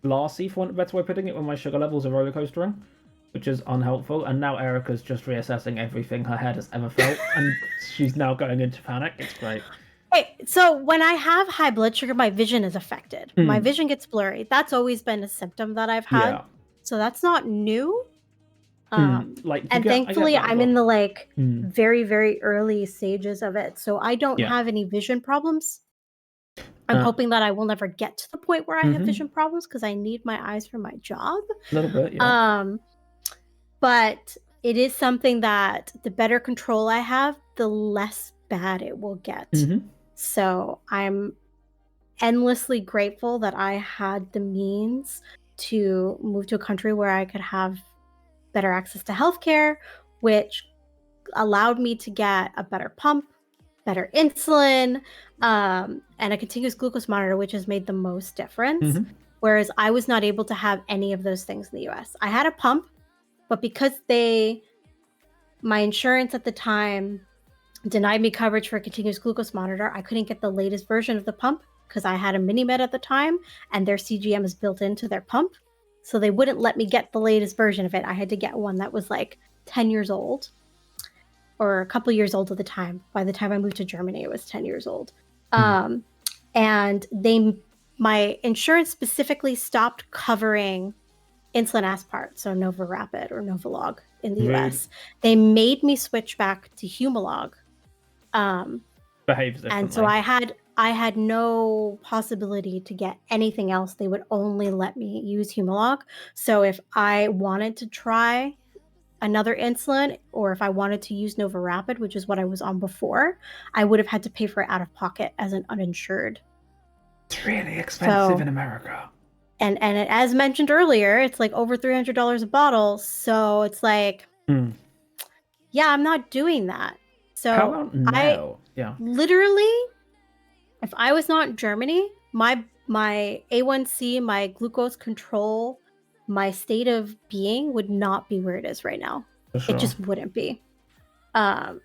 glassy, for want of a better way of putting it, when my sugar levels are roller coastering, which is unhelpful. And now Erica's just reassessing everything her head has ever felt, and she's now going into panic. It's great. Hey, so when I have high blood sugar, my vision is affected. My vision gets blurry. That's always been a symptom that I've had. Yeah. So that's not new. Thankfully, I'm in the very, very early stages of it. So I don't have any vision problems. I'm hoping that I will never get to the point where I have vision problems, because I need my eyes for my job. A little bit, yeah. But it is something that the better control I have, the less bad it will get. So I'm endlessly grateful that I had the means to move to a country where I could have better access to healthcare, which allowed me to get a better pump, better insulin, and a continuous glucose monitor, which has made the most difference. Whereas I was not able to have any of those things in the US. I had a pump, but because my insurance at the time denied me coverage for a continuous glucose monitor, I couldn't get the latest version of the pump because I had a Minimed at the time, and their CGM is built into their pump. So they wouldn't let me get the latest version of it. I had to get one that was like 10 years old, or a couple years old at the time. By the time I moved to Germany, it was 10 years old. And my insurance specifically stopped covering insulin aspart, so NovaRapid or Novolog in the Rude. US. They made me switch back to Humalog. Behaves differently. And so I had no possibility to get anything else. They would only let me use Humalog. So if I wanted to try another insulin, or if I wanted to use NovaRapid, which is what I was on before, I would have had to pay for it out of pocket as an uninsured. It's really expensive in America. And as mentioned earlier, it's like over $300 a bottle. So it's like, yeah, I'm not doing that. So how about now? Literally, if I was not in Germany, my A1C, my glucose control, my state of being would not be where it is right now. Sure. It just wouldn't be. And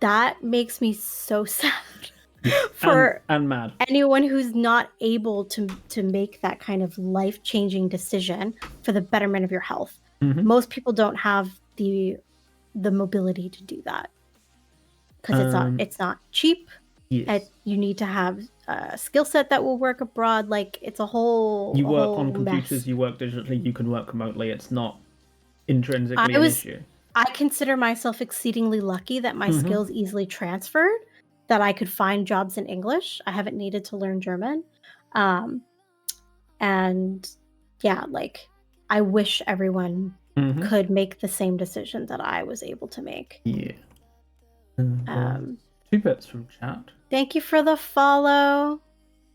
that makes me so sad for and mad. Anyone who's not able to make that kind of life-changing decision for the betterment of your health. Most people don't have the mobility to do that because it's not cheap. Yes. You need to have a skill set that will work abroad. Like, it's a whole You work on computers, mess. You work digitally, you can work remotely. It's not intrinsically an issue. I consider myself exceedingly lucky that my skills easily transferred, that I could find jobs in English. I haven't needed to learn German. And yeah, like, I wish everyone could make the same decision that I was able to make. Yeah. 2 bits from chat. Thank you for the follow.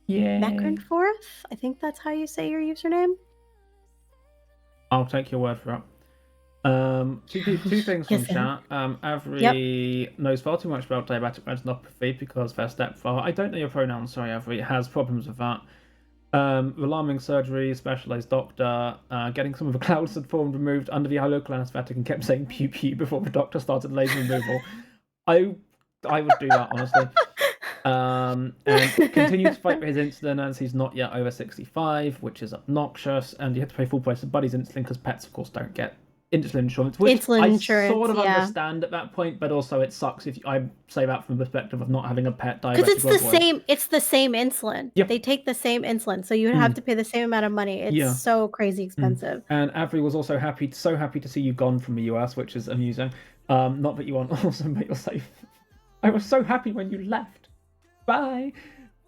Yeah. Meckenforth? I think that's how you say your username. I'll take your word for it. Two things from chat. Avery knows far too much about diabetic retinopathy because their stepfather, I don't know your pronouns, sorry Avery, has problems with that. Alarming surgery, specialized doctor, getting some of the clouds that formed removed under the local anesthetic and kept saying pew pew before the doctor started laser removal. I would do that, honestly. And continue to fight for his insulin as he's not yet over 65, which is obnoxious, and you have to pay full price of Buddy's insulin because pets, of course, don't get insulin insurance, which I sort of understand at that point, but also it sucks if I say that from the perspective of not having a pet diabetic. Because it's the same insulin. Yep. They take the same insulin, so you would have to pay the same amount of money. It's so crazy expensive. And Avery was also so happy to see you gone from the US, which is amusing. Not that you aren't awesome, but you're safe. I was so happy when you left. Bye.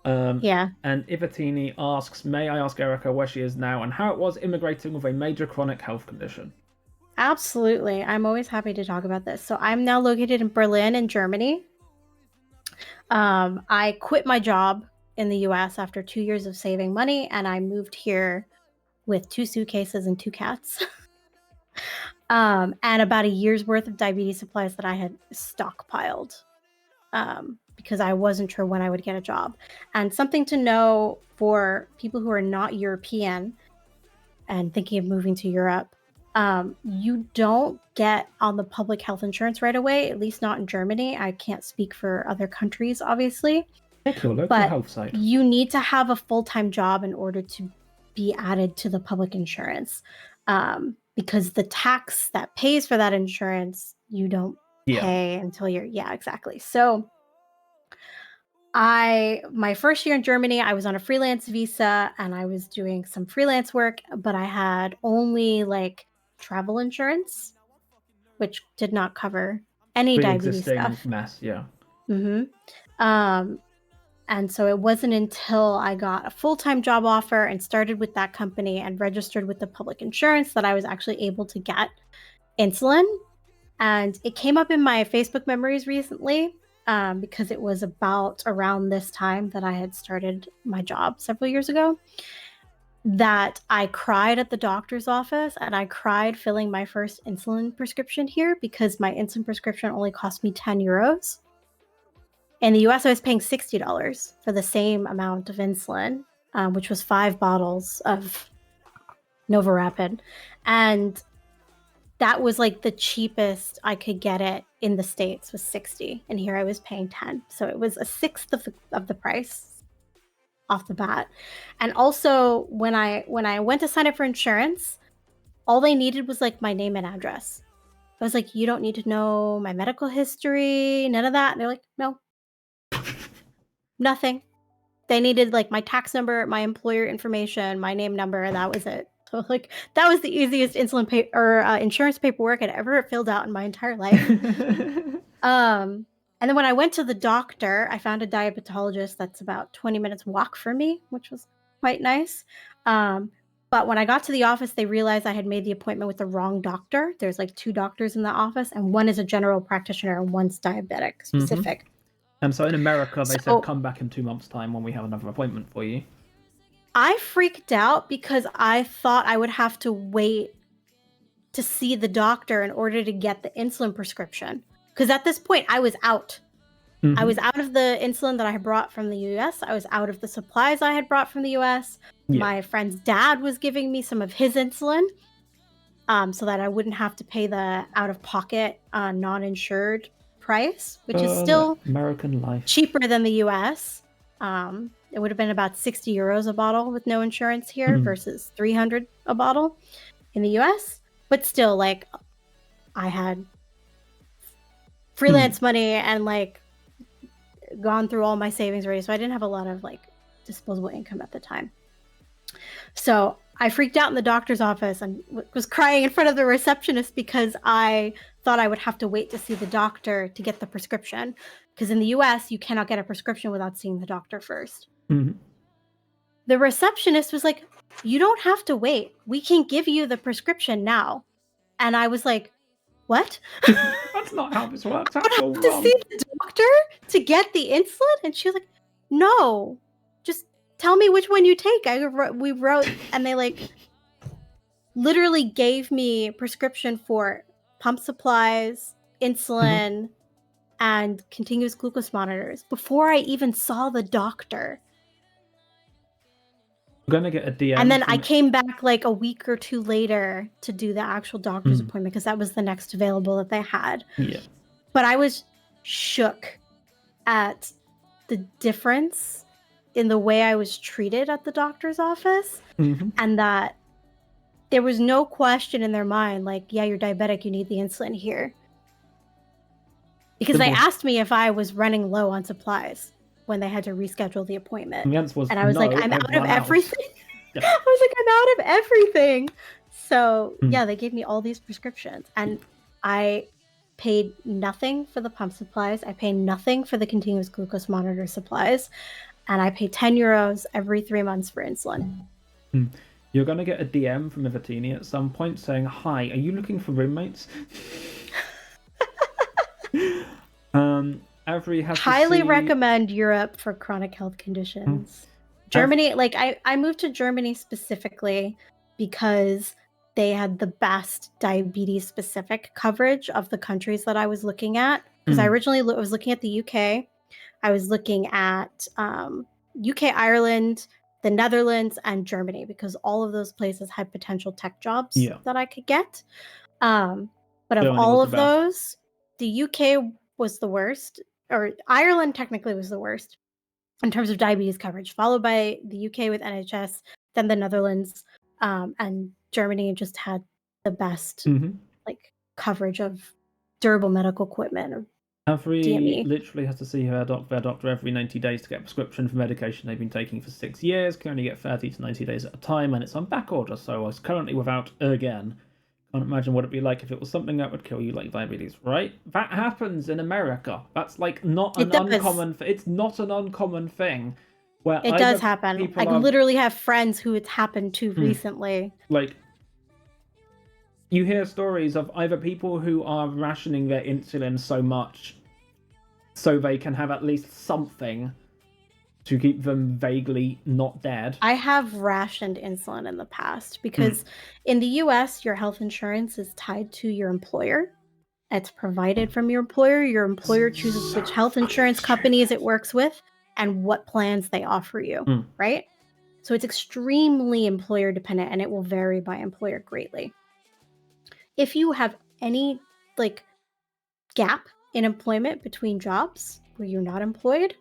And Ivatini asks, may I ask Erica where she is now and how it was immigrating with a major chronic health condition? Absolutely. I'm always happy to talk about this. So I'm now located in Berlin in Germany. I quit my job in the US after 2 years of saving money, and I moved here with 2 suitcases and 2 cats. And about a year's worth of diabetes supplies that I had stockpiled. Because I wasn't sure when I would get a job. And something to know for people who are not European and thinking of moving to Europe, you don't get on the public health insurance right away, at least not in Germany. I can't speak for other countries, obviously. But health site. You need to have a full-time job in order to be added to the public insurance. Because the tax that pays for that insurance, you don't pay until you're exactly. So my first year in Germany, I was on a freelance visa and I was doing some freelance work, but I had only like travel insurance, which did not cover any diabetes stuff. Mess, and so it wasn't until I got a full-time job offer and started with that company and registered with the public insurance that I was actually able to get insulin. And it came up in my Facebook memories recently because it was about around this time that I had started my job several years ago, that I cried at the doctor's office and I cried filling my first insulin prescription here because my insulin prescription only cost me 10 euros. In the US, I was paying $60 for the same amount of insulin, which was 5 bottles of NovaRapid. And that was like the cheapest I could get it in the States was 60. And here I was paying 10. So it was a sixth of the price off the bat. And also when I went to sign up for insurance, all they needed was like my name and address. I was like, you don't need to know my medical history, none of that. And they're like, no, nothing. They needed like my tax number, my employer information, my name number, and that was it. So like that was the easiest insurance paperwork I'd ever filled out in my entire life. And then when I went to the doctor, I found a diabetologist that's about 20 minutes walk from me, which was quite nice. But when I got to the office, they realized I had made the appointment with the wrong doctor. There's like 2 doctors in the office, and one is a general practitioner and one's diabetic specific. And so in America, they said, come back in 2 months' time when we have another appointment for you. I freaked out because I thought I would have to wait to see the doctor in order to get the insulin prescription. Because at this point, I was out. I was out of the insulin that I had brought from the US. I was out of the supplies I had brought from the US. Yeah. My friend's dad was giving me some of his insulin so that I wouldn't have to pay the out-of-pocket non-insured price, which is still American life cheaper than the US. It would have been about 60 euros a bottle with no insurance here versus 300 a bottle in the US. But still, like, I had freelance money and like gone through all my savings already, so I didn't have a lot of like disposable income at the time. So I freaked out in the doctor's office and was crying in front of the receptionist because I thought I would have to wait to see the doctor to get the prescription, because in the US you cannot get a prescription without seeing the doctor first. The receptionist was like, you don't have to wait, we can give you the prescription now. And I was like, what? That's not how this works. I have to see the doctor to get the insulin? And she was like, no, just tell me which one you take. We wrote, and they like literally gave me prescription for pump supplies, insulin, and continuous glucose monitors before I even saw the doctor. I'm gonna get a DM. And then I came back like a week or 2 later to do the actual doctor's appointment because that was the next available that they had. Yeah. But I was shook at the difference in the way I was treated at the doctor's office, and that there was no question in their mind, like, yeah, you're diabetic, you need the insulin here. Because they asked me if I was running low on supplies when they had to reschedule the appointment. And the answer was and I was no, like, I'm out of everything. Yeah. I was like, I'm out of everything. So yeah, they gave me all these prescriptions, and I paid nothing for the pump supplies. I paid nothing for the continuous glucose monitor supplies. And I pay 10 euros every 3 months for insulin. You're going to get a DM from Ivatini at some point saying, hi, are you looking for roommates? Avery has highly recommend Europe for chronic health conditions. Germany, like I moved to Germany specifically because they had the best diabetes specific coverage of the countries that I was looking at. Because I originally was looking at the UK. I was looking at UK, Ireland, the Netherlands, and Germany, because all of those places had potential tech jobs that I could get. But of all of those, the UK was the worst, or Ireland technically was the worst in terms of diabetes coverage, followed by the UK with NHS, then the Netherlands, and Germany just had the best like coverage of durable medical equipment. Avery DME. literally has to see their doctor every 90 days to get a prescription for medication they've been taking for 6 years, can only get 30 to 90 days at a time, and it's on back order, so I was currently without again. Can't imagine what it'd be like if it was something that would kill you, like diabetes, right? That happens in America. That's like not an uncommon. It's not an uncommon thing. Where it does happen. I literally have friends who it's happened to recently. Like, you hear stories of either people who are rationing their insulin so much so they can have at least something to keep them vaguely not dead. I have rationed insulin in the past because in the US, your health insurance is tied to your employer. It's provided from your employer. Your employer chooses which health insurance companies it works with and what plans they offer you, right? So it's extremely employer dependent, and it will vary by employer greatly. If you have any like gap in employment between jobs where you're not employed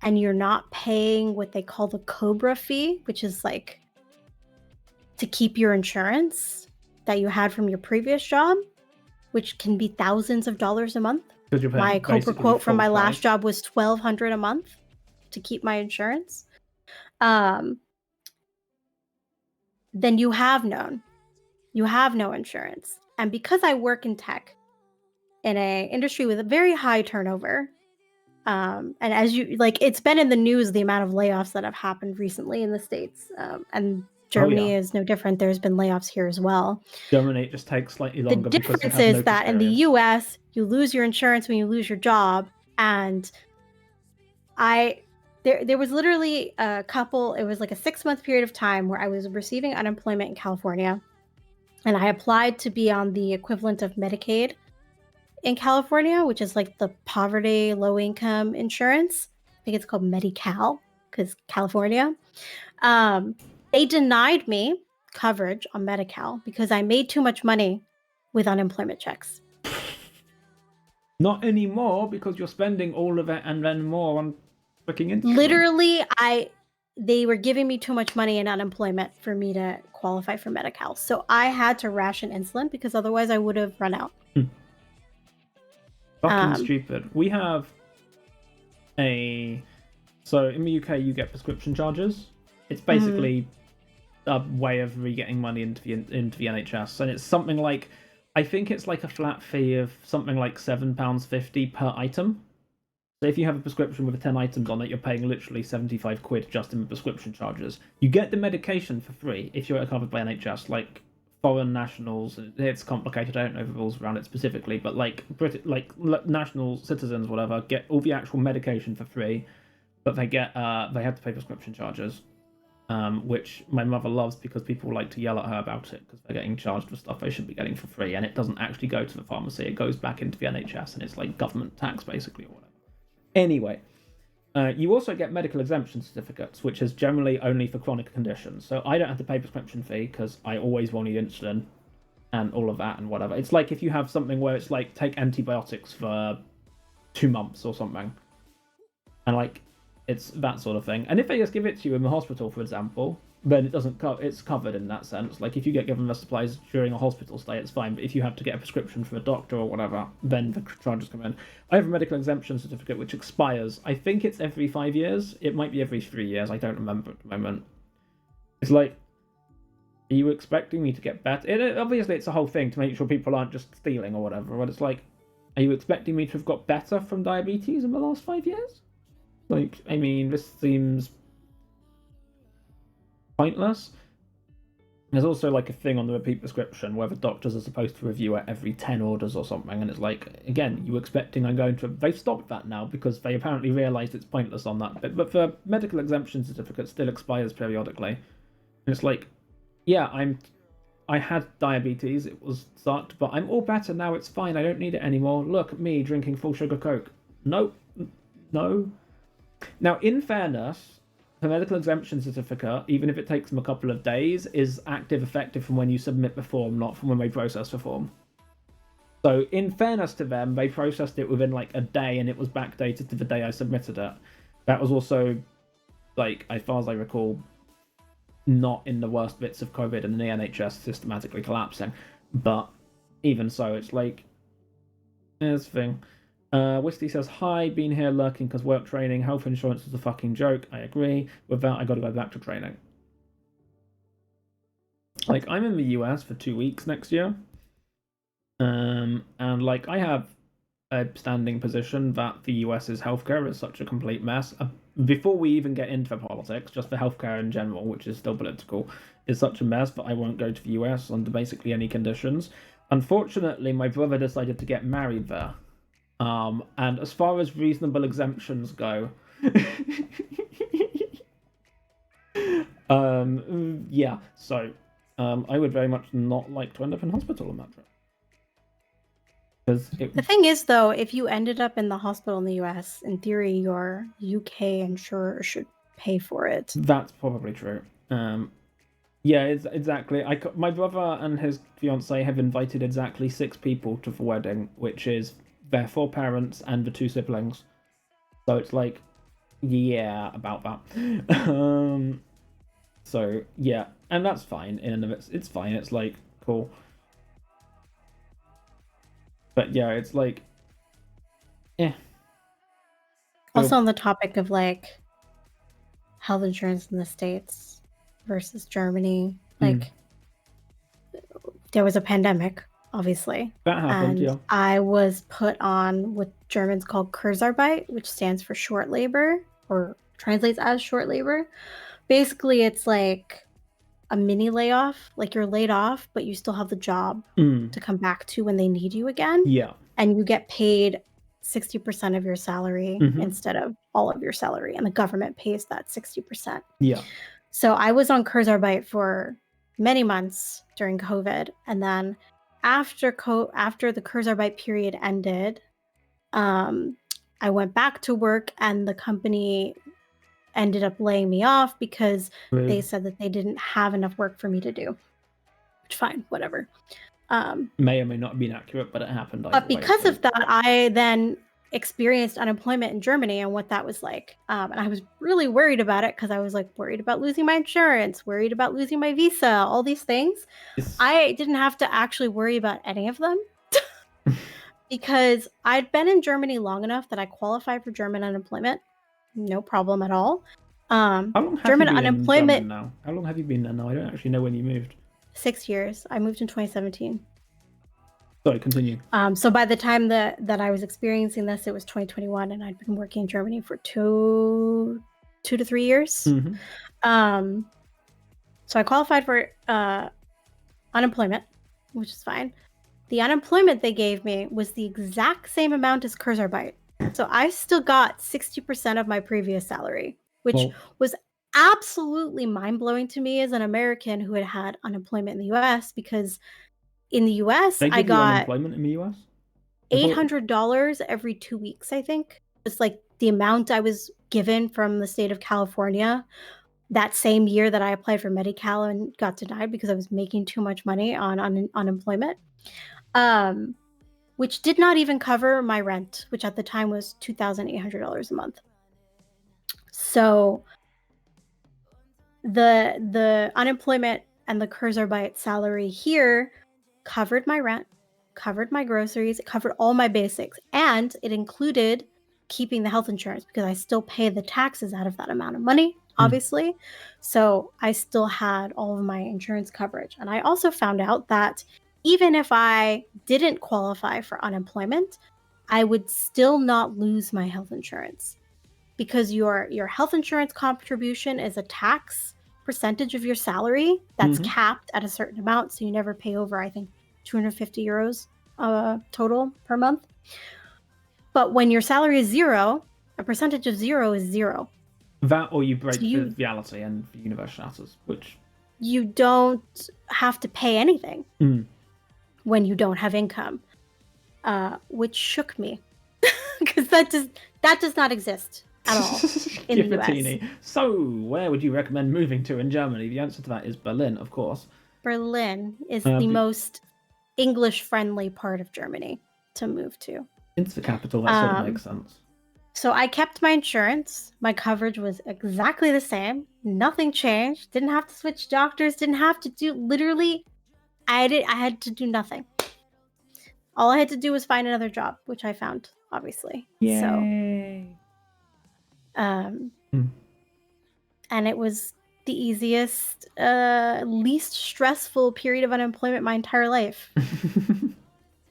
and you're not paying what they call the COBRA fee, which is like to keep your insurance that you had from your previous job, which can be thousands of dollars a month. My COBRA quote from my last job was $1,200 a month to keep my insurance. then you have no insurance. And because I work in tech, in a industry with a very high turnover, and as you like, it's been in the news the amount of layoffs that have happened recently in the States, and Germany is no different. There's been layoffs here as well. Germany, it just takes slightly longer because they have the difference is that periods. In the US, you lose your insurance when you lose your job, and there was literally a couple. It was like a 6-month period of time where I was receiving unemployment in California, and I applied to be on the equivalent of Medicaid in California, which is like the poverty low income insurance. I think it's called Medi-Cal because California. They denied me coverage on Medi-Cal because I made too much money with unemployment checks. Not anymore, because you're spending all of it and then more on freaking insurance. Literally, they were giving me too much money in unemployment for me to qualify for Medi-Cal. So I had to ration insulin because otherwise I would have run out. Fucking stupid. We have so in the UK you get prescription charges. It's basically a way of re-getting money into the NHS, and it's something like, I think it's like a flat fee of something like £7.50 per item. So if you have a prescription with 10 items on it, you're paying literally 75 quid just in prescription charges. You get the medication for free if you're covered by NHS. Like foreign nationals, it's complicated. I don't know the rules around it specifically, but like national citizens, whatever, get all the actual medication for free, but they have to pay prescription charges. Which my mother loves because people like to yell at her about it because they're getting charged for stuff they should be getting for free, and it doesn't actually go to the pharmacy. It goes back into the NHS, and it's like government tax basically, or whatever. Anyway, you also get medical exemption certificates, which is generally only for chronic conditions. So I don't have to pay prescription fee because I always will need insulin and all of that and whatever. It's like if you have something where it's like take antibiotics for 2 months or something, and like it's that sort of thing. And if they just give it to you in the hospital, for example, then it doesn't it's covered in that sense. Like if you get given the supplies during a hospital stay, it's fine. But if you have to get a prescription from a doctor or whatever, then the charges come in. I have a medical exemption certificate which expires. I think it's every 5 years. It might be every 3 years. I don't remember at the moment. It's like, are you expecting me to get better? Obviously, it's a whole thing to make sure people aren't just stealing or whatever. But it's like, are you expecting me to have got better from diabetes in the last 5 years? Like, I mean, this seems pointless. There's also like a thing on the repeat prescription where the doctors are supposed to review it every 10 orders or something, and it's like, again, you expecting I'm going to... They've stopped that now because they apparently realised it's pointless on that. But the medical exemption certificate still expires periodically. And it's like, yeah, I had diabetes, it was sucked, but I'm all better now, it's fine, I don't need it anymore. Look at me drinking full sugar Coke. No. Now, in fairness, the medical exemption certificate, even if it takes them a couple of days, is effective from when you submit the form, not from when they process the form. So, in fairness to them, they processed it within like a day, and it was backdated to the day I submitted it. That was also, like, as far as I recall, not in the worst bits of COVID and the NHS systematically collapsing. But even so, it's like, there's the thing. Wisty says, hi, been here lurking because work training, health insurance is a fucking joke. I agree. With that, I gotta go back to training. Like, I'm in the US for 2 weeks next year. And like, I have a standing position that the US's healthcare is such a complete mess. Before we even get into politics, just the healthcare in general, which is still political, is such a mess that I won't go to the US under basically any conditions. Unfortunately, my brother decided to get married there. And as far as reasonable exemptions go, yeah, so I would very much not like to end up in hospital on that trip. The thing is, though, if you ended up in the hospital in the US, in theory, your UK insurer should pay for it. That's probably true. Yeah, exactly. My brother and his fiance have invited exactly 6 people to the wedding, which is their 4 parents and the 2 siblings. So it's like, yeah, about that. So yeah, and that's fine in and of it's fine. It's like cool. But yeah, it's like, yeah. Also on the topic of like health insurance in the States versus Germany. Like, there was a pandemic, obviously. That happened, yeah. I was put on what Germans call Kurzarbeit, which stands for short labor, or translates as short labor. Basically, it's like a mini layoff. Like, you're laid off, but you still have the job to come back to when they need you again. Yeah. And you get paid 60% of your salary instead of all of your salary. And the government pays that 60%. Yeah. So I was on Kurzarbeit for many months during COVID. And then after the Kurzarbeit period ended, I went back to work, and the company ended up laying me off because they said that they didn't have enough work for me to do. Which, fine, whatever. May or may not have been accurate, but it happened. But because of that, I then experienced unemployment in Germany and what that was like. And I was really worried about it because I was like worried about losing my insurance, worried about losing my visa, all these things. I didn't have to actually worry about any of them because I'd been in Germany long enough that I qualified for German unemployment. No problem at all. How long have you been in Germany now? How long have you been there now? I don't actually know when you moved. 6 years. I moved in 2017. Sorry, continue. So by the time that I was experiencing this, it was 2021, and I'd been working in Germany for two to 3 years. So I qualified for unemployment, which is fine. The unemployment they gave me was the exact same amount as Kurzarbeit. So I still got 60% of my previous salary, which was absolutely mind-blowing to me as an American who had had unemployment in the US, because in the US, I got unemployment in the US? $800 every 2 weeks, I think. It's like the amount I was given from the state of California that same year that I applied for Medi-Cal and got denied because I was making too much money on unemployment, which did not even cover my rent, which at the time was $2,800 a month. So the unemployment and the Kurzarbeit salary here covered my rent, covered my groceries, it covered all my basics, and it included keeping the health insurance because I still pay the taxes out of that amount of money, obviously. So I still had all of my insurance coverage. And I also found out that even if I didn't qualify for unemployment, I would still not lose my health insurance, because your health insurance contribution is a tax percentage of your salary that's capped at a certain amount. So you never pay over, I think, 250 euros total per month. But when your salary is zero, a percentage of zero is zero. That, or you break the reality and the universe shatters, which you don't have to pay anything when you don't have income, which shook me because that does not exist at all in the US. So, where would you recommend moving to in Germany? The answer to that is Berlin, of course. Berlin is the most English-friendly part of Germany to move to. It's the capital. That sort of makes sense. So I kept my insurance. My coverage was exactly the same. Nothing changed. Didn't have to switch doctors. Didn't have to do literally. I had to do nothing. All I had to do was find another job, which I found, obviously. Yay. So, and it was the easiest, least stressful period of unemployment my entire life.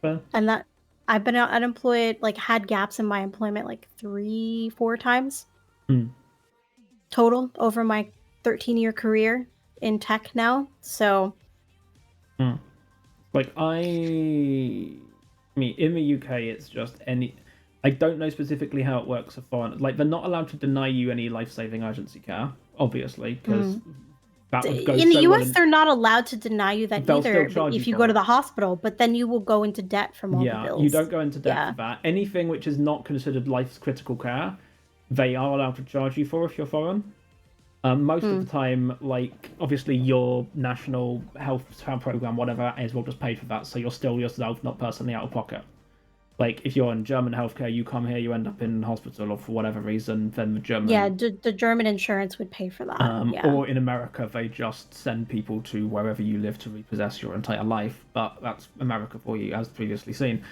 And that I've been unemployed, like had gaps in my employment like 3-4 times total over my 13-year career in tech now. So, like I mean, in the UK, it's just I don't know specifically how it works for foreign. Like, they're not allowed to deny you any life-saving urgency care, obviously, because that would go in the US, well. They're not allowed to deny you that either if you go to the hospital, but then you will go into debt from all the bills. You don't go into debt for that. Anything which is not considered life's critical care, they are allowed to charge you for if you're foreign. Most of the time, like, obviously your national health program, whatever that is, will just pay for that, so you're still yourself not personally out of pocket. Like, if you're in German healthcare, you come here, you end up in hospital, or for whatever reason, then the German... Yeah, the German insurance would pay for that. Or in America, they just send people to wherever you live to repossess your entire life. But that's America for you, as previously seen.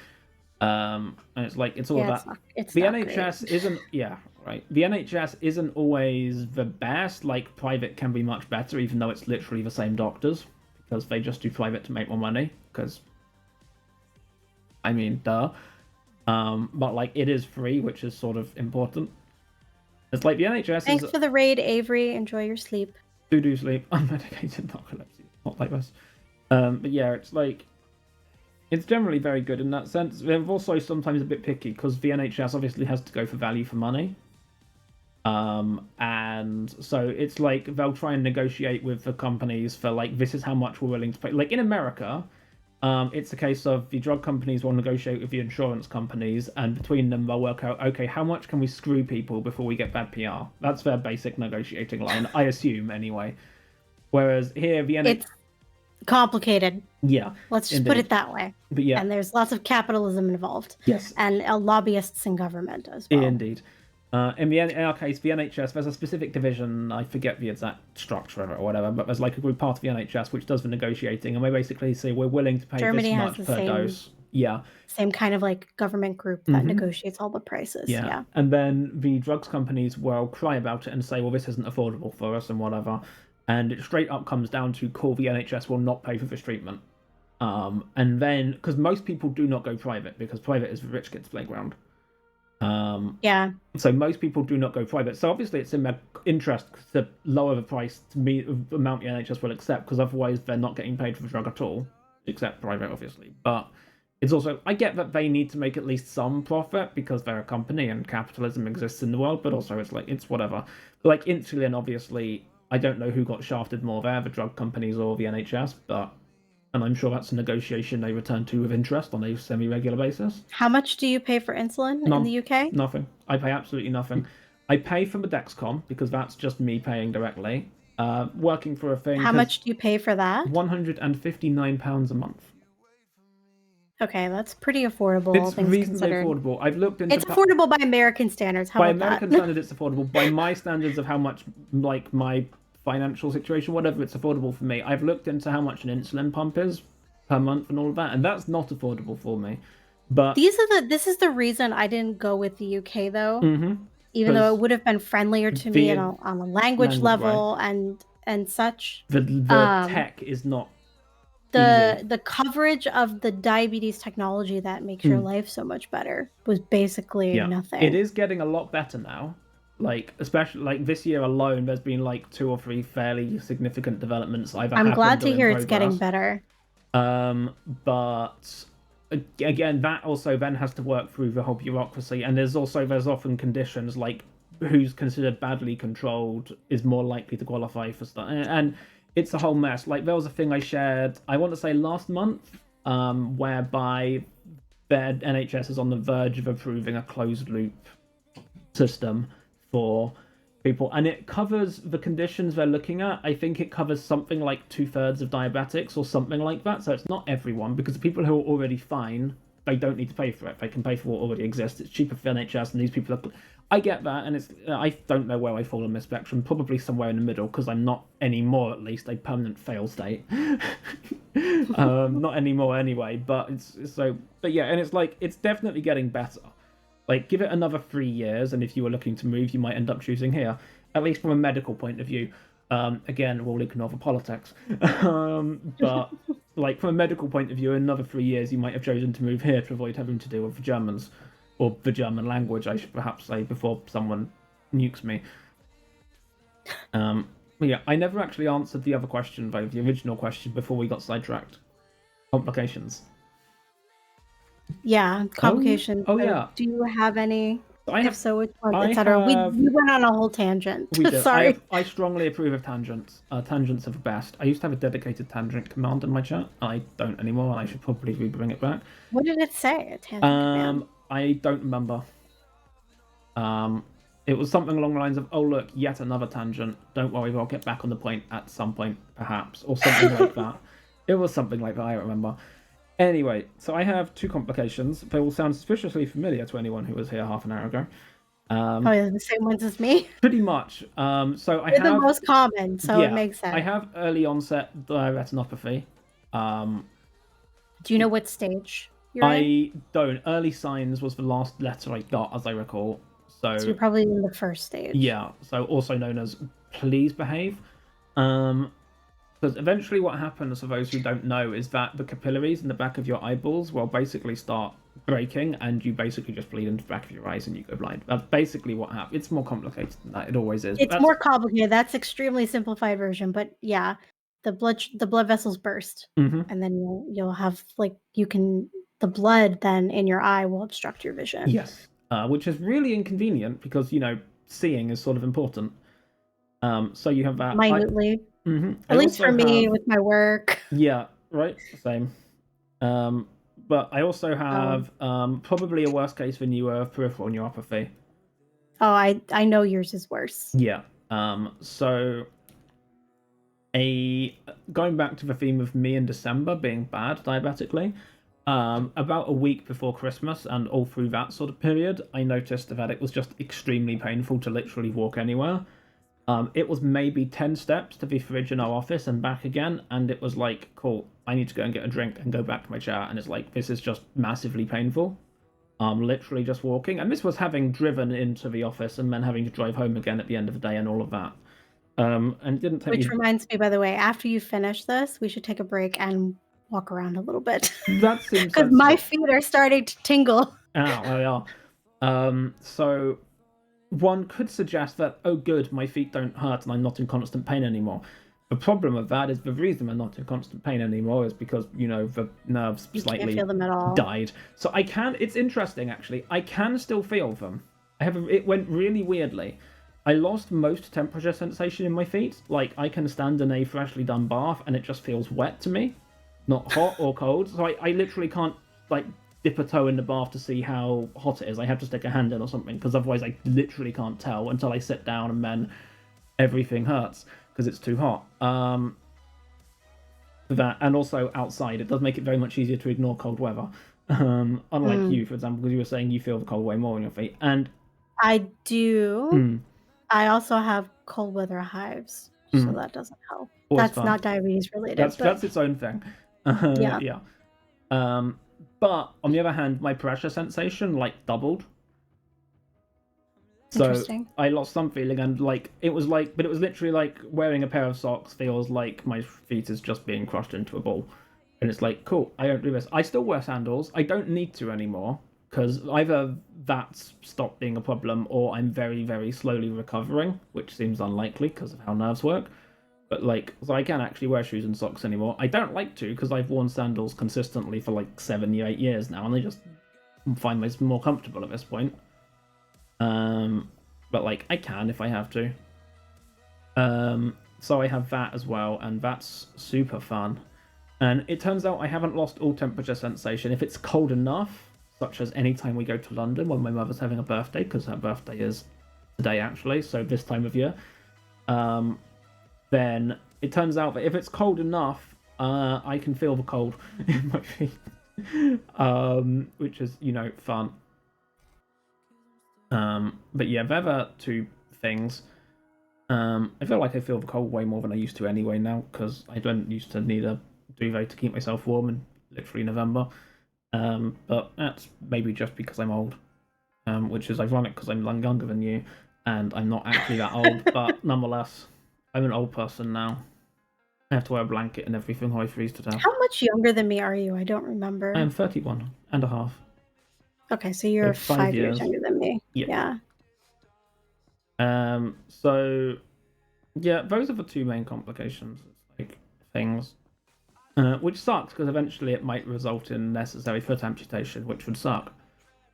And it's like, it's all about... It's the not NHS great. isn't... Yeah, right? The NHS isn't always the best. Like, private can be much better, even though it's literally the same doctors, because they just do private to make more money, because, I mean, duh. But, like, it is free, which is sort of important. It's like the NHS Thanks for the raid, Avery. Enjoy your sleep. Do sleep. Unmedicated narcolepsy. Not like this. But yeah, it's like... It's generally very good in that sense. They're also sometimes a bit picky, because the NHS obviously has to go for value for money. And so it's like they'll try and negotiate with the companies for, like, this is how much we're willing to pay. Like, in America... it's a case of the drug companies will negotiate with the insurance companies, and between them they'll work out, okay, how much can we screw people before we get bad PR? That's their basic negotiating line, I assume, anyway. Whereas here, the It's complicated. Yeah. Let's just put it that way. But yeah. And there's lots of capitalism involved. Yes. And lobbyists in government as well. Indeed. In our case, the NHS, there's a specific division, I forget the exact structure of it or whatever, but there's like a group part of the NHS which does the negotiating, and we basically say we're willing to pay Germany this much per dose. Yeah. Same kind of like government group that negotiates all the prices. Yeah. And then the drugs companies will cry about it and say, well, this isn't affordable for us and whatever. And it straight up comes down to call the NHS will not pay for this treatment. And then, because most people do not go private, because private is the rich kids' playground. Yeah. So most people do not go private. So obviously it's in their interest to lower the price to meet the amount the NHS will accept, because otherwise they're not getting paid for the drug at all, except private, obviously. But it's also, I get that they need to make at least some profit because they're a company and capitalism exists in the world, but also it's like, it's whatever. Like insulin, obviously, I don't know who got shafted more there, the drug companies or the NHS, and I'm sure that's a negotiation they return to with interest on a semi-regular basis. How much do you pay for insulin in the UK? Nothing. I pay absolutely nothing. I pay for the Dexcom because that's just me paying directly. Working for a thing. How much do you pay for that? £159 a month. Okay, that's pretty affordable. It's reasonably affordable. I've looked into. It's affordable by American standards. How by about American that? standards, it's affordable. By my standards of how much, like my financial situation, whatever, it's affordable for me. I've looked into how much an insulin pump is per month and all of that, and that's not affordable for me. But this is the reason I didn't go with the UK though. Even though it would have been friendlier to me on a language level, right. and such. The tech is not the coverage of the diabetes technology that makes your life so much better was basically nothing. It is getting a lot better now. Like, especially like this year alone, there's been like 2 or 3 fairly significant developments. I'm glad to hear it's getting better. But again, that also then has to work through the whole bureaucracy, and there's often conditions like who's considered badly controlled is more likely to qualify for stuff, and it's a whole mess. Like there was a thing I shared, I want to say last month, whereby the NHS is on the verge of approving a closed loop system for people, and it covers the conditions they're looking at. I think it covers something like 2/3 of diabetics or something like that, so it's not everyone, because the people who are already fine, they don't need to pay for it. They can pay for what already exists. It's cheaper for NHS, and these people are... I get that, and it's I don't know where I fall on this spectrum, probably somewhere in the middle, because I'm not anymore, at least, a permanent fail state. Not anymore anyway, but yeah, and it's like, it's definitely getting better. Like, give it another 3 years, and if you were looking to move, you might end up choosing here. At least from a medical point of view. Again, we'll ignore the politics. But, like, from a medical point of view, in another 3 years, you might have chosen to move here to avoid having to deal with the Germans. Or the German language, I should perhaps say, before someone nukes me. But yeah, I never actually answered the other question, though, the original question, before we got sidetracked. Complications. Yeah, complications. Oh yeah. Do you have any? If so, which ones, etc. We went on a whole tangent. We did. Sorry. I strongly approve of tangents. Tangents are the best. I used to have a dedicated tangent command in my chat. I don't anymore, and I should probably bring it back. What did it say? A tangent command? I don't remember. It was something along the lines of, "Oh look, yet another tangent. Don't worry, I'll get back on the point at some point, perhaps," or something like that. It was something like that. I don't remember. Anyway, so I have 2 complications. They will sound suspiciously familiar to anyone who was here half an hour ago. Yeah, the same ones as me. Pretty much. So I They're have the most common, so it makes sense. I have early onset retinopathy. Do you know what stage you're in? I don't. Early signs was the last letter I got, as I recall. So you're probably in the first stage. Yeah, so also known as please behave. Because eventually what happens, for those who don't know, is that the capillaries in the back of your eyeballs will basically start breaking, and you basically just bleed into the back of your eyes and you go blind. That's basically what happens. It's more complicated than that. It always is. It's more complicated. That's extremely simplified version, but yeah, the blood vessels burst, and then you'll have the blood then in your eye will obstruct your vision. Yes, which is really inconvenient because seeing is sort of important. So you have that minutely. At least for me with my work. Yeah, right. Same. But I also have probably a worse case than you of peripheral neuropathy. Oh, I know yours is worse. Yeah. So going back to the theme of me in December being bad diabetically, about a week before Christmas and all through that sort of period, I noticed that it was just extremely painful to literally walk anywhere. It was maybe 10 steps to the fridge in our office and back again, and it was like, cool, I need to go and get a drink and go back to my chair, and it's like, this is just massively painful. Literally just walking, and this was having driven into the office and then having to drive home again at the end of the day and all of that. And it didn't take Which reminds me, by the way, after you finish this, we should take a break and walk around a little bit. That seems because my feet are starting to tingle. Oh, they are. So one could suggest that, oh good, my feet don't hurt and I'm not in constant pain anymore. The problem with that is the reason I'm not in constant pain anymore is because, the nerves slightly can't feel them at all. died. So it's interesting actually, I can still feel them. It went really weirdly. I lost most temperature sensation in my feet. Like, I can stand in a freshly done bath and it just feels wet to me, not hot or cold. So I literally can't, dip a toe in the bath to see how hot it is. I have to stick a hand in or something, because otherwise I literally can't tell until I sit down, and then everything hurts because it's too hot. That, and also outside, it does make it very much easier to ignore cold weather. Unlike you, for example, because you were saying you feel the cold way more on your feet. And I do. I also have cold weather hives, so that doesn't help. Always that's fun. Not diabetes related. That's its own thing. Yeah. But on the other hand, my pressure sensation doubled. So I lost some feeling, and but it was literally like wearing a pair of socks feels like my feet is just being crushed into a ball. And it's like, cool, I don't do this. I still wear sandals. I don't need to anymore, because either that's stopped being a problem or I'm very, very slowly recovering, which seems unlikely because of how nerves work. But so I can't actually wear shoes and socks anymore. I don't like to, because I've worn sandals consistently for 7 or 8 years now, and I just find myself more comfortable at this point. But I can if I have to. So I have that as well, and that's super fun. And it turns out I haven't lost all temperature sensation. If it's cold enough, such as any time we go to London when my mother's having a birthday, because her birthday is today actually, so this time of year, then it turns out that if it's cold enough, I can feel the cold in my feet, which is, fun. But yeah, they're the two things. I feel like I feel the cold way more than I used to anyway now, because I don't used to need a duvet to keep myself warm in literally November. But that's maybe just because I'm old, which is ironic because I'm younger than you, and I'm not actually that old, but nonetheless, I'm an old person now. I have to wear a blanket and everything, or I freeze to death. How much younger than me are you? I don't remember. I am 31 and a half. Okay, so you're 5 years younger than me. Yeah. So, yeah, those are the two main complications, things. Which sucks, because eventually it might result in necessary foot amputation, which would suck.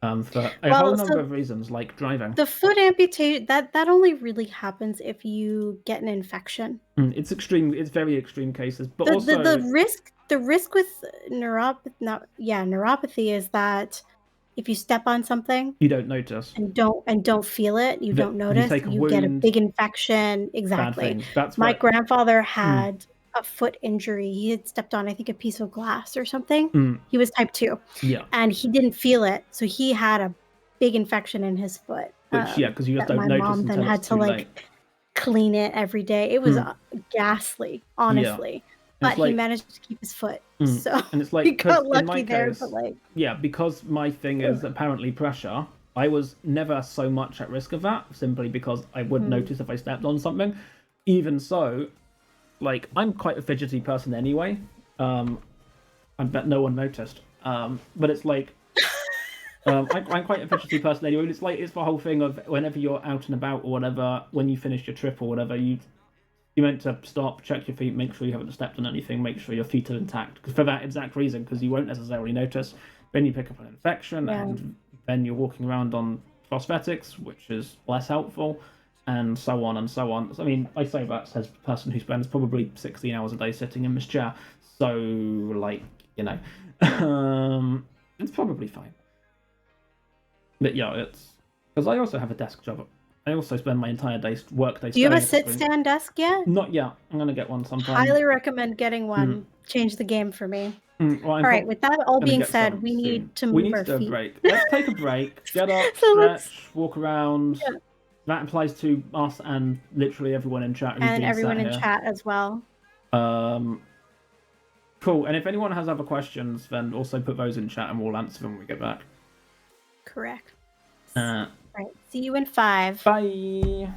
For a whole number of reasons, like driving. The foot amputation, that only really happens if you get an infection. It's extreme. It's very extreme cases, but also the risk with neuropathy is that if you step on something, you don't notice and don't feel it, you don't notice, you get a big infection. Exactly. That's my grandfather had a foot injury. He had stepped on, I think, a piece of glass or something. He was type 2. Yeah. And he didn't feel it, so he had a big infection in his foot. Which, because you just don't notice. My mom then had to clean it every day. It was ghastly, honestly. Yeah. But he managed to keep his foot. So and it's he got lucky there. Case, but because my thing is apparently pressure, I was never so much at risk of that, simply because I would notice if I stepped on something. Even so, like, I'm quite a fidgety person anyway. I bet no one noticed. But it's like, I'm quite a fidgety person anyway. It's like, it's the whole thing of whenever you're out and about or whatever, when you finish your trip or whatever, you're meant to stop, check your feet, make sure you haven't stepped on anything, make sure your feet are intact. Because for that exact reason, because you won't necessarily notice. Then you pick up an infection, and then you're walking around on prosthetics, which is less helpful, and so on and so on. I mean, I say that as a person who spends probably 16 hours a day sitting in this chair. So, like, you know, it's probably fine. But yeah, it's because I also have a desk job. I also spend my entire work day. Do you have a sit-stand desk yet? Not yet. I'm gonna get one sometime. Highly recommend getting one. Change the game for me. Well, all right. With that all being said, we need to move our feet. A break. Let's take a break. Get up, stretch, walk around. Yeah. That applies to us and literally everyone in chat. And everyone in chat as well. Cool. And if anyone has other questions, then also put those in chat and we'll answer them when we get back. Correct. All right. See you in 5. Bye.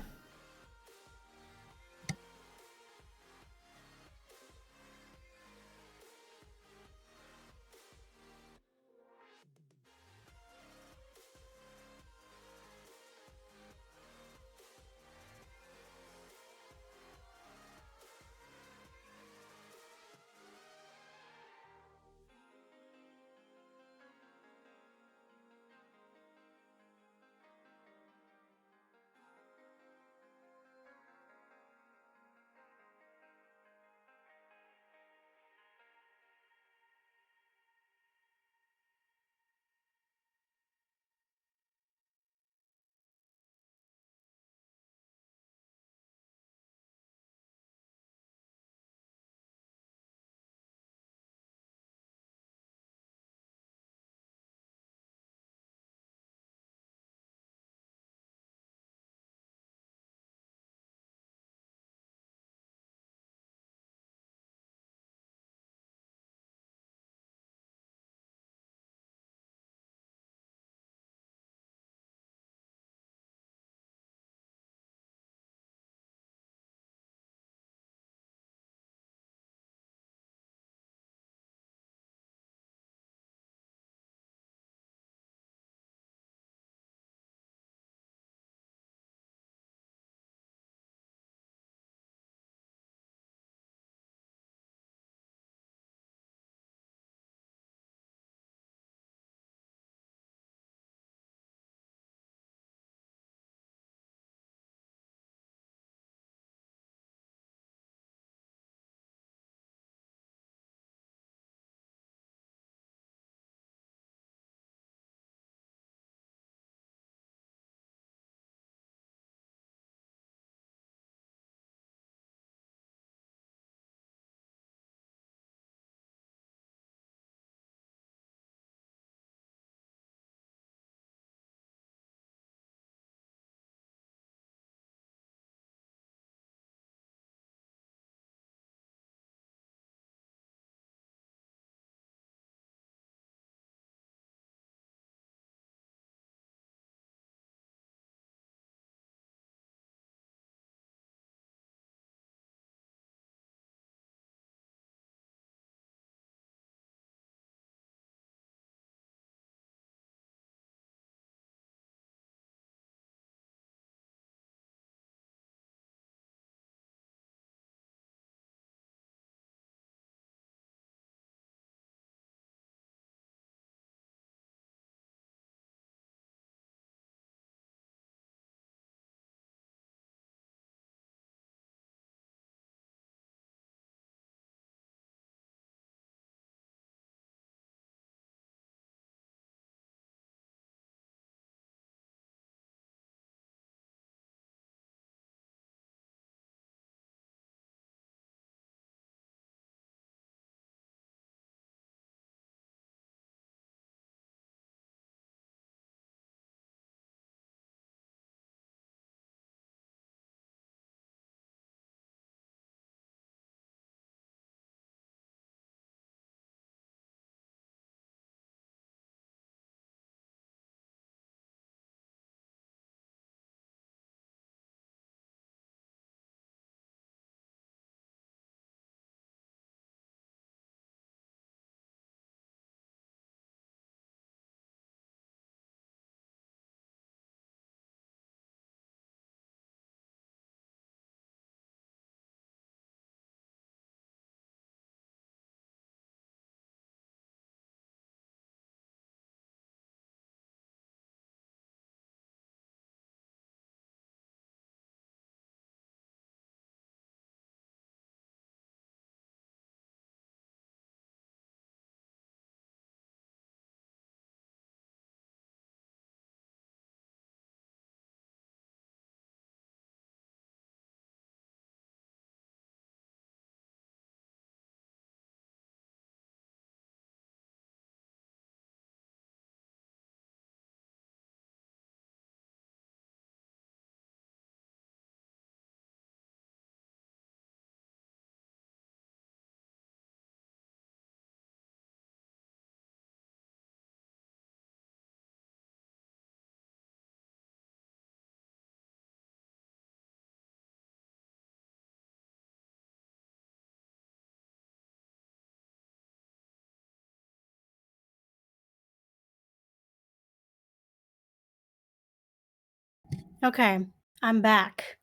Okay, I'm back.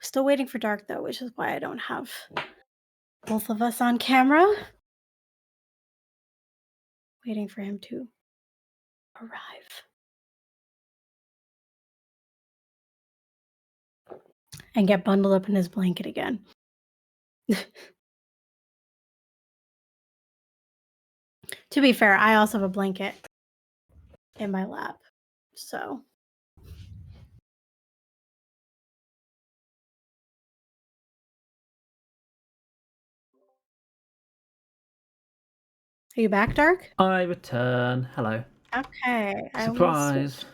Still waiting for Dark though, which is why I don't have both of us on camera. Waiting for him to arrive. And get bundled up in his blanket again. To be fair, I also have a blanket in my lap. So. Are you back, Dark? I return. Hello. Okay. Surprise.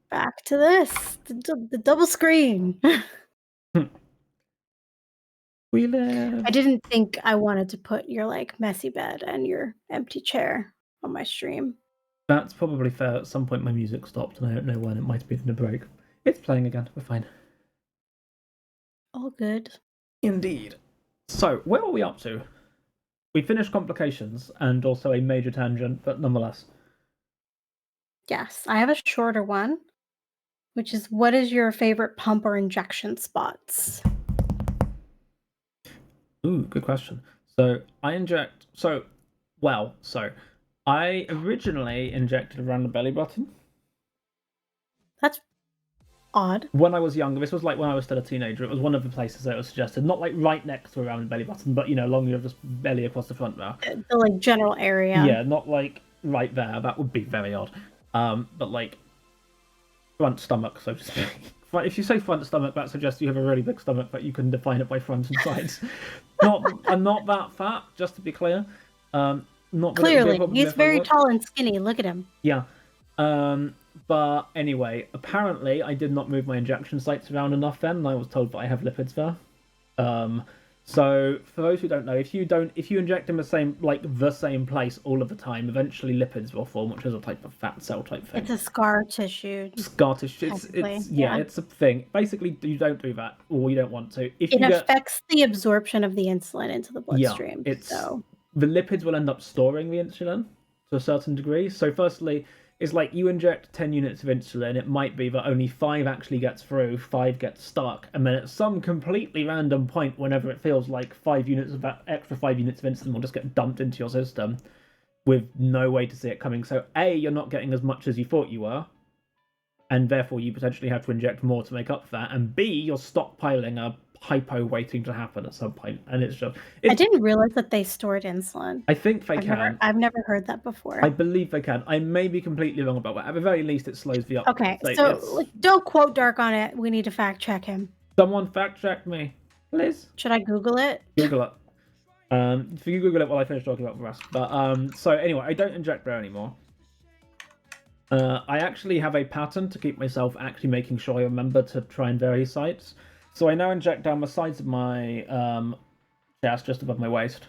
Back to this. The double screen. We live. I didn't think I wanted to put your messy bed and your empty chair on my stream. That's probably fair. At some point my music stopped and I don't know when. It might have been in a break. It's playing again. We're fine. All good. Indeed. So, where are we up to? We finished complications and also a major tangent, but nonetheless. Yes, I have a shorter one, which is what is your favorite pump or injection spots? Ooh, good question. So I inject. So I originally injected around the belly button. That's odd. When I was younger, this was like when I was still a teenager. It was one of the places that was suggested, not like right next to around the belly button, but along your just belly across the front there. The general area. Yeah, not like right there. That would be very odd. But like front stomach, so to speak. If you say front stomach, that suggests you have a really big stomach, but you can define it by front and sides. I'm not that fat, just to be clear. Not clearly, he's very tall and skinny. Look at him. Yeah. But anyway, apparently I did not move my injection sites around enough then, and I was told that I have lipids there. So for those who don't know, if you inject in the same place all of the time, eventually lipids will form, which is a type of fat cell type thing. It's a scar tissue. Scar tissue. It's a thing. Basically, you don't do that, or you don't want to. It affects the absorption of the insulin into the bloodstream. Yeah, the lipids will end up storing the insulin to a certain degree. So firstly, it's like you inject 10 units of insulin, it might be that only 5 actually gets through, 5 gets stuck, and then at some completely random point, whenever it feels like 5 units of that extra 5 units of insulin will just get dumped into your system with no way to see it coming. So A, you're not getting as much as you thought you were, and therefore you potentially have to inject more to make up for that, and B, you're stockpiling a hypo waiting to happen at some point, and I didn't realize that they stored insulin. I think they can. I've never heard that before. I believe they can. I may be completely wrong about that. At the very least, it slows the up. Okay, so don't quote Dark on it. We need to fact check him. Someone fact check me, please. Should I Google it? Google it. If you Google it while I finish talking about the rest. But so anyway, I don't inject there anymore. I actually have a pattern to keep myself actually making sure I remember to try and vary sites. So I now inject down the sides of my chest, just above my waist.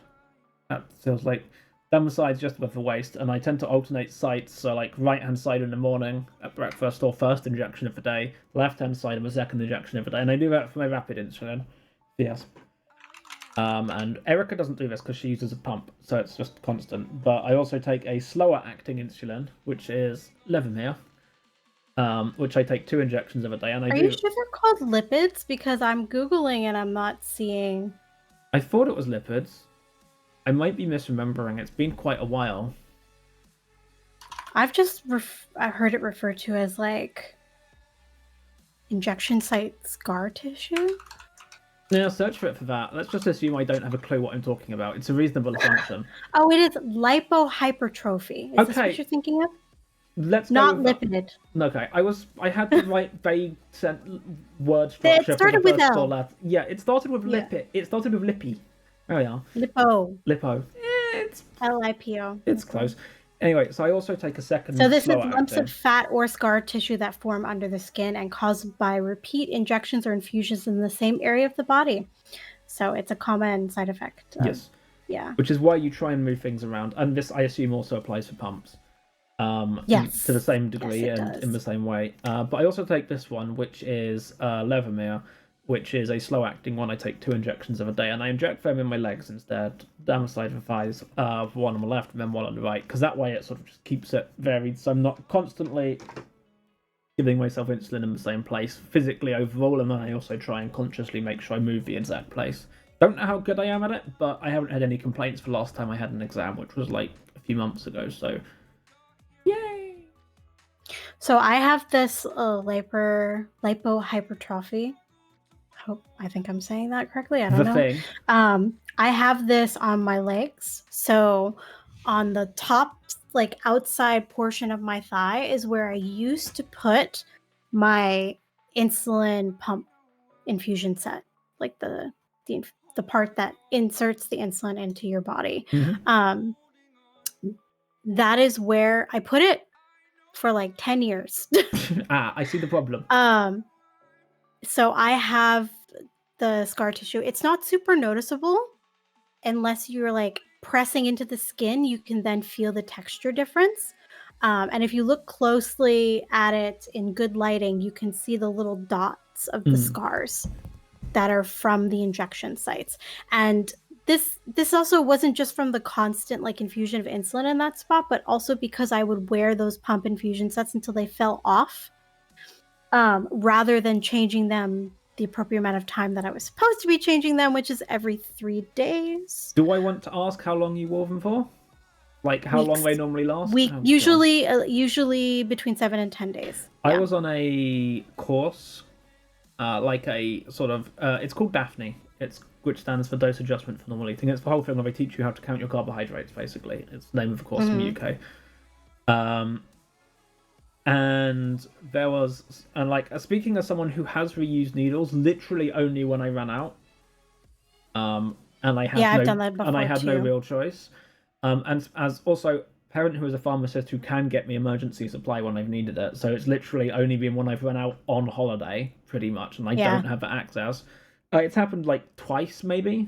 That feels like down the sides, just above the waist, and I tend to alternate sites. So like right-hand side in the morning at breakfast or first injection of the day, left-hand side of the second injection of the day, and I do that for my rapid insulin. Yes. And Erica doesn't do this because she uses a pump, so it's just constant. But I also take a slower acting insulin, which is Levemir. Which I take 2 injections of a day, and Are you sure they're called lipids? Because I'm Googling and I'm not seeing. I thought it was lipids. I might be misremembering. It's been quite a while. I've just I've heard it referred to as like injection site scar tissue. Yeah, search for it for that. Let's just assume I don't have a clue what I'm talking about. It's a reasonable assumption. Oh, it is lipohypertrophy. Is this what you're thinking of? Let's not lipid. Okay, I had the right vague word structure. It started with L. Letter. Yeah, it started with lipid. It started with lippy. There we are. Lipo. It's LIPO. It's close. Anyway, so I also take a second. So this is lumps of fat or scar tissue that form under the skin and caused by repeat injections or infusions in the same area of the body. So it's a common side effect. Yes. Yeah. Which is why you try and move things around, and this I assume also applies for pumps. Yes. To the same degree and in the same way. But I also take this one, which is Levemir, which is a slow-acting one. I take 2 injections of a day, and I inject them in my legs instead, down the side of the thighs, one on the left and then one on the right, because that way it sort of just keeps it varied, so I'm not constantly giving myself insulin in the same place physically overall, and then I also try and consciously make sure I move the exact place. Don't know how good I am at it, but I haven't had any complaints for the last time I had an exam, which was like a few months ago, so yay! So I have this lipohypertrophy. I think I'm saying that correctly. I don't know. Thing. I have this on my legs. So on the top, like outside portion of my thigh is where I used to put my insulin pump infusion set, like the part that inserts the insulin into your body. Mm-hmm. That is where I put it for like 10 years. I see the problem. So I have the scar tissue. It's not super noticeable unless you're like pressing into the skin. You can then feel the texture difference. And if you look closely at it in good lighting, you can see the little dots of the scars that are from the injection sites. And this also wasn't just from the constant like infusion of insulin in that spot, but also because I would wear those pump infusion sets until they fell off, rather than changing them the appropriate amount of time that I was supposed to be changing them, which is every 3 days. Do I want to ask how long you wore them for? Like how long they normally last? Usually between 7 and 10 days. I was on a course, like a sort of, it's called Daphne. Which stands for dose adjustment for normal eating. It's the whole thing where they teach you how to count your carbohydrates. Basically, it's the name of the course in the UK. And there was, and like speaking as someone who has reused needles, literally only when I ran out. And I had I've done that before, and I had too. no real choice. And as also a parent who is a pharmacist who can get me emergency supply when I've needed it. So it's literally only been when I've run out on holiday, pretty much, and I don't have the access. It's happened like twice, maybe,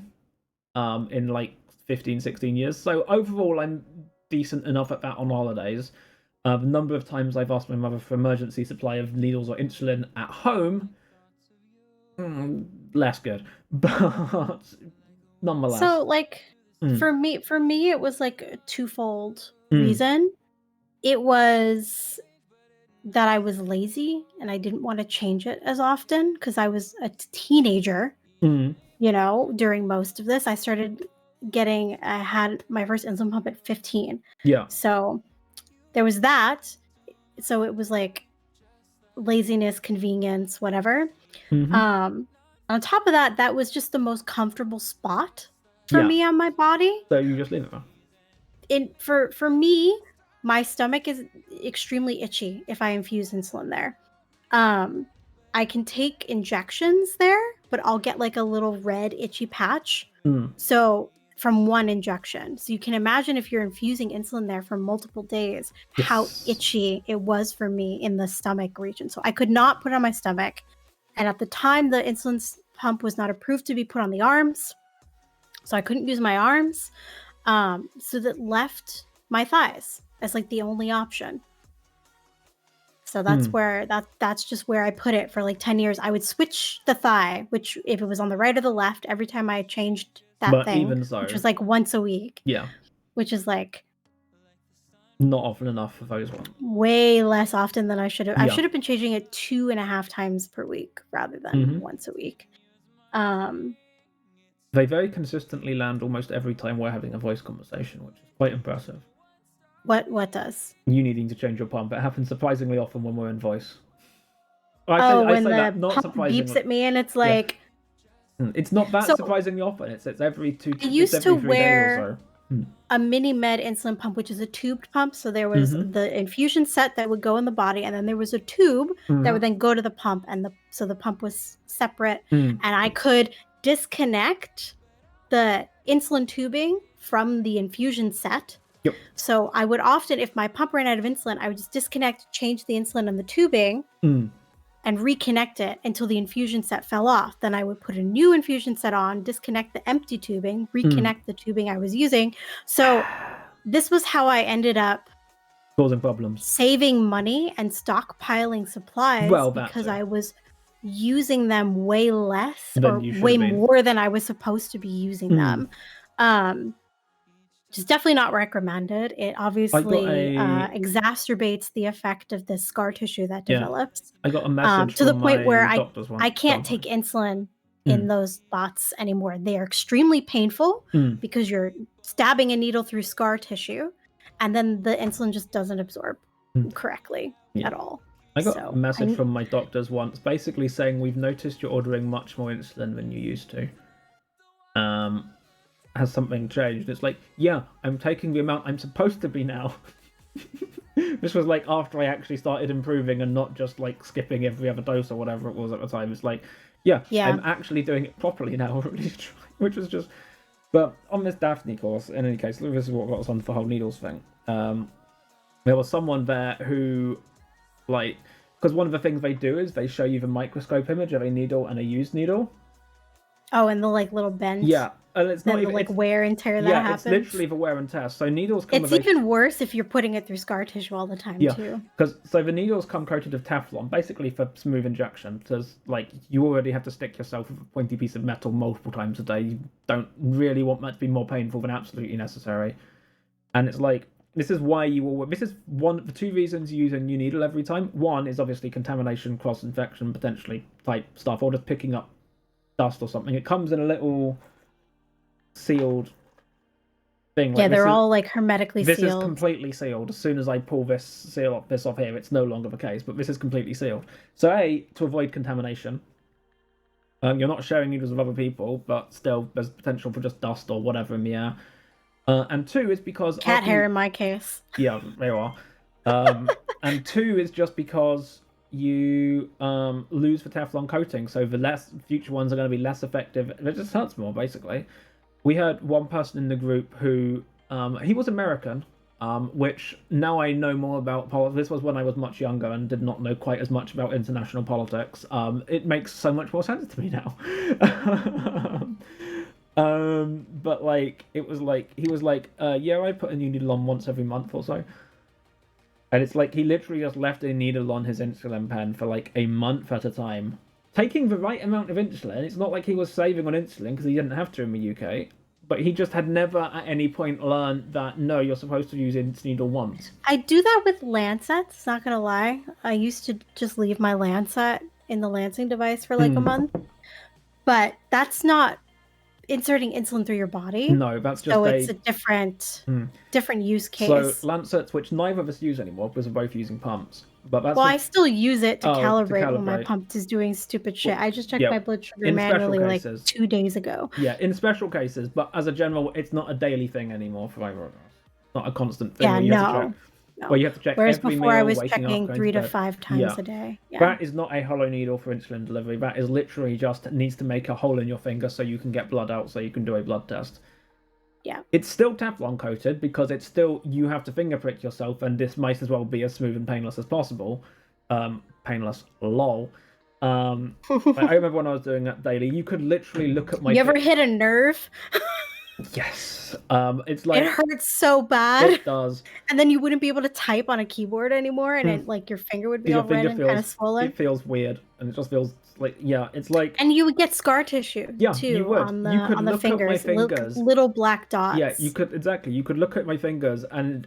in like 15, 16 years. So overall, I'm decent enough at that on holidays. The number of times I've asked my mother for emergency supply of needles or insulin at home, less good. But nonetheless. So like for me, it was like a twofold reason. It was that I was lazy and I didn't want to change it as often because I was a teenager, during most of this. I had my first insulin pump at 15. Yeah. So there was that. So it was like laziness, convenience, whatever. On top of that, that was just the most comfortable spot for me on my body. So you just leave it there. For me, my stomach is extremely itchy if I infuse insulin there. I can take injections there, but I'll get like a little red itchy patch. So from one injection. So you can imagine if you're infusing insulin there for multiple days, how itchy it was for me in the stomach region. So I could not put it on my stomach. And at the time, the insulin pump was not approved to be put on the arms. So I couldn't use my arms. So that left my thighs as like the only option. So that's that's just where I put it for like 10 years. I would switch the thigh, which if it was on the right or the left, every time I changed that thing, which was like once a week. Yeah. Which is like not often enough for those ones. Way less often than I should have. I should have been changing it 2.5 times per week rather than once a week. They very consistently land almost every time we're having a voice conversation, which is quite impressive. What does? You needing to change your pump. It happens surprisingly often when we're in voice. When the pump beeps at me and it's like... Yeah. It's not that surprisingly often. It's every 2 I used to wear a mini med insulin pump, which is a tubed pump. So there was the infusion set that would go in the body, and then there was a tube that would then go to the pump, and so the pump was separate, and I could disconnect the insulin tubing from the infusion set. Yep. So I would often, if my pump ran out of insulin, I would just disconnect, change the insulin on the tubing, and reconnect it until the infusion set fell off. Then I would put a new infusion set on, disconnect the empty tubing, reconnect the tubing I was using. So this was how I ended up causing problems, saving money and stockpiling supplies, because I was using them way less or way more than I was supposed to be using them. which is definitely not recommended. It obviously exacerbates the effect of the scar tissue that develops. I got a message to the point where I can't take insulin in those spots anymore. They are extremely painful because you're stabbing a needle through scar tissue, and then the insulin just doesn't absorb correctly at all. I got a message from my doctors once basically saying, we've noticed you're ordering much more insulin than you used to. Has something changed? It's like, yeah, I'm taking the amount I'm supposed to be now. This was like after I actually started improving and not just like skipping every other dose or whatever it was at the time. It's like, yeah. I'm actually doing it properly now, or at least which was just. But on this Daphne course, in any case, this is what got us on the whole needles thing. There was someone there who, like, because one of the things they do is they show you the microscope image of a needle and a used needle. Oh, and the like little bends. Yeah, and it's not even like wear and tear that happens. It's literally the wear and tear. So needles come. It's even worse if you're putting it through scar tissue all the time too. Because the needles come coated with Teflon, basically for smooth injection. Because like you already have to stick yourself with a pointy piece of metal multiple times a day. You don't really want that to be more painful than absolutely necessary. And it's like, this is why this is one of the two reasons you use a new needle every time. One is obviously contamination, cross-infection, potentially type stuff, or just picking up dust or something. It comes in a little sealed thing. Yeah, they're all like hermetically sealed. This is completely sealed. As soon as I pull this off here, it's no longer the case, but this is completely sealed. So to avoid contamination, you're not sharing needles with other people, but still there's potential for just dust or whatever in the air. And two is because cat hair in my case. Yeah, there are. And two is just because you lose the Teflon coating, so the future ones are going to be less effective. It just hurts more, basically. We had one person in the group who he was American, which now I know more about politics. This was when I was much younger and did not know quite as much about international politics. It makes so much more sense to me now. But like it was like he was like, yeah, I put a new needle on once every month or so. And it's like he literally just left a needle on his insulin pen for like a month at a time, taking the right amount of insulin. It's not like he was saving on insulin because he didn't have to in the UK, but he just had never at any point learned that, no, you're supposed to use this needle once. I do that with Lancets, not gonna lie. I used to just leave my Lancet in the lancing device for like a month, but that's not inserting insulin through your body. No, that's just it's a different use case. So Lancets, which neither of us use anymore because we're both using pumps. But that's I still use it to calibrate when my pump is doing stupid shit. I just checked my blood sugar manually like 2 days ago. Yeah, in special cases, but as a general, it's not a daily thing anymore for my not a constant thing. Yeah, no. Well, you have to check. Whereas every before meal, I was checking 3 to 5 times a day. Yeah. That is not a hollow needle for insulin delivery. That is literally just needs to make a hole in your finger so you can get blood out, so you can do a blood test. Yeah. It's still Teflon coated because it's still, you have to finger prick yourself, and this might as well be as smooth and painless as possible. Painless, lol. I remember when I was doing that daily, you could literally look at my. You ever hit a nerve? Yes. It's like it hurts so bad. It does. And then you wouldn't be able to type on a keyboard anymore, and it, like your finger would be all red and kind of swollen. It feels weird, and it just feels like it's like. And you would get scar tissue too you would. on the you could on the look fingers, at my fingers. Little black dots. Yeah, you could exactly. You could look at my fingers, and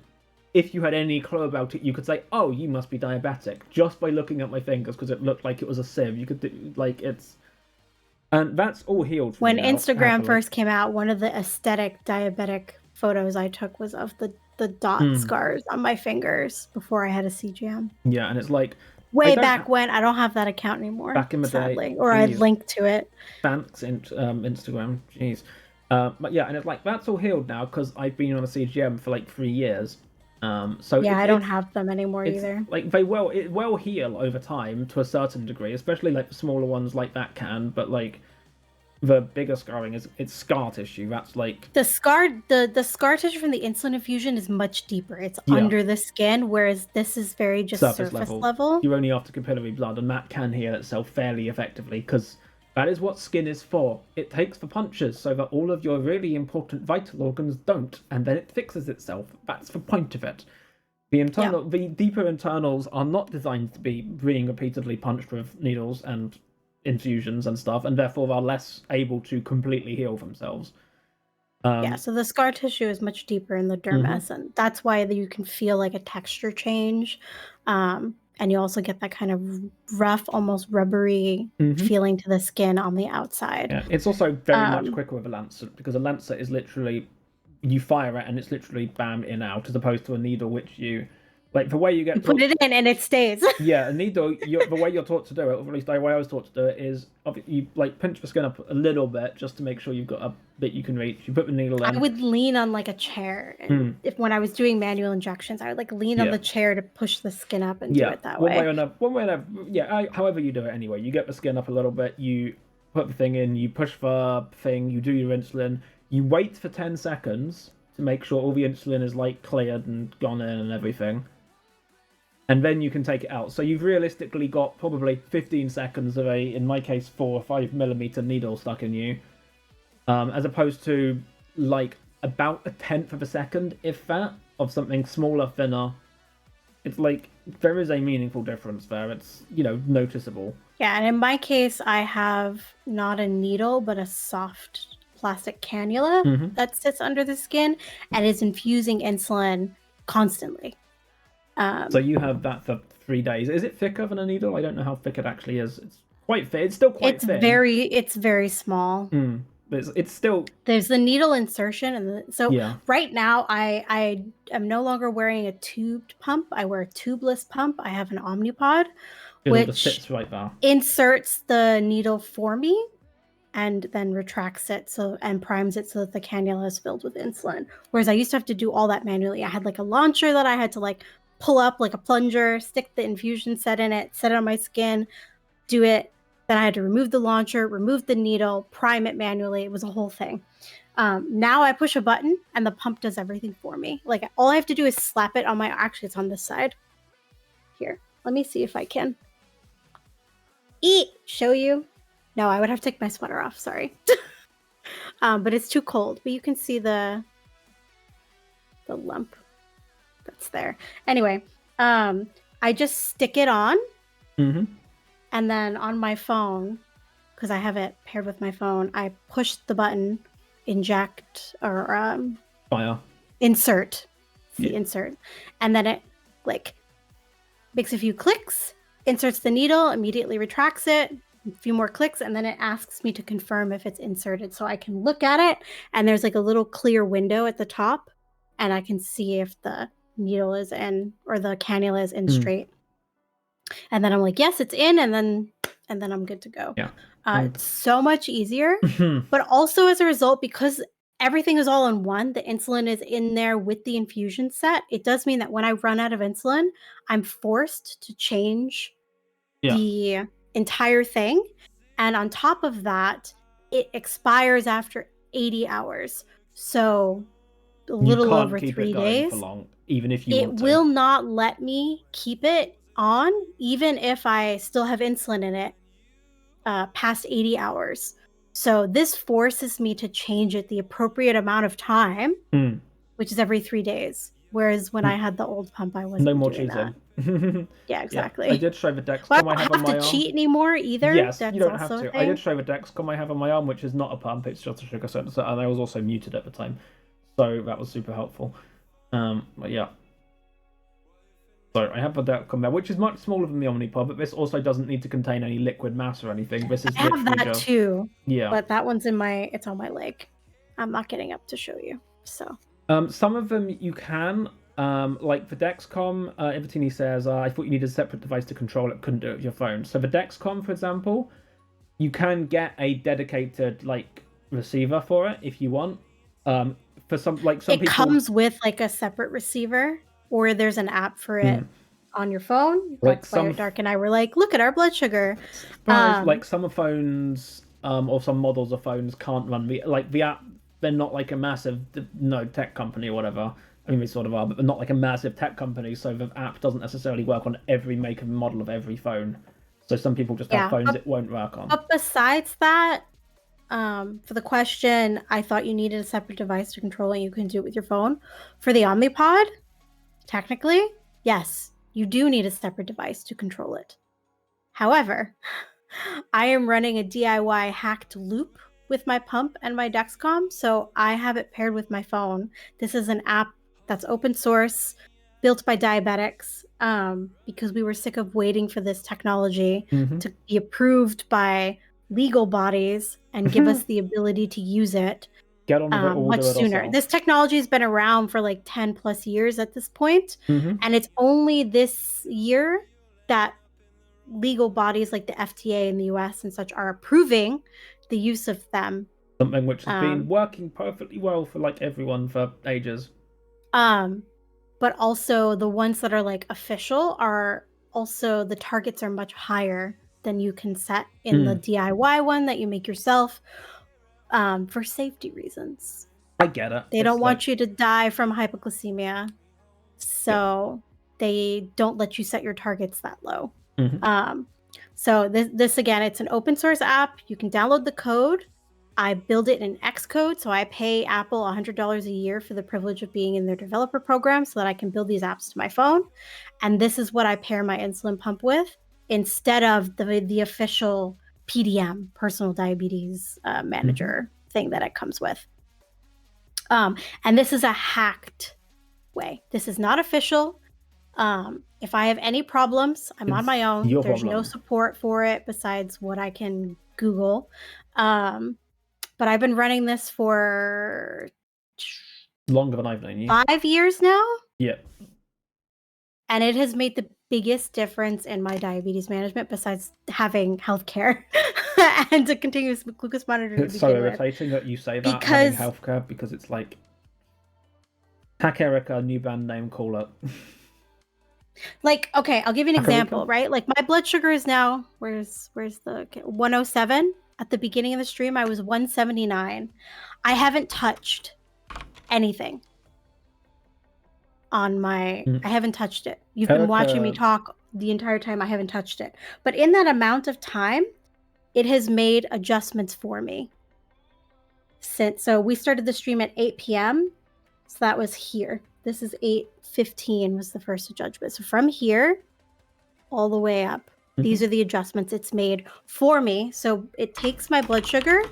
if you had any clue about it, you could say, "Oh, you must be diabetic," just by looking at my fingers because it looked like it was a sieve. You could do, like it's. And that's all healed. When Instagram first came out, one of the aesthetic diabetic photos I took was of the dot scars on my fingers before I had a CGM. Yeah, and it's like way back when. I don't have that account anymore. Back in the day, or I'd link to it. Thanks, Instagram. Jeez. But yeah, and it's like that's all healed now because I've been on a CGM for like 3 years. So yeah, I don't have them anymore either. Like it will heal over time to a certain degree, especially like the smaller ones like that can, but like the bigger scarring it's scar tissue. That's like the scar tissue from the insulin infusion is much deeper. It's under the skin, whereas this is very just surface level. You're only after capillary blood, and that can heal itself fairly effectively because that is what skin is for. It takes the punches so that all of your really important vital organs don't, and then it fixes itself. That's the point of it. The deeper internals are not designed to be being repeatedly punched with needles and infusions and stuff, and therefore are less able to completely heal themselves. Yeah, so the scar tissue is much deeper in the dermis, and that's why you can feel like a texture change. And you also get that kind of rough, almost rubbery feeling to the skin on the outside. Yeah, it's also very much quicker with a lancet, because a lancet is literally, you fire it and it's literally bam, in, out, as opposed to a needle, which you, like, the way you get put it in and it stays. Yeah, a needle, the way you're taught to do it, or at least the way I was taught to do it, is you like pinch the skin up a little bit just to make sure you've got a bit you can reach. You put the needle in. I would lean on like a chair, and when I was doing manual injections, I would like lean on the chair to push the skin up and do it that way. One way or another, yeah. However you do it, anyway, you get the skin up a little bit. You put the thing in. You push the thing. You do your insulin. You wait for 10 seconds to make sure all the insulin is like cleared and gone in and everything. And then you can take it out. So you've realistically got probably 15 seconds of a, in my case, 4 or 5 millimeter needle stuck in you, as opposed to like about 1/10 of a second, if that, of something smaller, thinner. It's like there is a meaningful difference there. It's, you know, noticeable. Yeah, and in my case, I have not a needle, but a soft plastic cannula that sits under the skin and is infusing insulin constantly. So you have that for 3 days. Is it thicker than a needle? I don't know how thick it actually is. It's quite thin. It's still quite thin. It's very small. But it's still. There's the needle insertion, and right now I am no longer wearing a tubed pump. I wear a tubeless pump. I have an Omnipod, which sits right there. Inserts the needle for me, and then retracts it and primes it so that the cannula is filled with insulin. Whereas I used to have to do all that manually. I had like a launcher that I had to like pull up like a plunger, stick the infusion set in it, set it on my skin, do it. Then I had to remove the launcher, remove the needle, prime it manually. It was a whole thing. Now I push a button and the pump does everything for me. Like all I have to do is slap it on actually it's on this side. Here, let me see if I can show you. No, I would have to take my sweater off, sorry. But it's too cold, but you can see the lump that's there. Anyway, I just stick it on, and then on my phone, because I have it paired with my phone, I push the button, inject, or fire. Insert. Insert. And then it like makes a few clicks, inserts the needle, immediately retracts it, a few more clicks, and then it asks me to confirm if it's inserted. So I can look at it, and there's like a little clear window at the top, and I can see if the needle is in or the cannula is in straight. And then I'm like, yes, it's in, and then I'm good to go. Yeah. It's so much easier, but also as a result, because everything is all in one, the insulin is in there with the infusion set. It does mean that when I run out of insulin, I'm forced to change the entire thing. And on top of that, it expires after 80 hours. So a little over 3 days. For long, even if you want to. It will not let me keep it on, even if I still have insulin in it, past 80 hours. So this forces me to change it the appropriate amount of time, which is every 3 days. Whereas when I had the old pump, I wasn't no more doing cheating. That. Yeah, exactly. Yeah. I did show the Dexcom I don't have to cheat anymore either. Yes, That's you don't have also to. I did show the Dexcom I have on my arm, which is not a pump; it's just a sugar sensor, and I was also muted at the time, so that was super helpful. But yeah. So I have the Dexcom there, which is much smaller than the Omnipod, but this also doesn't need to contain any liquid mass or anything. This is I have that too. Yeah. But that one's it's on my leg. I'm not getting up to show you. So. Some of them you can. Like the Dexcom, Ivatini says, I thought you needed a separate device to control it, couldn't do it with your phone. So the Dexcom, for example, you can get a dedicated like receiver for it if you want. For some people, it comes with like a separate receiver, or there's an app for it on your phone. That's why Dark and I were like, look at our blood sugar. Like some phones, or some models of phones can't run the app. They're not like a massive tech company or whatever. I mean, they sort of are, but they're not like a massive tech company, so the app doesn't necessarily work on every make and model of every phone. So some people just have phones it won't work on. But besides that, for the question, I thought you needed a separate device to control it. You can do it with your phone. For the Omnipod, technically, yes, you do need a separate device to control it. However, I am running a DIY hacked loop with my pump and my Dexcom, so I have it paired with my phone. This is an app that's open source, built by diabetics, because we were sick of waiting for this technology to be approved by legal bodies and give us the ability to use it Get on with it, much sooner. ourselves. This technology has been around for like 10 plus years at this point, and it's only this year that legal bodies like the FDA in the US and such are approving the use of them. Something which has been working perfectly well for like everyone for ages. But also the ones that are like official are also, the targets are much higher than you can set in the DIY one that you make yourself, for safety reasons. I get it. They don't want you to die from hypoglycemia, so they don't let you set your targets that low. So this again, it's an open source app. You can download the code. I build it in Xcode, so I pay Apple $100 a year for the privilege of being in their developer program so that I can build these apps to my phone. And this is what I pair my insulin pump with instead of the official PDM, personal diabetes manager thing that it comes with. And this is a hacked way. This is not official. If I have any problems, I'm on my own. There's no support for it besides what I can Google. But I've been running this for longer than I've known you. 5 years now. Yeah. And it has made the biggest difference in my diabetes management besides having healthcare and a continuous glucose monitor. It's so irritating that you say that, having healthcare, because it's like, hack Erica, new band name, call it. Like, okay, I'll give you an example, right? Like my blood sugar is now, where's the 107? At the beginning of the stream, I was 179. I haven't touched anything on my, I haven't touched it. You've been watching me talk the entire time. I haven't touched it. But in that amount of time, it has made adjustments for me. So we started the stream at 8 p.m. So that was here. This is 8:15 was the first adjustment. So from here all the way up, these are the adjustments it's made for me. So it takes my blood sugar.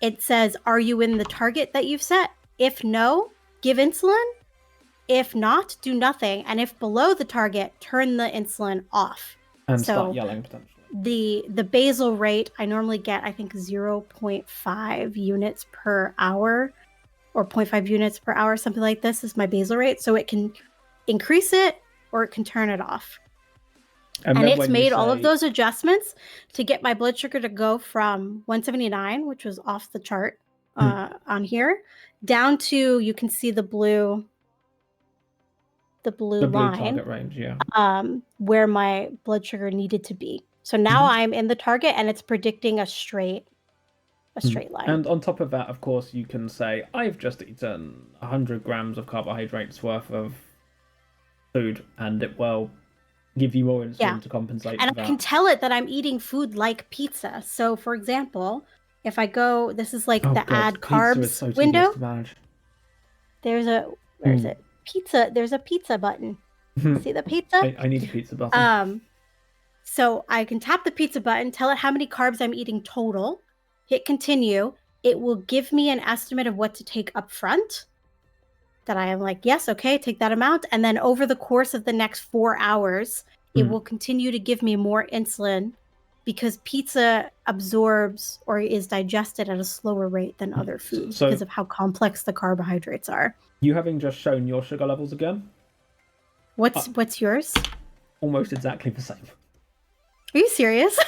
It says, are you in the target that you've set? If no, give insulin. If not, do nothing. And if below the target, turn the insulin off. And start yelling potentially. The basal rate, I normally get, I think, 0.5 units per hour or 0.5 units per hour, something like this is my basal rate. So it can increase it or it can turn it off. And it's made all of those adjustments to get my blood sugar to go from 179, which was off the chart on here, down to, you can see the blue line target range, where my blood sugar needed to be. So now I'm in the target and it's predicting a straight line. And on top of that, of course, you can say, I've just eaten 100 grams of carbohydrates worth of food, and it will give you more insulin to compensate for that. And I can tell it that I'm eating food like pizza. So, for example, if I go, this is like add carbs window. There's a, where is it? Pizza. There's a pizza button. See the pizza? I need a pizza button. So I can tap the pizza button, tell it how many carbs I'm eating total, hit continue. It will give me an estimate of what to take up front. That I am like, yes, okay, take that amount. And then over the course of the next 4 hours, it will continue to give me more insulin because pizza absorbs or is digested at a slower rate than other foods because of how complex the carbohydrates are. You having just shown your sugar levels again? What's yours? Almost exactly the same. Are you serious?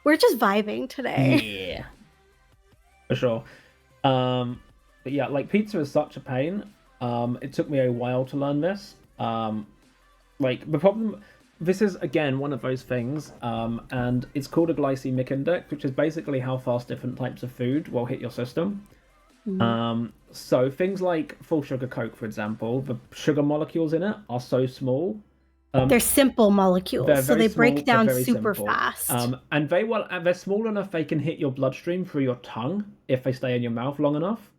We're just vibing today. Yeah. For sure. But yeah, like pizza is such a pain. It took me a while to learn this. Like the problem, this is again one of those things, and it's called a glycemic index, which is basically how fast different types of food will hit your system. So things like full sugar Coke, for example, the sugar molecules in it are so small. They're simple molecules, so they break down super fast. And they're small enough they can hit your bloodstream through your tongue if they stay in your mouth long enough.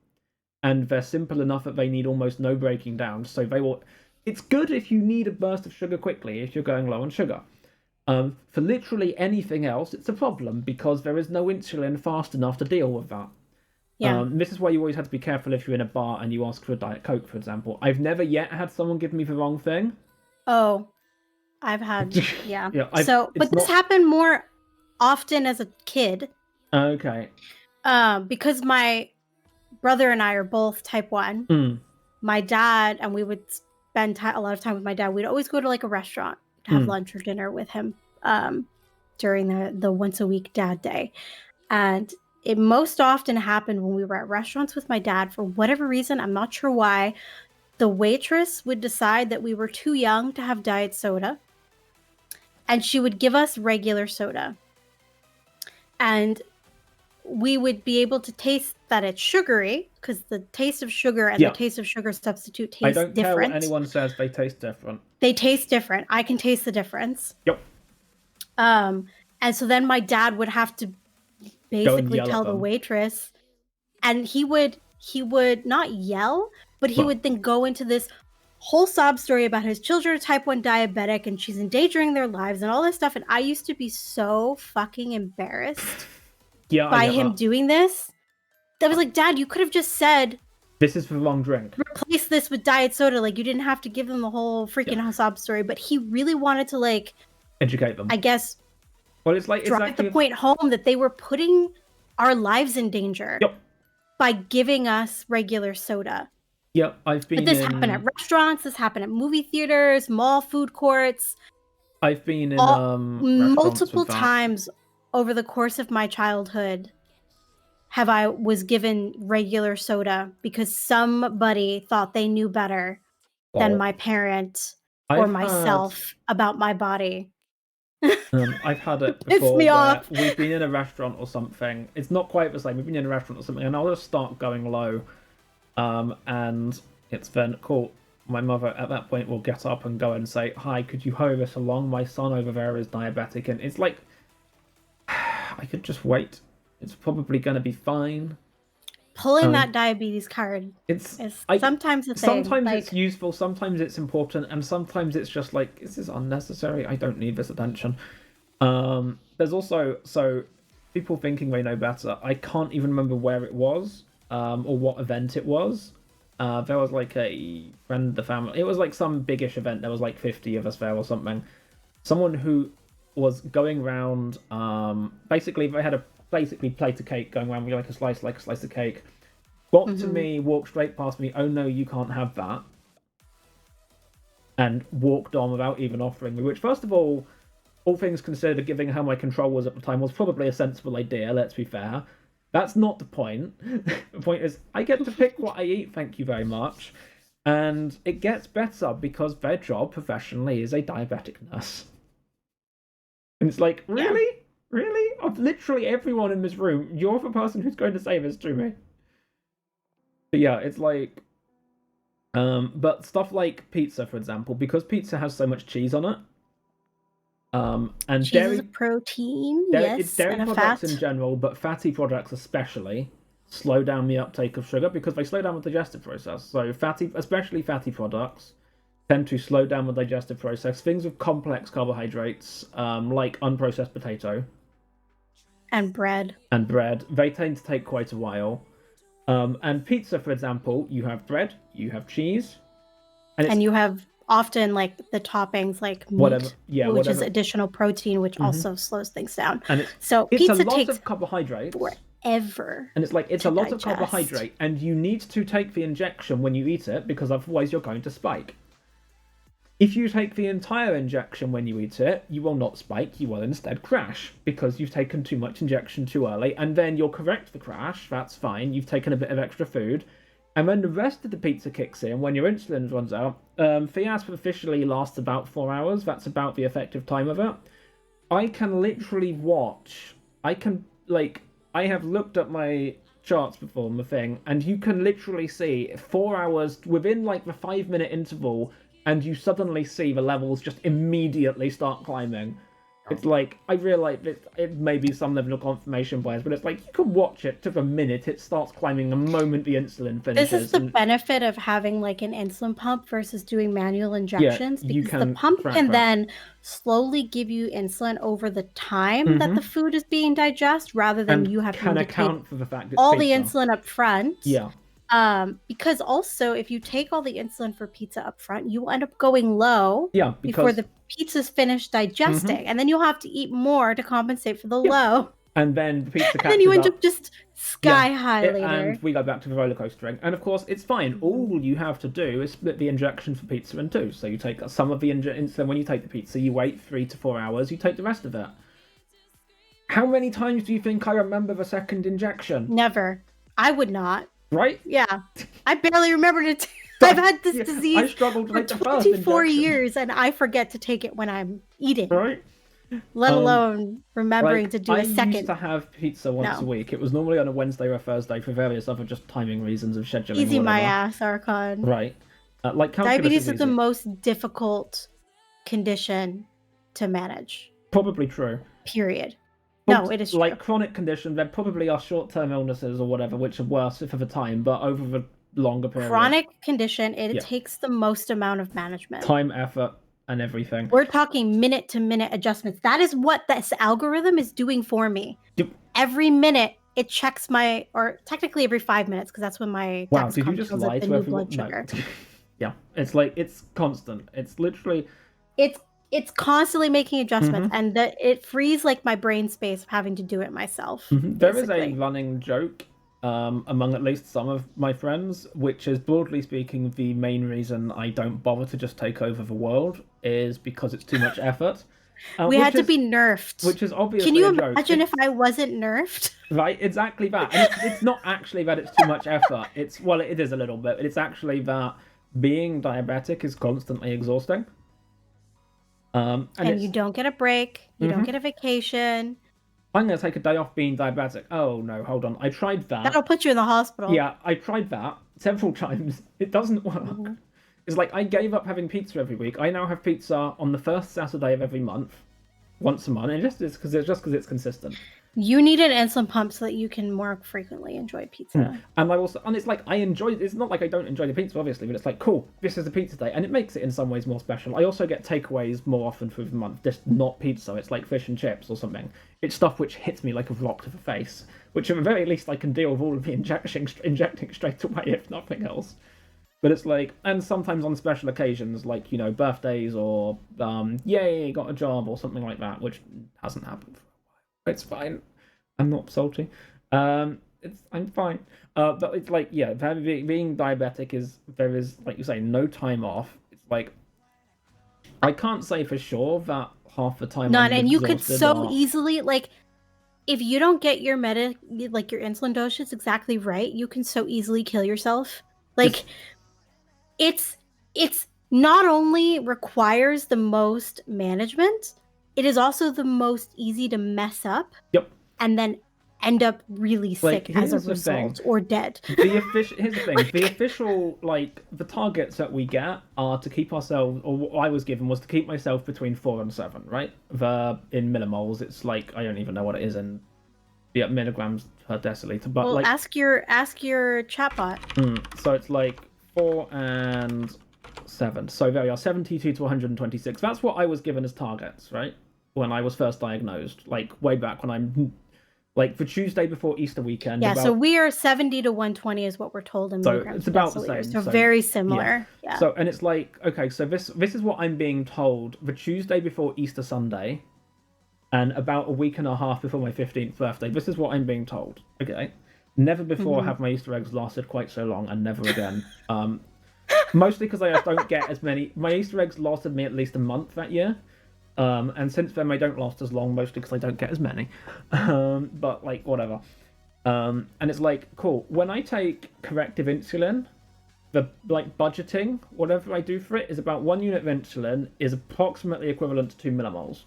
And they're simple enough that they need almost no breaking down. So they will. It's good if you need a burst of sugar quickly if you're going low on sugar. For literally anything else, it's a problem because there is no insulin fast enough to deal with that. Yeah. This is why you always have to be careful if you're in a bar and you ask for a Diet Coke, for example. I've never yet had someone give me the wrong thing. Oh, I've had, yeah. Yeah, but this happened more often as a kid. Okay. Because my brother and I are both type 1. My dad, and we would spend a lot of time with my dad. We'd always go to like a restaurant to have lunch or dinner with him during the once a week dad day. And it most often happened when we were at restaurants with my dad. For whatever reason, I'm not sure why, the waitress would decide that we were too young to have diet soda, and she would give us regular soda. And we would be able to taste that it's sugary, because the taste of sugar and the taste of sugar substitute taste different. I don't care what anyone says, they taste different. They taste different. I can taste the difference. Yep. And so then my dad would have to basically tell the waitress, and he would not yell, but he would then go into this whole sob story about his children are type 1 diabetic and she's endangering their lives and all this stuff. And I used to be so fucking embarrassed by him doing this. That was like, Dad, you could have just said, this is the wrong drink. Replace this with diet soda. Like, you didn't have to give them the whole freaking sob story. But he really wanted to, like, educate them, I guess. Well, it's like drive the point home that they were putting our lives in danger by giving us regular soda. Yep, I've been. But this happened at restaurants. This happened at movie theaters, mall food courts. I've been in multiple times over the course of my childhood. Was given regular soda because somebody thought they knew better than my parent or myself about my body. I've had it before. Me off. We've been in a restaurant or something. It's not quite the same. We've been in a restaurant or something, and I'll just start going low. And it's then cool. My mother at that point will get up and go and say, "Hi, could you hurry this along? My son over there is diabetic," and it's like, I could just wait. It's probably going to be fine. Pulling that diabetes card is sometimes a thing. Sometimes it's useful, sometimes it's important, and sometimes it's just like, this is unnecessary. I don't need this attention. There's also, so people thinking they know better. I can't even remember where it was or what event it was. There was like a friend of the family. It was like some biggish event. There was like 50 of us there or something. Someone who was going around, basically they had a plate of cake going around with like a slice of cake. Got to me, walked straight past me. Oh no, you can't have that. And walked on without even offering me. Which, first of all things considered, given how my control was at the time, was probably a sensible idea. Let's be fair. That's not the point. The point is, I get to pick what I eat. Thank you very much. And it gets better because their job professionally is a diabetic nurse. And it's like, really? Yeah. Really? Of literally everyone in this room, you're the person who's going to say this to me. But yeah, it's like... but stuff like pizza, for example, because pizza has so much cheese on it, and cheese is a protein, yes, dairy and a products fat. in general, but fatty products especially, slow down the uptake of sugar because they slow down the digestive process. So especially fatty products, tend to slow down the digestive process. Things with complex carbohydrates, like unprocessed potato. And bread. They tend to take quite a while. And pizza, for example, you have bread, you have cheese. And you have often like the toppings like meat, which is additional protein, which also slows things down. And pizza a lot takes of carbohydrates. Forever. And it's a lot of carbohydrate, and you need to take the injection when you eat it because otherwise you're going to spike. If you take the entire injection when you eat it, you will not spike, you will instead crash, because you've taken too much injection too early, and then you'll correct the crash, that's fine, you've taken a bit of extra food, and when the rest of the pizza kicks in, when your insulin runs out, FIAS officially lasts about 4 hours, that's about the effective time of it. I can literally watch, I have looked at my charts before the thing, and you can literally see 4 hours within like the 5-minute interval, and you suddenly see the levels just immediately start climbing. It's like, I realize it may be some level of confirmation bias, but it's like, you can watch it, took a minute, it starts climbing the moment the insulin finishes. This is the benefit of having like an insulin pump versus doing manual injections, because the pump can then slowly give you insulin over the time that the food is being digested, rather than you having to take for the fact all the insulin up front. Yeah. Because also, if you take all the insulin for pizza up front, you will end up going low before the pizza's finished digesting, and then you'll have to eat more to compensate for the low. And then the pizza catches and then you end up just sky high later. And we go back to the roller coastering. And of course, it's fine. All you have to do is split the injection for pizza in two. So you take some of the insulin when you take the pizza, you wait 3 to 4 hours, you take the rest of it. How many times do you think I remember the second injection? Never. I would not. Right? Yeah. I barely remember to I've had this disease for 24 years, and I forget to take it when I'm eating. Right? Let alone remembering to do a second. I used to have pizza once a week. It was normally on a Wednesday or a Thursday for various other just timing reasons of scheduling. Easy my ass, Archon. Right. Diabetes is the most difficult condition to manage. Probably true. Period. No, it is true. Like chronic condition, there probably are short-term illnesses or whatever, which are worse for the time, but over the longer period. Chronic condition, it takes the most amount of management. Time, effort, and everything. We're talking minute-to-minute adjustments. That is what this algorithm is doing for me. Yep. Every minute, it checks or technically every 5 minutes, because that's when my did you just lie to everyone? Sugar. No. Yeah, it's like, it's constant. It's literally... It's constantly making adjustments, and it frees like my brain space of having to do it myself. There is a running joke among at least some of my friends, which is, broadly speaking, the main reason I don't bother to just take over the world is because it's too much effort. We had to be nerfed. Which is obviously Can you imagine if I wasn't nerfed? Right, exactly that. And it's not actually that it's too much effort. Well, it is a little bit, but it's actually that being diabetic is constantly exhausting. And you don't get a break. You don't get a vacation. I'm going to take a day off being diabetic. Oh, no, hold on. I tried that. That'll put you in the hospital. Yeah, I tried that several times. It doesn't work. It's like, I gave up having pizza every week. I now have pizza on the first Saturday of every month. Once a month. And it's just because it's consistent. You need an insulin pump so that you can more frequently enjoy pizza. And it's like, I enjoy it. It's not like I don't enjoy the pizza, obviously, but it's like, cool, this is a pizza day. And it makes it in some ways more special. I also get takeaways more often through the month, just not pizza. It's like fish and chips or something. It's stuff which hits me like a rock to the face, which at the very least I can deal with all of the injecting straight away, if nothing else. But it's like, and sometimes on special occasions, like, birthdays or, yay, got a job or something like that, which hasn't happened for a while. It's fine. I'm not salty. I'm fine. But it's like, being diabetic there is, like you say, no time off. It's like, I can't say for sure that half the time. None, and you could so easily, like, if you don't get your your insulin dosage exactly right, you can so easily kill yourself. Like, it's not only requires the most management, it is also the most easy to mess up. Yep. And then end up really sick as a result, or dead. Here's the thing. The official, the targets that we get are to keep ourselves, or what I was given was to keep myself between 4 and 7, right? In millimoles, it's like, I don't even know what it is in milligrams per deciliter. But ask your chatbot. So it's like 4 and 7. So there we are, 72 to 126. That's what I was given as targets, right? When I was first diagnosed, way back when I'm... the Tuesday before Easter weekend. Yeah, so we are 70 to 120 is what we're told in milligrams. So it's about the same. So very similar. Yeah. So, and it's like, okay, so this is what I'm being told the Tuesday before Easter Sunday, and about a week and a half before my 15th birthday. This is what I'm being told. Okay. Never before have my Easter eggs lasted quite so long, and never again. Mostly because I don't get as many. My Easter eggs lasted me at least a month that year. And since then, they don't last as long, mostly because I don't get as many. But, whatever. And it's like, cool. When I take corrective insulin, the, budgeting, whatever I do for it, is about 1 unit of insulin is approximately equivalent to 2 millimoles.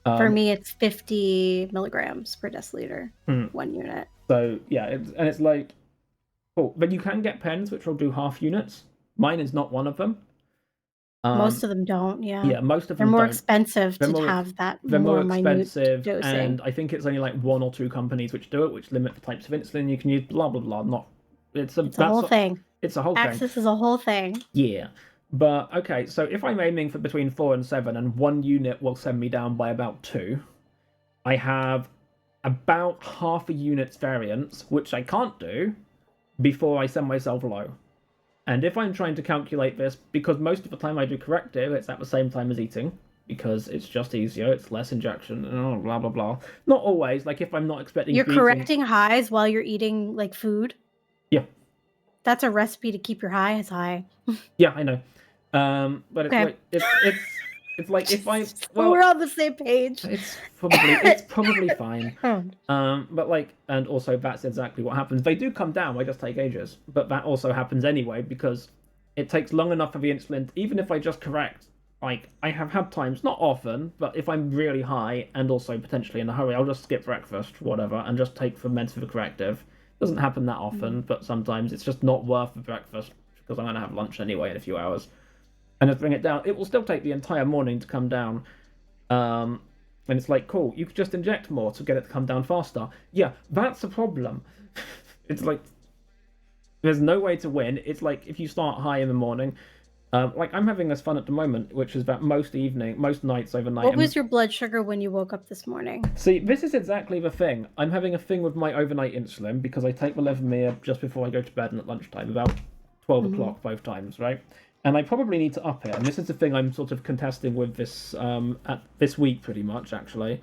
For me, it's 50 milligrams per deciliter, 1 unit. So, yeah, it's like, cool. But you can get pens which will do half units. Mine is not one of them. Most of them don't, yeah. Yeah, most of They're them more don't. expensive They're to more have that they're more more minute expensive, dosing. and I think it's only like 1 or 2 companies which do it, which limit the types of insulin you can use. Blah blah blah. Not It's a whole thing. it's a whole thing. Access is a whole thing. Yeah, but okay. So if I'm aiming for between 4 and 7, and 1 unit will send me down by about 2, I have about half a unit's variance, which I can't do before I send myself low. And if I'm trying to calculate this, because most of the time I do corrective, it's at the same time as eating, because it's just easier, it's less injection, blah blah blah. Not always. Like if I'm not expecting. You're correcting highs while you're eating like food. Yeah. That's a recipe to keep your highs high. Yeah, I know. But it's like it's like if I we're on the same page. It's probably fine. But like, and also that's exactly what happens. They do come down. I just take ages, but that also happens anyway because it takes long enough for the insulin. Even if I just correct, like I have had times, not often, but if I'm really high and also potentially in a hurry, I'll just skip breakfast, whatever, and just take the meds for the corrective. Doesn't happen that often, but sometimes it's just not worth the breakfast because I'm gonna have lunch anyway in a few hours. And just bring it down. It will still take the entire morning to come down. And it's like, cool, you could just inject more to get it to come down faster. Yeah, that's a problem. It's like, there's no way to win. It's like, if you start high in the morning, like I'm having this fun at the moment, which is that most nights overnight. What was your blood sugar when you woke up this morning? See, this is exactly the thing. I'm having a thing with my overnight insulin because I take the Levemir just before I go to bed and at lunchtime, about 12 o'clock both times, right? And I probably need to up it. And this is the thing I'm sort of contesting with this at this week, pretty much, actually.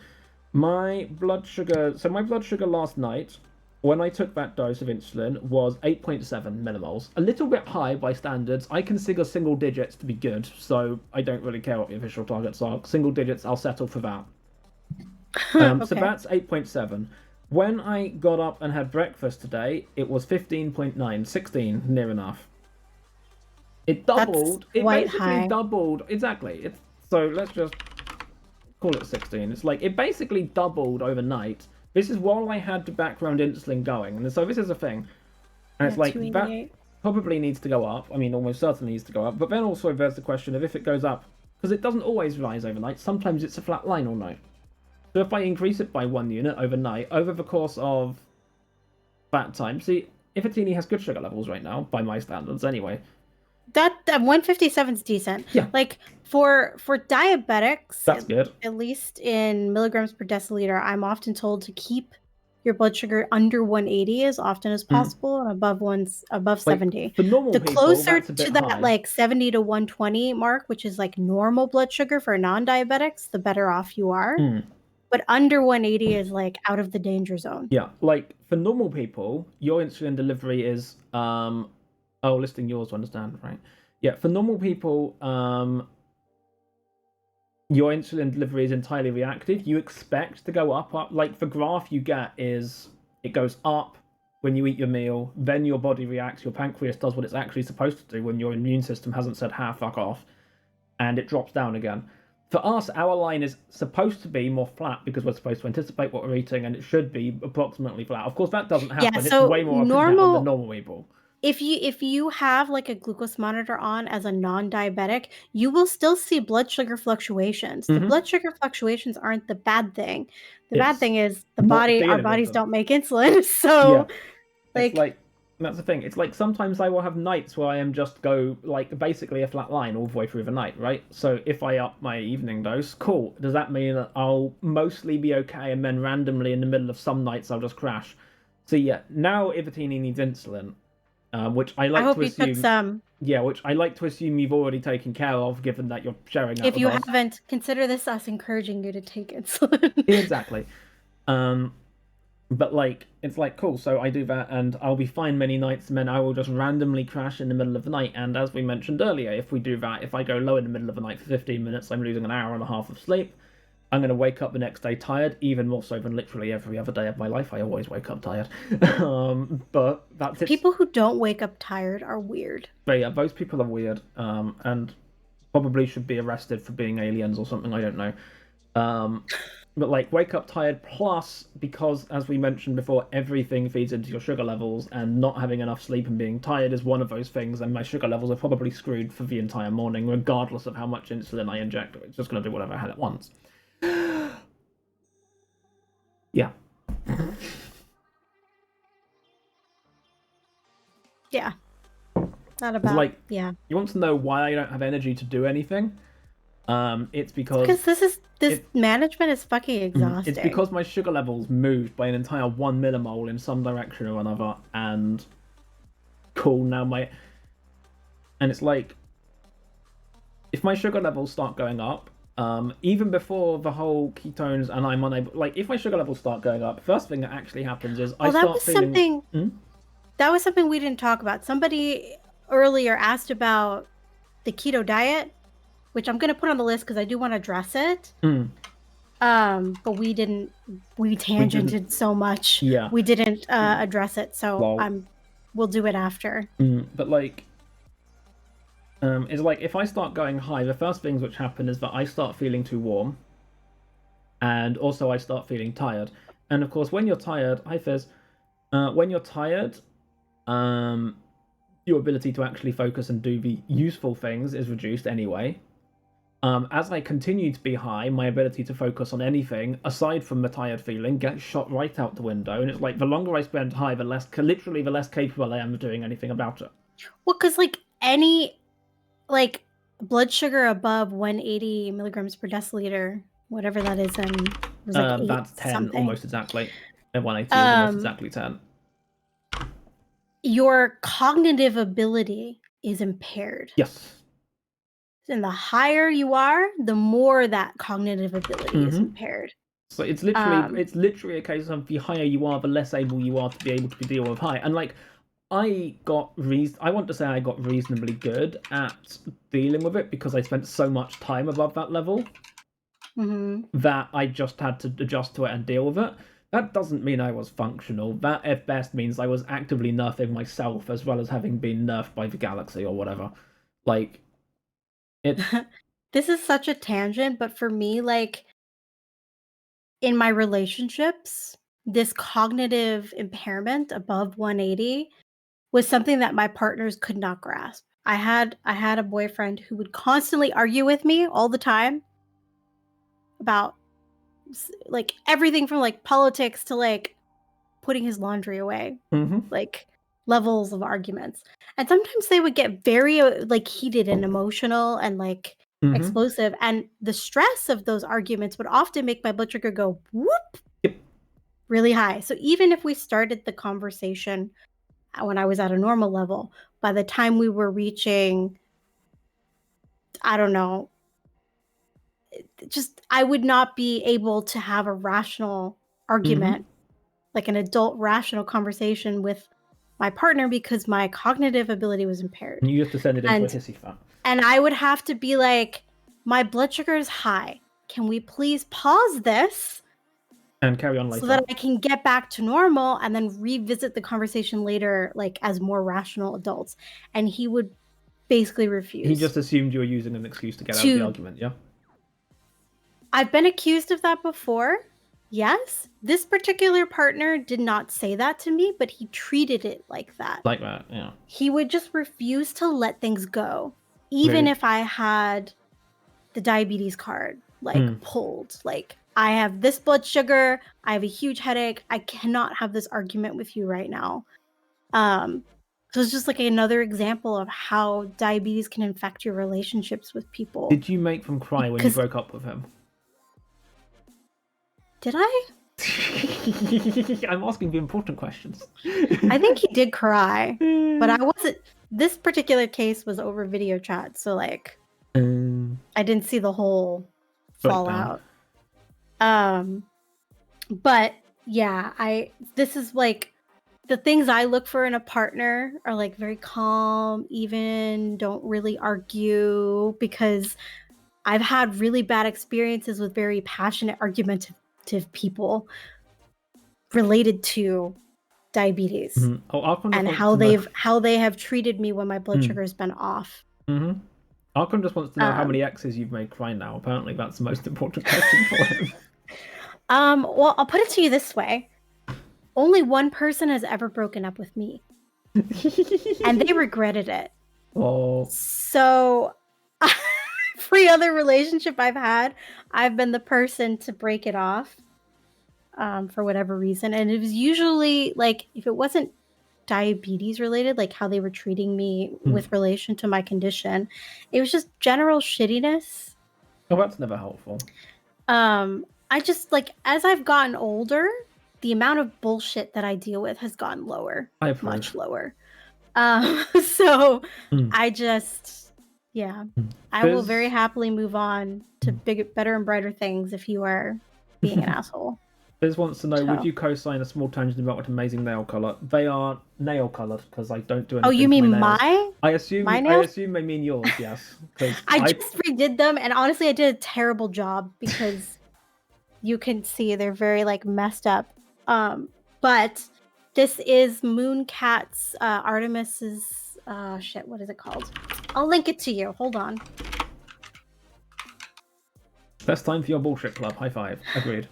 My blood sugar last night, when I took that dose of insulin, was 8.7 millimoles. A little bit high by standards. I consider single digits to be good, so I don't really care what the official targets are. Single digits, I'll settle for that. Okay. So that's 8.7. When I got up and had breakfast today, it was 15.9, 16, near enough. It doubled. It basically doubled. Exactly. So let's just call it 16. It's like it basically doubled overnight. This is while I had the background insulin going, and so this is a thing. And it's like that probably needs to go up. I mean, almost certainly needs to go up. But then also there's the question of if it goes up, because it doesn't always rise overnight. Sometimes it's a flat line all night. So if I increase it by 1 unit overnight over the course of that time, see, Ifatini has good sugar levels right now by my standards anyway. That 157 is decent. Yeah. Like for diabetics, that's good. At least in milligrams per deciliter, I'm often told to keep your blood sugar under 180 as often as possible and above 70. For normal the people, closer that's a bit to that high. Like 70 to 120 mark, which is like normal blood sugar for non-diabetics, the better off you are. But under 180 is like out of the danger zone. Yeah, like for normal people, your insulin delivery is listing yours to understand, right? Yeah, for normal people, your insulin delivery is entirely reactive. You expect to go up. Like the graph you get is it goes up when you eat your meal, then your body reacts, your pancreas does what it's actually supposed to do when your immune system hasn't said fuck off, and it drops down again. For us, our line is supposed to be more flat because we're supposed to anticipate what we're eating, and it should be approximately flat. Of course, that doesn't happen. Yeah, so it's way more normal than normal people. If you have like a glucose monitor on as a non-diabetic, you will still see blood sugar fluctuations. The blood sugar fluctuations aren't the bad thing. The bad thing is our bodies don't make insulin. So it's like that's the thing. It's like sometimes I will have nights where I am just go like basically a flat line all the way through the night, right? So if I up my evening dose, cool. Does that mean that I'll mostly be okay and then randomly in the middle of some nights I'll just crash? So yeah, now Ivatini needs insulin. Which I like to assume. Yeah, which I like to assume you've already taken care of, given that you're sharing that. If you haven't, consider this us encouraging you to take insulin. Exactly. But like, it's like cool. So I do that, and I'll be fine many nights, and then I will just randomly crash in the middle of the night. And as we mentioned earlier, if we do that, if I go low in the middle of the night for 15 minutes, I'm losing an hour and a half of sleep. I'm going to wake up the next day tired, even more so than literally every other day of my life. I always wake up tired. But that's it. People who don't wake up tired are weird. But yeah, those people are weird, and probably should be arrested for being aliens or something. I don't know. but like wake up tired, plus because as we mentioned before, everything feeds into your sugar levels, and not having enough sleep and being tired is one of those things, and my sugar levels are probably screwed for the entire morning regardless of how much insulin I inject. It's just going to do whatever I had it wants. Yeah. Yeah. Not about, like, yeah. You want to know why I don't have energy to do anything? It's because this management is fucking exhausting. It's because my sugar levels moved by an entire 1 millimole in some direction or another, and and it's like, if my sugar levels start going up, even before the whole ketones and I'm unable, like, if my sugar levels start going up, first thing that actually happens is I start feeling. That was something we didn't talk about. Somebody earlier asked about the keto diet, which I'm going to put on the list because I do want to address it. But we tangented so much. Yeah. We didn't address it, so we'll do it after. But like, it's like if I start going high, the first things which happen is that I start feeling too warm, and also I start feeling tired. And of course, when you're tired, hi Fizz, when you're tired, your ability to actually focus and do the useful things is reduced anyway. As I continue to be high, my ability to focus on anything, aside from the tired feeling, gets shot right out the window. And it's like, the longer I spend high, the less capable I am of doing anything about it. Well, because blood sugar above 180 milligrams per deciliter, whatever that is, that's 10 something. Almost exactly. And 180 is almost exactly 10. Your cognitive ability is impaired. Yes. And the higher you are, the more that cognitive ability is impaired. So it's literally a case of the higher you are, the less able you are to be able to deal with high. And like, I want to say I got reasonably good at dealing with it because I spent so much time above that level that I just had to adjust to it and deal with it. That doesn't mean I was functional. That at best means I was actively nerfing myself as well as having been nerfed by the galaxy or whatever. Like, this is such a tangent, but for me, like, in my relationships, this cognitive impairment above 180 was something that my partners could not grasp. I had a boyfriend who would constantly argue with me all the time about like everything from like politics to like putting his laundry away, like levels of arguments. And sometimes they would get very like heated and emotional and like explosive, and the stress of those arguments would often make my blood sugar go whoop really high. So even if we started the conversation when I was at a normal level, by the time we were reaching, I don't know, just I would not be able to have a rational argument, like an adult rational conversation with my partner, because my cognitive ability was impaired. You have to send it into a hissy fit. And I would have to be like, my blood sugar is high. Can we please pause this? And carry on later. So that I can get back to normal and then revisit the conversation later, like as more rational adults. And he would basically refuse. He just assumed you were using an excuse to get out of the argument, yeah? I've been accused of that before. Yes. This particular partner did not say that to me, but he treated it like that. Like that, yeah. He would just refuse to let things go. Even if I had the diabetes card, like, pulled. Like, I have this blood sugar, I have a huge headache, I cannot have this argument with you right now. So it's just like another example of how diabetes can infect your relationships with people. Did you make them cry when you broke up with him? Did I? I'm asking the important questions. I think he did cry, but I wasn't. This particular case was over video chat, so like, I didn't see the whole fallout. But yeah, this is like the things I look for in a partner are like very calm, even, don't really argue, because I've had really bad experiences with very passionate, argumentative people related to diabetes and how they have treated me when my blood sugar has been off. Arkham just wants to know how many exes you've made cry now. Apparently that's the most important question for him. Well, I'll put it to you this way. Only one person has ever broken up with me. And they regretted it. Oh. So every other relationship I've had, I've been the person to break it off for whatever reason. And it was usually like, if it wasn't diabetes related, like how they were treating me with relation to my condition, it was just general shittiness. Oh, that's never helpful. I just, like, as I've gotten older, the amount of bullshit that I deal with has gotten lower. Much lower. So I just, I will very happily move on to better and brighter things if you are being an asshole. Biz wants to know, would you co-sign a small tangent about what amazing nail color? They are nail colored because I don't do anything. Oh, you mean to my nails. I assume they mean yours, yes. I just redid them, and honestly, I did a terrible job because you can see they're very like messed up. But this is Mooncat's Artemis's shit, what is it called? I'll link it to you. Hold on. Best time for your bullshit club. High five. Agreed.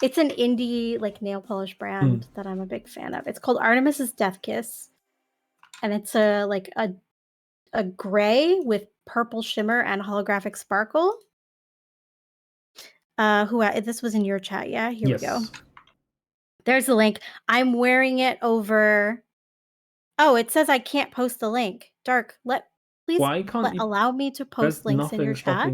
It's an indie like nail polish brand that I'm a big fan of. It's called Artemis's Death Kiss, and it's a gray with purple shimmer and holographic sparkle. This was in your chat, yeah? Here we go. There's the link. I'm wearing it over. Oh, it says I can't post the link. Dark, please allow me to post links in your chat.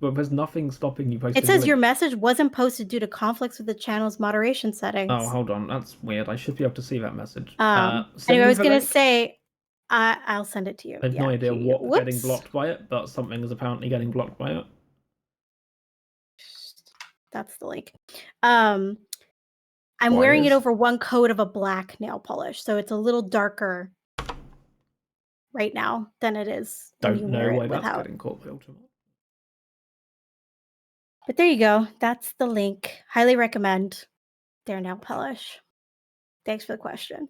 There's nothing stopping you posting. It says your message wasn't posted due to conflicts with the channel's moderation settings. Oh, hold on. That's weird. I should be able to see that message. Anyway, I was going to say, I'll send it to you. I have no idea what's getting blocked by it, but something is apparently getting blocked by it. That's the link. I'm wearing it over one coat of a black nail polish, so it's a little darker right now than it is. Don't know why that's getting caught by Ultimate. But there you go. That's the link. Highly recommend their nail polish. Thanks for the question.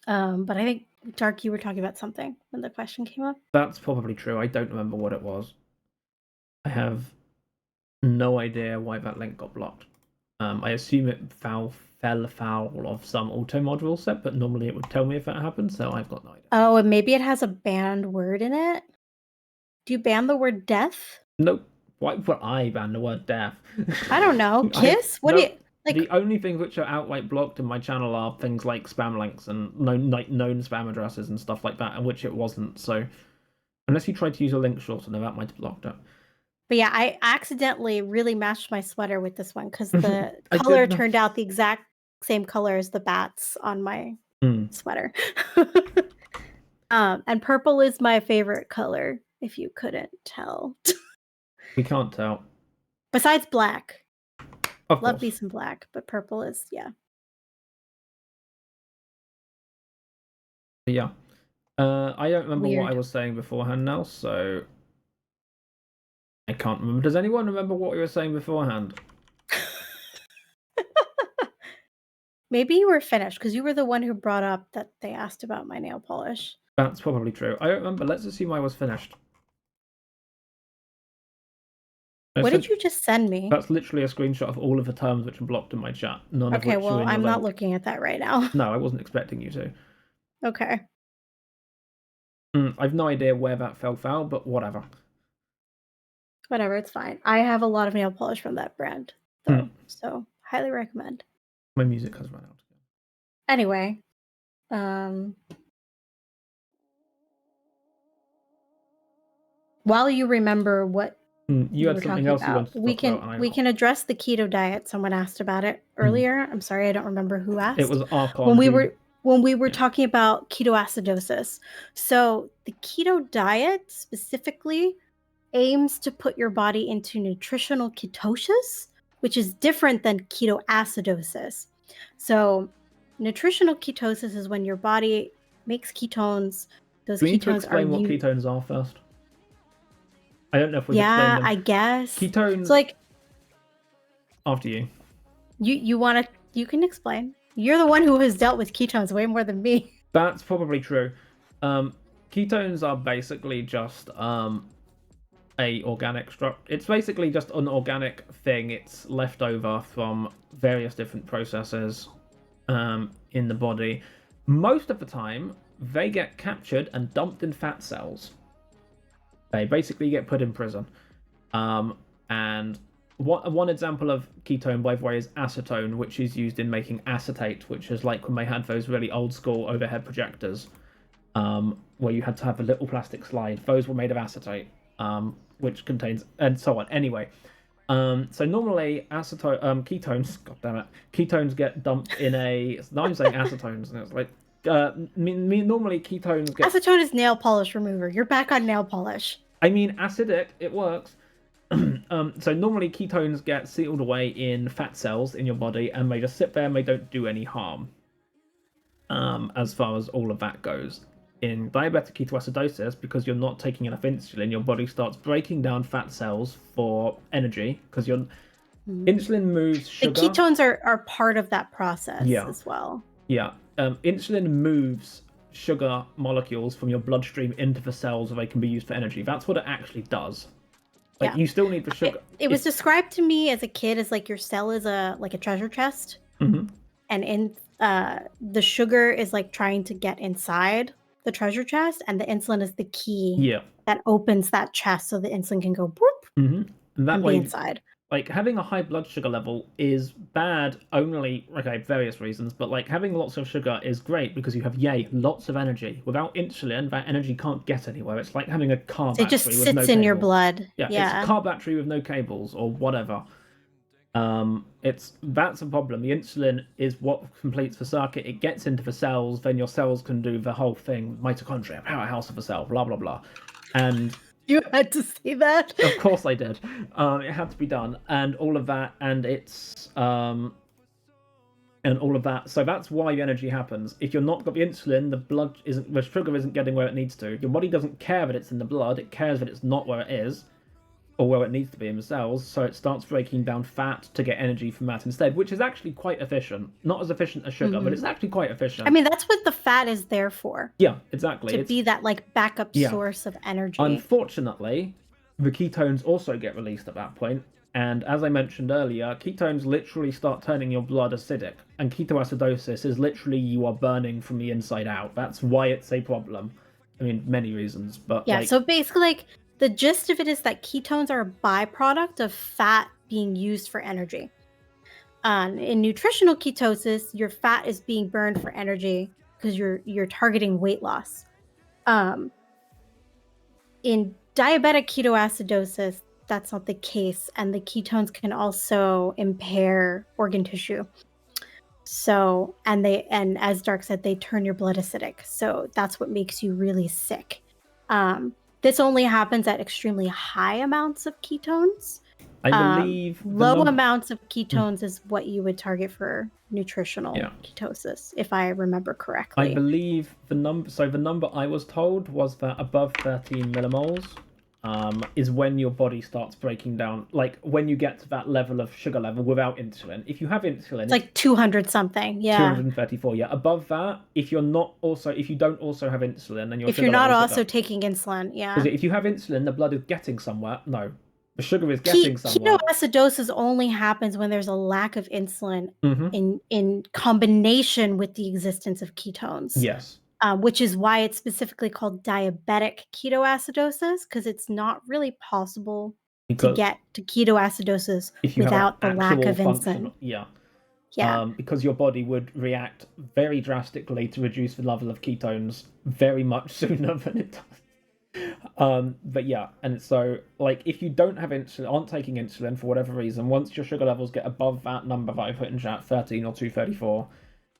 But I think, Dark, you were talking about something when the question came up. That's probably true. I don't remember what it was. I have no idea why that link got blocked. I assume it fell foul of some auto module set, but normally it would tell me if that happened, so I've got no idea. Oh, and maybe it has a banned word in it? Do you ban the word death? Nope. Why would I ban the word death? I don't know. Kiss? What do you... Like, the only things which are outright blocked in my channel are things like spam links and known spam addresses and stuff like that, and which it wasn't. So unless you tried to use a link shortener, that might have blocked it. But yeah, I accidentally really matched my sweater with this one because the color turned out the exact same color as the bats on my sweater. And purple is my favorite color, if you couldn't tell. We can't tell. Besides black. Of Love course. me some black, but purple is, yeah. Yeah. I don't remember what I was saying beforehand now, so I can't remember. Does anyone remember what we were saying beforehand? Maybe you were finished, because you were the one who brought up that they asked about my nail polish. That's probably true. I don't remember. Let's assume I was finished. What did you just send me? That's literally a screenshot of all of the terms which are blocked in my chat. Okay, well, I'm not looking at that right now. No, I wasn't expecting you to. Okay. I've no idea where that fell foul, but whatever. Whatever, it's fine. I have a lot of nail polish from that brand, though, so highly recommend. My music has run out. Anyway, while you remember what you had something else you wanted to talk about, we can address the keto diet. Someone asked about it earlier. I'm sorry, I don't remember who asked. It was Archon. When we were talking about ketoacidosis. So the keto diet specifically aims to put your body into nutritional ketosis, which is different than ketoacidosis. So nutritional ketosis is when your body makes ketones. Those we need to ketones explain what ketones are first. I don't know if we've explained them. I guess. Ketones. So, like, after you. You can explain. You're the one who has dealt with ketones way more than me. That's probably true. ketones are basically just a organic structure. It's basically just an organic thing. It's left over from various different processes in the body. Most of the time, they get captured and dumped in fat cells. They basically get put in prison. And one example of ketone, by the way, is acetone, which is used in making acetate, which is like when they had those really old school overhead projectors, where you had to have a little plastic slide. Those were made of acetate, which contains, and so on. Anyway, so normally ketones, god damn it, ketones get dumped in a. Now I'm saying acetones, and it's like, normally ketones get. Acetone is nail polish remover. You're back on nail polish. I mean, acidic, it works. So normally ketones get sealed away in fat cells in your body, and they just sit there and they don't do any harm. As far as all of that goes. In diabetic ketoacidosis, because you're not taking enough insulin, your body starts breaking down fat cells for energy, because your insulin moves sugar. The ketones are part of that process as well. Yeah. Insulin moves sugar molecules from your bloodstream into the cells where they can be used for energy. That's what it actually does. Like, you still need the sugar. It was described to me as a kid as like your cell is a treasure chest, and in the sugar is like trying to get inside the treasure chest, and the insulin is the key that opens that chest so the insulin can go boop that and way, be inside. Like, having a high blood sugar level is bad only, various reasons, but like having lots of sugar is great because you have lots of energy. Without insulin, that energy can't get anywhere. It's like having a car battery. It just with sits no in cables. your blood. Yeah, it's a car battery with no cables or whatever. That's a problem. The insulin is what completes the circuit. It gets into the cells, then your cells can do the whole thing. Mitochondria, powerhouse of a cell, blah blah blah. And you had to say that. Of course I did. It had to be done, and all of that, and it's and all of that. So that's why the energy happens. If you're not got the insulin, the sugar isn't getting where it needs to. Your body doesn't care that it's in the blood. It cares that it's not where it is, or where it needs to be in the cells. So it starts breaking down fat to get energy from that instead, which is actually quite efficient. Not as efficient as sugar, but it's actually quite efficient. I mean, that's what the fat is there for. Yeah, exactly. To be that like backup source of energy. Unfortunately, the ketones also get released at that point. And as I mentioned earlier, ketones literally start turning your blood acidic. And ketoacidosis is literally you are burning from the inside out. That's why it's a problem. I mean, many reasons, but so basically, like, the gist of it is that ketones are a byproduct of fat being used for energy. In nutritional ketosis, your fat is being burned for energy because you're targeting weight loss. In diabetic ketoacidosis, that's not the case, and the ketones can also impair organ tissue. So, and as Dark said, they turn your blood acidic. So that's what makes you really sick. This only happens at extremely high amounts of ketones. I believe low amounts of ketones is what you would target for nutritional ketosis, if I remember correctly. I believe the number. So the number I was told was that above 13 millimoles is when your body starts breaking down. Like when you get to that level of sugar level without insulin. If you have insulin, it's like 200 something. Yeah, 234. Yeah, above that, if you don't also have insulin, and if you're not also taking insulin, if you have insulin, the blood is getting somewhere. No. The sugar is getting somewhere. Ketoacidosis only happens when there's a lack of insulin in combination with the existence of ketones. Yes. Which is why it's specifically called diabetic ketoacidosis, because it's not really possible to get to ketoacidosis without the lack of insulin. Yeah. Because your body would react very drastically to reduce the level of ketones very much sooner than it does. But yeah, and so like if you don't have insulin, aren't taking insulin for whatever reason, once your sugar levels get above that number that I put in chat, 13 or 234,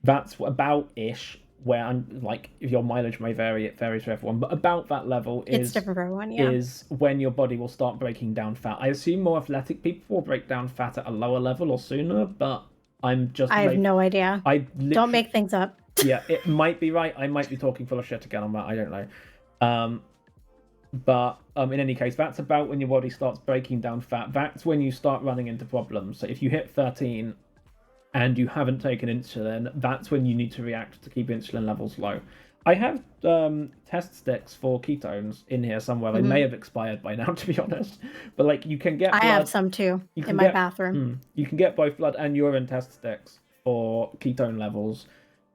that's about ish where I'm like, if your mileage may vary, it varies for everyone, but about that level it's different for everyone, is when your body will start breaking down fat. I assume more athletic people will break down fat at a lower level or sooner, but I have no idea. Don't make things up. Yeah, it might be right. I might be talking full of shit again on that. I don't know. But in any case, that's about when your body starts breaking down fat. That's when you start running into problems. So if you hit 13 and you haven't taken insulin, that's when you need to react to keep insulin levels low. I have test sticks for ketones in here somewhere. They may have expired by now, to be honest. But like, you can get blood. I have some too in my bathroom. You can get both blood and urine test sticks for ketone levels.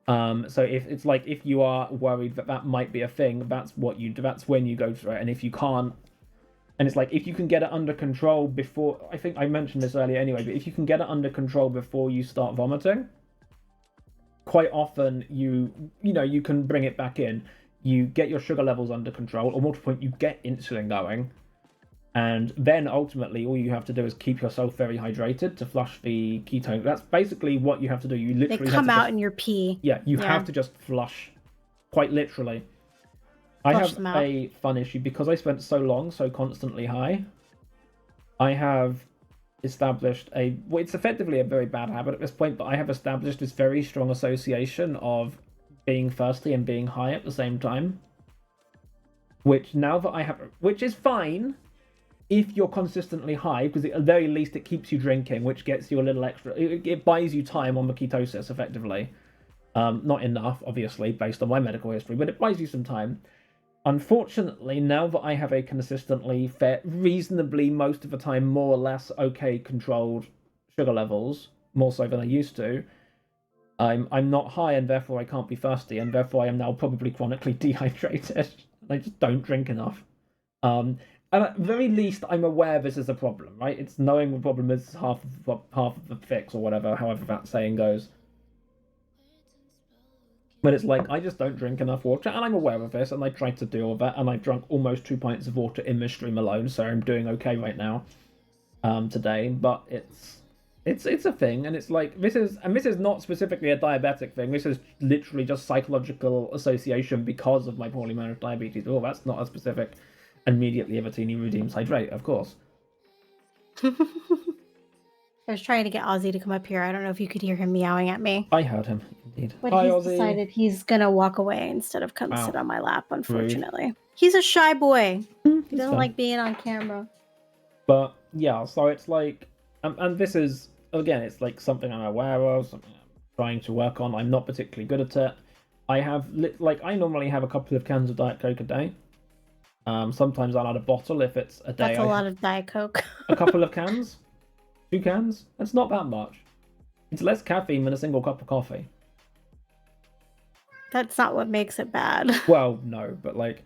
So if you are worried that might be a thing, that's when you go for it. And if you can't, and it's like, if you can get it under control before, I think I mentioned this earlier anyway, but if you can get it under control before you start vomiting, quite often you can bring it back in. You get your sugar levels under control, or more to the point, you get insulin going, and then ultimately all you have to do is keep yourself very hydrated to flush the ketone. That's basically what you have to do. You literally they come out in your pee. Yeah, you have to just flush, quite literally. I have a fun issue because I spent so long so constantly high. I have established it's effectively a very bad habit at this point, but I have established this very strong association of being thirsty and being high at the same time. Which is fine if you're consistently high, because at the very least it keeps you drinking, which gets you a little extra. It buys you time on the ketosis, effectively. Not enough, obviously, based on my medical history, but it buys you some time. Unfortunately, now that I have a consistently reasonably, most of the time, more or less okay controlled sugar levels, more so than I used to, I'm not high, and therefore I can't be thirsty, and therefore I am now probably chronically dehydrated. I just don't drink enough. And at the very least, I'm aware this is a problem, right? It's knowing the problem is half of the fix, or whatever, however that saying goes. But it's like, I just don't drink enough water, and I'm aware of this, and I tried to deal with that, and I've drunk almost 2 pints of water in this stream alone, so I'm doing okay right now, today. But it's a thing, and it's like, this is not specifically a diabetic thing. This is literally just psychological association because of my poorly managed diabetes. Oh, that's not a specific. Immediately, Evatini redeems hydrate, of course. I was trying to get Ozzy to come up here. I don't know if you could hear him meowing at me. I heard him, indeed. But Hi, he's Ozzy. decided he's gonna walk away instead of come sit on my lap, unfortunately. Rude. He's a shy boy. He doesn't like being on camera. But, yeah, so it's like... and this is, again, it's like something I'm aware of, something I'm trying to work on. I'm not particularly good at it. I have... I normally have a couple of cans of Diet Coke a day. Sometimes I'll add a bottle if it's a day. That's a lot of Diet Coke. A couple of cans? 2 cans? That's not that much. It's less caffeine than a single cup of coffee. That's not what makes it bad. Well, no, but like,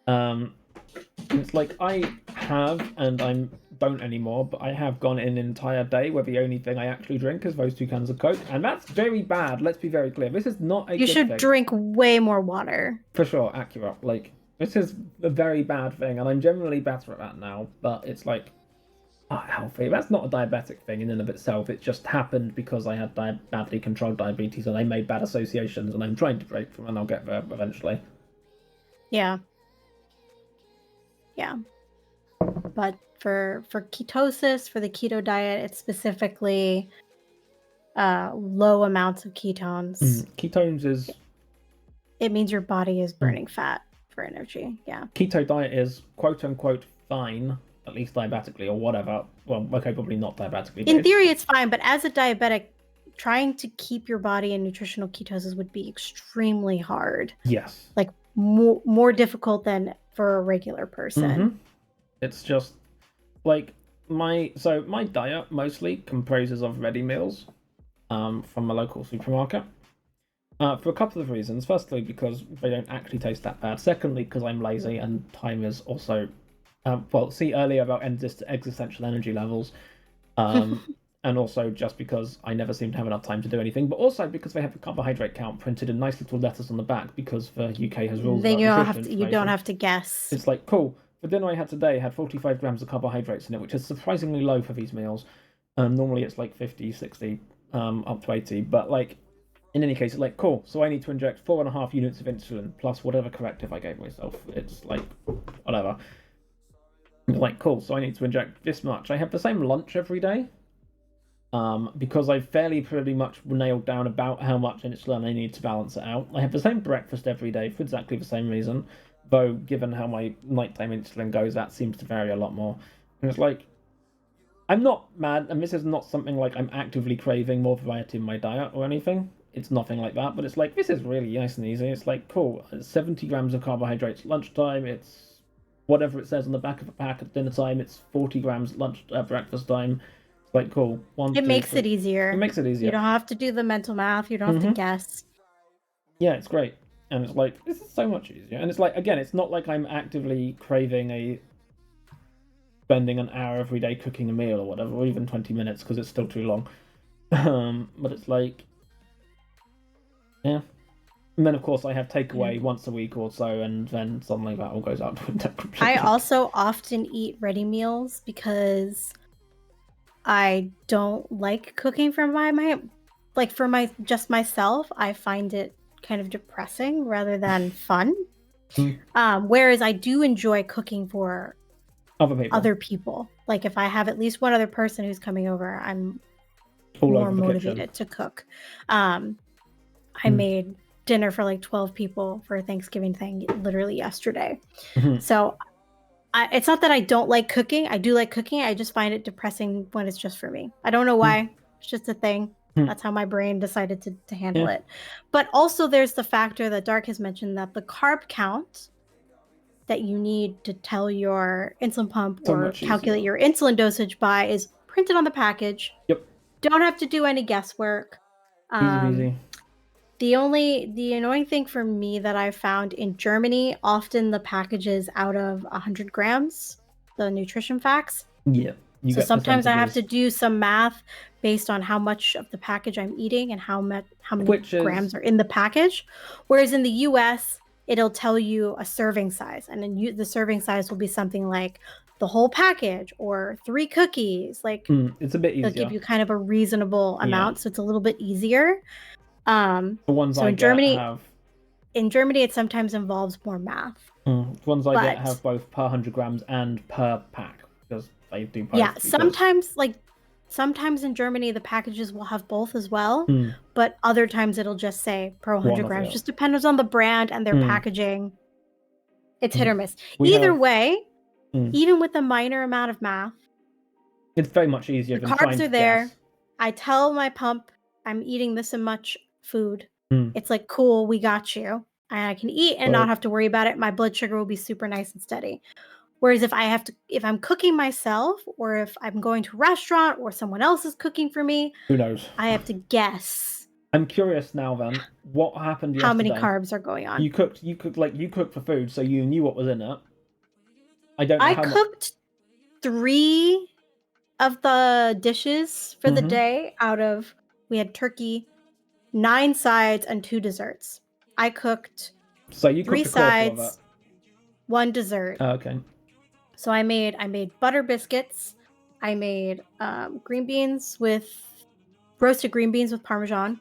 it's like I have, and I don't anymore, but I have gone an entire day where the only thing I actually drink is those 2 cans of Coke, and that's very bad. Let's be very clear. This is not a good thing. You should drink way more water. For sure, accurate. Like, this is a very bad thing, and I'm generally better at that now, but it's like, not healthy. That's not a diabetic thing in and of itself. It just happened because I had badly controlled diabetes, and I made bad associations, and I'm trying to break them, and I'll get there eventually. Yeah. Yeah. But for ketosis, for the keto diet, it's specifically low amounts of ketones. Ketones is... It means your body is burning fat for energy. Yeah. Keto diet is quote-unquote fine, at least diabetically or whatever. Well, okay, probably not diabetically. In theory, it's fine, but as a diabetic, trying to keep your body in nutritional ketosis would be extremely hard. Yes. Like, more difficult than for a regular person. Mm-hmm. It's just, like, my diet mostly composes of ready meals from a local supermarket. For a couple of reasons. Firstly, because they don't actually taste that bad. Secondly, because I'm lazy and time is also... see earlier about existential energy levels. And also just because I never seem to have enough time to do anything, but also because they have the carbohydrate count printed in nice little letters on the back because the UK has rules. Then you don't have to guess. It's like, cool. The dinner I had today had 45 grams of carbohydrates in it, which is surprisingly low for these meals. Normally it's like 50, 60, up to 80. But like, in any case, it's like, cool. So I need to inject 4.5 units of insulin plus whatever corrective I gave myself. It's like, whatever. Like, cool. So I need to inject this much. I have the same lunch every day. Because I've pretty much nailed down about how much insulin I need to balance it out. I have the same breakfast every day for exactly the same reason, though given how my nighttime insulin goes, that seems to vary a lot more. And it's like, I'm not mad, and this is not something like I'm actively craving more variety in my diet or anything. it's nothing like that, but it's like, this is really nice and easy. It's like, cool, 70 grams of carbohydrates at lunchtime, it's whatever it says on the back of a pack at dinner time, it's 40 grams breakfast time. It's like, cool. It makes it easier. It makes it easier. You don't have to do the mental math, you don't have to guess. Yeah, it's great. And it's like, this is so much easier. And it's like, again, it's not like I'm actively craving spending an hour every day cooking a meal or whatever, or even 20 minutes, because it's still too long. But it's like, yeah. And then, of course, I have takeaway once a week or so, and then suddenly that all goes out the window completely. I also often eat ready meals because I don't like cooking for just myself. I find it kind of depressing rather than fun. Whereas I do enjoy cooking for other people. Like if I have at least one other person who's coming over, I'm more motivated to cook. I made dinner for like 12 people for a Thanksgiving thing literally yesterday. So it's not that I don't like cooking. I do like cooking. I just find it depressing when it's just for me. I don't know why. It's just a thing. That's how my brain decided to handle it. But also there's the factor that Dark has mentioned, that the carb count that you need to tell your insulin pump or calculate your insulin dosage by is printed on the package. Yep. Don't have to do any guesswork. Easy. The annoying thing for me that I found in Germany, often the package is out of 100 grams, the nutrition facts. Yeah. So sometimes I have to do some math based on how much of the package I'm eating and how many grams are in the package. Whereas in the US, it'll tell you a serving size, and then the serving size will be something like the whole package or 3 cookies. Like it's a bit easier. They'll give you kind of a reasonable amount, so it's a little bit easier. The ones in Germany, it sometimes involves more math. The ones I get have both per 100 grams and per pack, because they do both. Yeah, sometimes in Germany the packages will have both as well, but other times it'll just say per 100 grams. Just depends on the brand and their packaging. It's hit or miss. Either way, even with a minor amount of math, it's very much easier. The carbs are there. I tell my pump I'm eating this and much food. It's like, cool, we got you. I can eat and not have to worry about it. My blood sugar will be super nice and steady. Whereas if I'm cooking myself, or if I'm going to a restaurant or someone else is cooking for me, who knows? I have to guess. I'm curious now then, what happened yesterday? How many carbs are going on? You cooked for food, so you knew what was in it. I cooked 3 of the dishes for the day we had turkey, 9 sides, and 2 desserts. I cooked 3 sides, 1 dessert. Oh, okay. So I made butter biscuits. I made roasted green beans with Parmesan.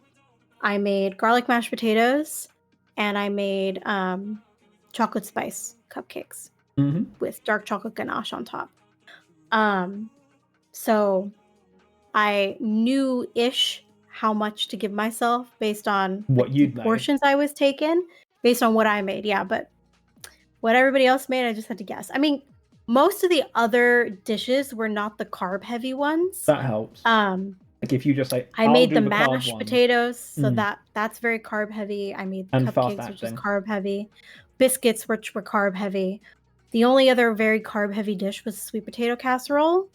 I made garlic mashed potatoes, and I made chocolate spice cupcakes with dark chocolate ganache on top. So I knew-ish how much to give myself based on the portions I was taking, based on what I made. Yeah, but what everybody else made, I just had to guess. I mean, most of the other dishes were not the carb-heavy ones. That helps. Like if you just say, I made the mashed potatoes, so that's very carb-heavy. I made the cupcakes, which is carb-heavy. Biscuits, which were carb-heavy. The only other very carb-heavy dish was sweet potato casserole,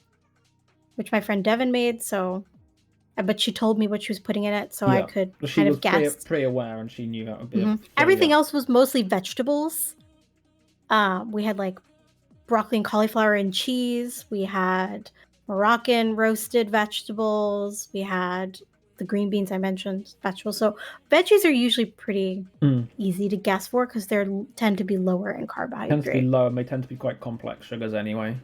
which my friend Devin made. But she told me what she was putting in it, so I could kind of guess. She was pretty aware, and she knew that would be. Everything else was mostly vegetables. We had like broccoli and cauliflower and cheese. We had Moroccan roasted vegetables. We had the green beans I mentioned, vegetables. So veggies are usually pretty easy to guess for because they tend to be lower in carbohydrate. Tends to be lower, and they tend to be quite complex sugars anyway.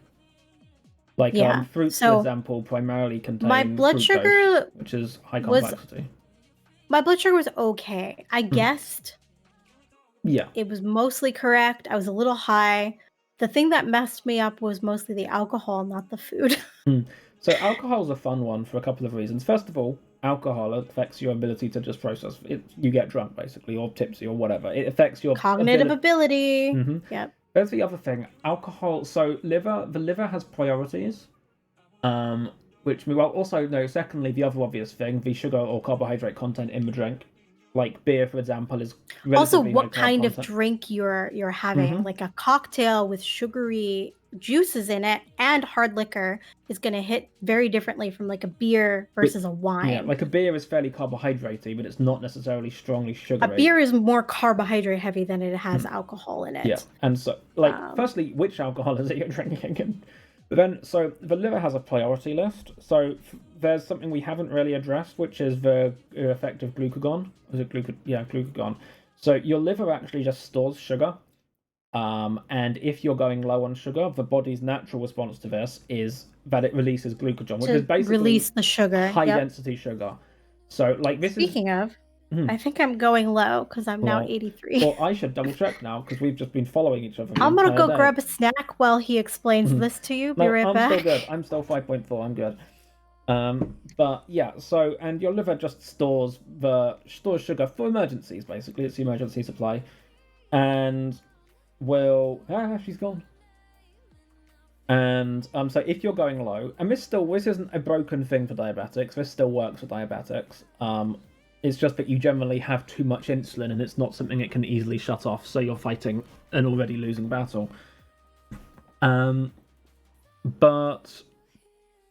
Like fruits, for example, primarily contain my blood sugar, which is high complexity. My blood sugar was okay. I guessed. Yeah. It was mostly correct. I was a little high. The thing that messed me up was mostly the alcohol, not the food. So alcohol's a fun one for a couple of reasons. First of all, alcohol affects your ability to just process it. You get drunk, basically, or tipsy, or whatever. It affects your cognitive ability. Yep. That's the other thing. Alcohol. So the liver has priorities, which also no. Secondly, the other obvious thing, the sugar or carbohydrate content in the drink like beer, for example, is Also, relatively what low carb kind of content. drink you're having. Like a cocktail with sugary juices in it and hard liquor is going to hit very differently from like a beer versus a wine. Yeah, like a beer is fairly carbohydraty, but it's not necessarily strongly sugary. A beer is more carbohydrate heavy than it has alcohol in it. Yeah, and so, like, firstly, which alcohol is it you're drinking? But then, so the liver has a priority list. So there's something we haven't really addressed, which is the effect of glucagon. Is it glucagon? So your liver actually just stores sugar. And if you're going low on sugar, the body's natural response to this is that it releases glucagon, which is basically release the sugar, high density sugar. So, like, this Speaking of, I think I'm going low because I'm now 83. Well, I should double check now because we've just been following each other. I'm gonna go grab a snack while he explains this to you. Be right back. I'm still good. I'm still 5.4. I'm good. But yeah, so, and your liver just stores sugar for emergencies. Basically, it's the emergency supply, and she's gone. And so if you're going low, and this isn't a broken thing for diabetics. This still works for diabetics. It's just that you generally have too much insulin, and it's not something it can easily shut off. So you're fighting an already losing battle. But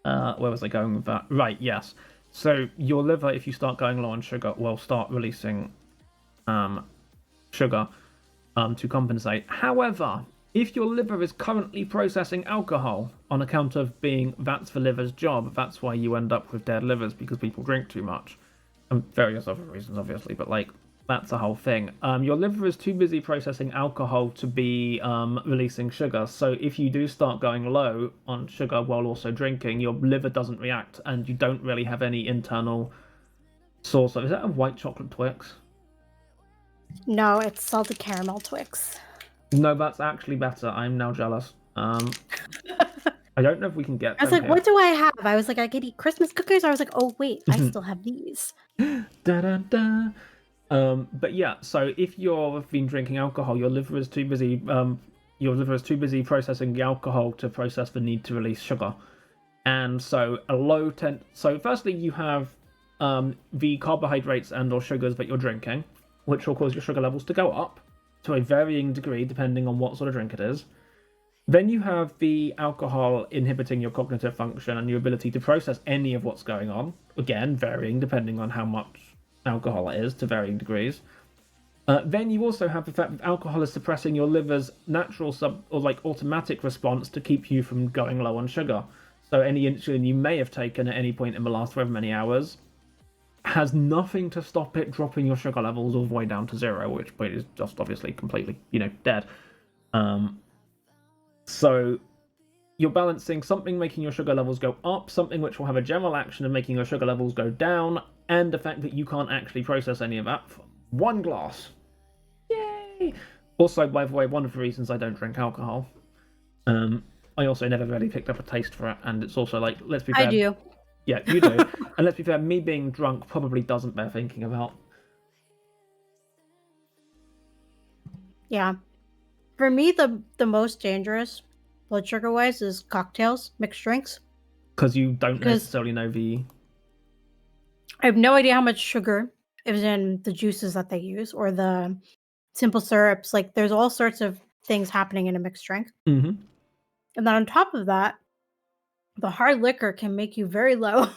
where was I going with that? Right, yes. So your liver, if you start going low on sugar, will start releasing sugar to compensate. However, if your liver is currently processing alcohol on account of that's the liver's job, that's why you end up with dead livers, because people drink too much. And various other reasons, obviously, but like, that's the whole thing. Your liver is too busy processing alcohol to be releasing sugar. So if you do start going low on sugar while also drinking, your liver doesn't react, and you don't really have any internal source of... Is that a white chocolate Twix? No, it's salted caramel Twix. No, that's actually better. I'm now jealous. I don't know if we can get. I was like, here. What do I have? I was like, I could eat Christmas cookies. I was like, oh wait, I still have these. Da da da. But yeah, so if you've been drinking alcohol, your liver is too busy. Your liver is too busy processing the alcohol to process the need to release sugar, and so So firstly, you have the carbohydrates and/or sugars that you're drinking, which will cause your sugar levels to go up to a varying degree depending on what sort of drink it is. Then you have the alcohol inhibiting your cognitive function and your ability to process any of what's going on. Again, varying depending on how much alcohol it is to varying degrees. Then you also have the fact that alcohol is suppressing your liver's natural automatic response to keep you from going low on sugar. So any insulin you may have taken at any point in the last however many hours has nothing to stop it dropping your sugar levels all the way down to zero, which point is just obviously completely, dead. So you're balancing something making your sugar levels go up, something which will have a general action of making your sugar levels go down, and the fact that you can't actually process any of that for one glass. Yay! Also, by the way, one of the reasons I don't drink alcohol. I also never really picked up a taste for it, and it's also like, let's be fair. I do. Yeah, you do. And let's be fair, me being drunk probably doesn't bear thinking about. Yeah. For me, the most dangerous blood sugar wise is cocktails, mixed drinks. Because you don't necessarily know I have no idea how much sugar is in the juices that they use or the simple syrups. Like, there's all sorts of things happening in a mixed drink. Mm-hmm. And then on top of that, the hard liquor can make you very low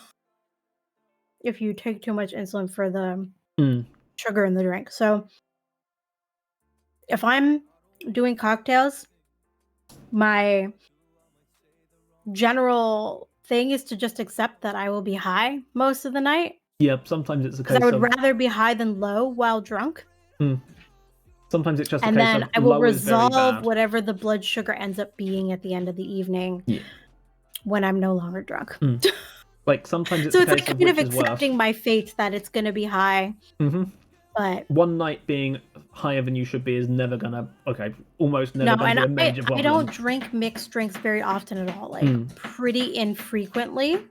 if you take too much insulin for the sugar in the drink. So if I'm doing cocktails, my general thing is to just accept that I will be high most of the night. Yep, sometimes it's a case of... Because I would rather be high than low while drunk. Sometimes it's just a case of... And then I will resolve whatever the blood sugar ends up being at the end of the evening when I'm no longer drunk. Like, sometimes it's so a it's case kind of accepting my fate that it's going to be high. Mm-hmm. But one night being higher than you should be is never gonna almost never gonna be a major problem. I don't drink mixed drinks very often at all, like pretty infrequently.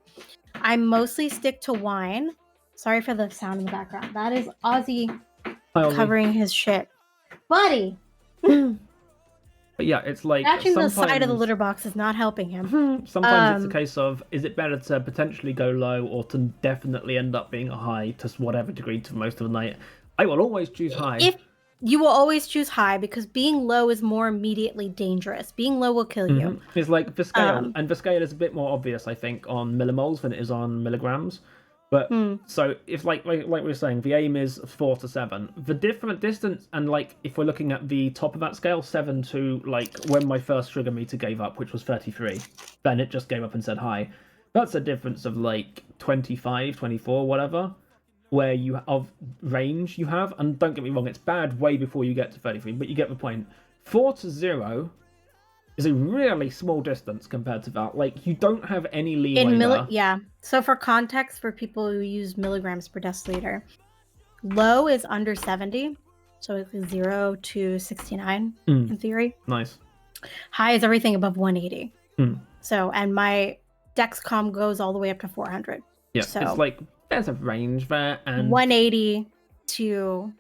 I mostly stick to wine. Sorry for the sound in the background. That is Ozzy covering his shit. Buddy! But yeah, it's like scratching the side of the litter box is not helping him. Sometimes it's a case of, is it better to potentially go low or to definitely end up being a high to whatever degree to most of the night? I will always choose high. If you will always choose high, because being low is more immediately dangerous. Being low will kill you. It's like the scale, and the scale is a bit more obvious, I think, on millimoles than it is on milligrams. But so if like we were saying, the aim is 4 to 7. The different distance, and like if we're looking at the top of that scale, 7 to like when my first sugar meter gave up, which was 33, then it just gave up and said high. That's a difference of like 25, 24, whatever, where you of range you have. And don't get me wrong, it's bad way before you get to 33, but you get the point. 4 to 0 is a really small distance compared to that. Like, you don't have any leeway there. Yeah. So for context, for people who use milligrams per deciliter, low is under 70. So it's 0 to 69 in theory. Nice. High is everything above 180. So, and my Dexcom goes all the way up to 400. Yeah, so it's like, there's a range there. And 180 to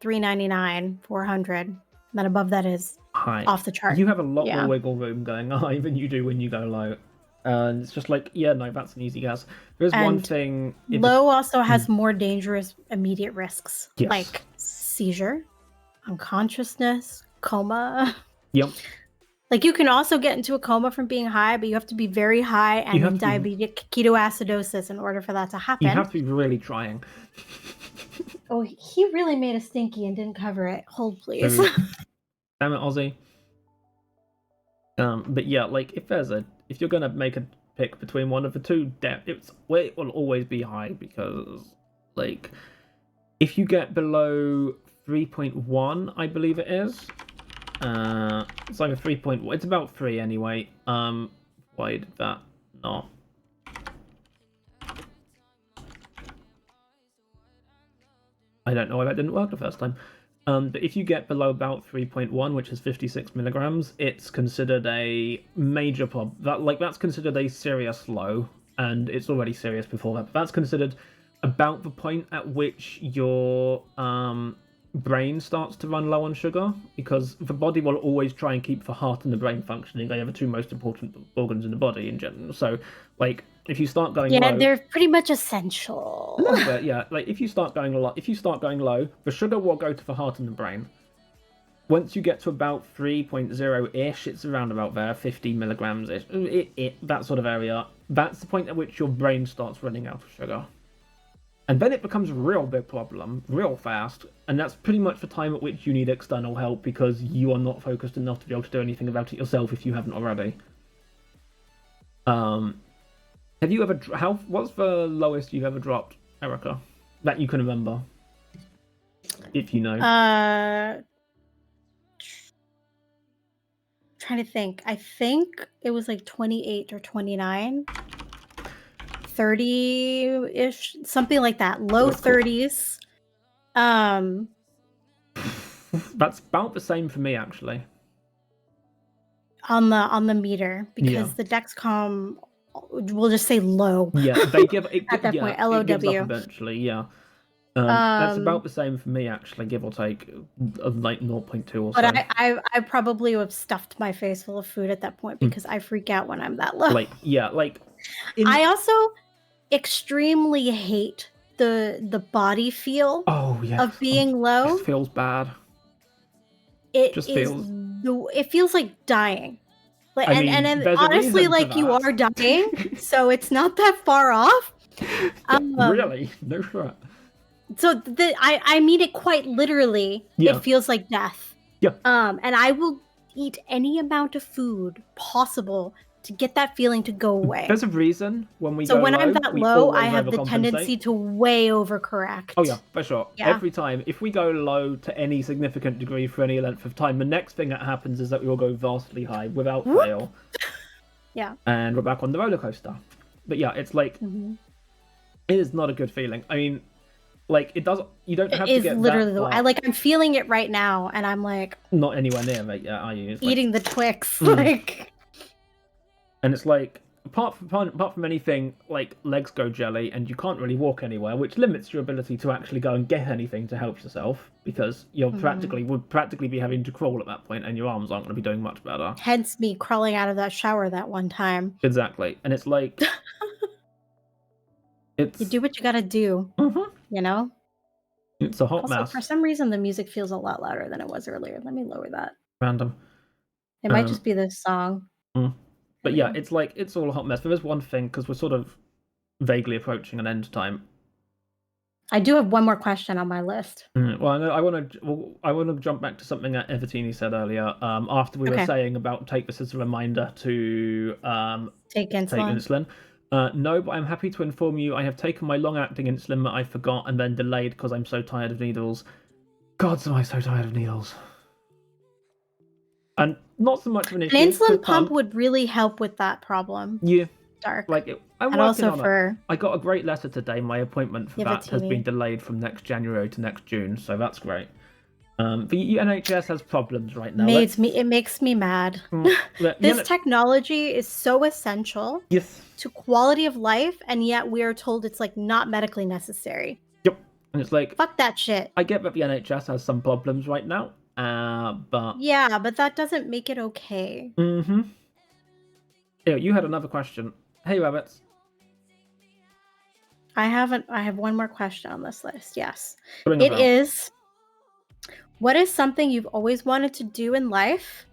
399, 400. And then above that is high. Off the chart. You have a lot more wiggle room going high than you do when you go low. And it's just like, yeah, no, that's an easy guess. There's one thing. Low also has more dangerous immediate risks, like seizure, unconsciousness, coma. Yep. Like, you can also get into a coma from being high, but you have to be very high and in diabetic ketoacidosis in order for that to happen. You have to be really trying. Oh, he really made a stinky and didn't cover it. Hold, please. Damn it, Ozzy. But yeah, like if you're gonna make a pick between one of the two, it will always be high, because like if you get below 3.1, I believe it is. It's like a 3.1. It's about 3 anyway. Why did that not? I don't know why that didn't work the first time. But if you get below about 3.1, which is 56 milligrams, it's considered a major problem. That's considered a serious low, and it's already serious before that. But that's considered about the point at which your brain starts to run low on sugar, because the body will always try and keep the heart and the brain functioning. They are the two most important organs in the body in general. So, like, if you start going low, they're pretty much essential. But yeah, like if you start going low, the sugar will go to the heart and the brain. Once you get to about 3.0-ish, it's around about there, 50 milligrams-ish, that sort of area. That's the point at which your brain starts running out of sugar. And then it becomes a real big problem, real fast, and that's pretty much the time at which you need external help, because you are not focused enough to be able to do anything about it yourself if you haven't already. Have you ever? What's the lowest you've ever dropped, Erica, that you can remember? If you know. Trying to think. I think it was like 28 or 29. 30-ish, something like that. Low 30s. That's about the same for me, actually. On the meter, because the Dexcom will just say low. Yeah, they give it at that point. LOW. It gives up eventually. Yeah. That's about the same for me, actually, give or take, like 0.2 or so. But I probably have stuffed my face full of food at that point, because I freak out when I'm that low. I also extremely hate the body feel of being low. It feels bad. It feels like dying. Like, and honestly, like, you are dying, so it's not that far off. Really? No shit. So I mean it quite literally. Yeah. It feels like death. Yeah. And I will eat any amount of food possible to get that feeling to go away. There's a reason when we go low. So when I'm that low, I have the tendency to way overcorrect. Oh yeah, for sure. Yeah. Every time, if we go low to any significant degree for any length of time, the next thing that happens is that we will go vastly high without fail. Yeah. And we're back on the roller coaster. But yeah, it's like, it is not a good feeling. I mean, like, it doesn't. You don't have to get literally that far. I'm feeling it right now, and I'm like, not anywhere near it yet, are you? It's eating the Twix, like. And it's like, apart from anything, like, legs go jelly, and you can't really walk anywhere, which limits your ability to actually go and get anything to help yourself, because you're would practically be having to crawl at that point, and your arms aren't going to be doing much better. Hence me crawling out of that shower that one time. Exactly, and it's like, you do what you gotta do. You know. It's a hot Also, mess. for some reason, the music feels a lot louder than it was earlier. Let me lower that. Random. It might just be this song. But yeah, it's like, it's all a hot mess. But there's one thing, because we're sort of vaguely approaching an end time. I do have one more question on my list. Well, I want to jump back to something that Evertini said earlier. After we were saying about take this as a reminder to take insulin. No, but I'm happy to inform you I have taken my long-acting insulin that I forgot and then delayed because I'm so tired of needles. God, am I so tired of needles. And not so much of an issue. An insulin pump would really help with that problem. Yeah. Dark. I'm working on it. I got a great letter today. My appointment for that has been delayed from next January to next June, so that's great. The NHS has problems right now. It makes me mad. This technology is so essential to quality of life, and yet we are told it's like not medically necessary. Yep. And it's like, fuck that shit. I get that the NHS has some problems right now, but yeah, but that doesn't make it okay. Yeah, you had another question. Hey, rabbits. I have one more question on this list. Yes. It is, what is something you've always wanted to do in life,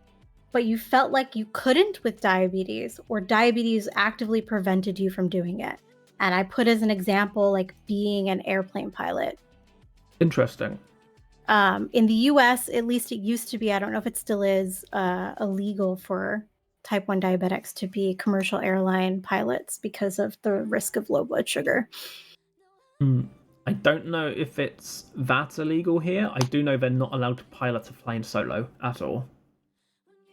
but you felt like you couldn't with diabetes, or diabetes actively prevented you from doing it? And I put as an example, like being an airplane pilot. Interesting. In the US, at least it used to be, I don't know if it still is, illegal for type 1 diabetics to be commercial airline pilots because of the risk of low blood sugar. I don't know if it's that illegal here. I do know they're not allowed to pilot a plane solo at all.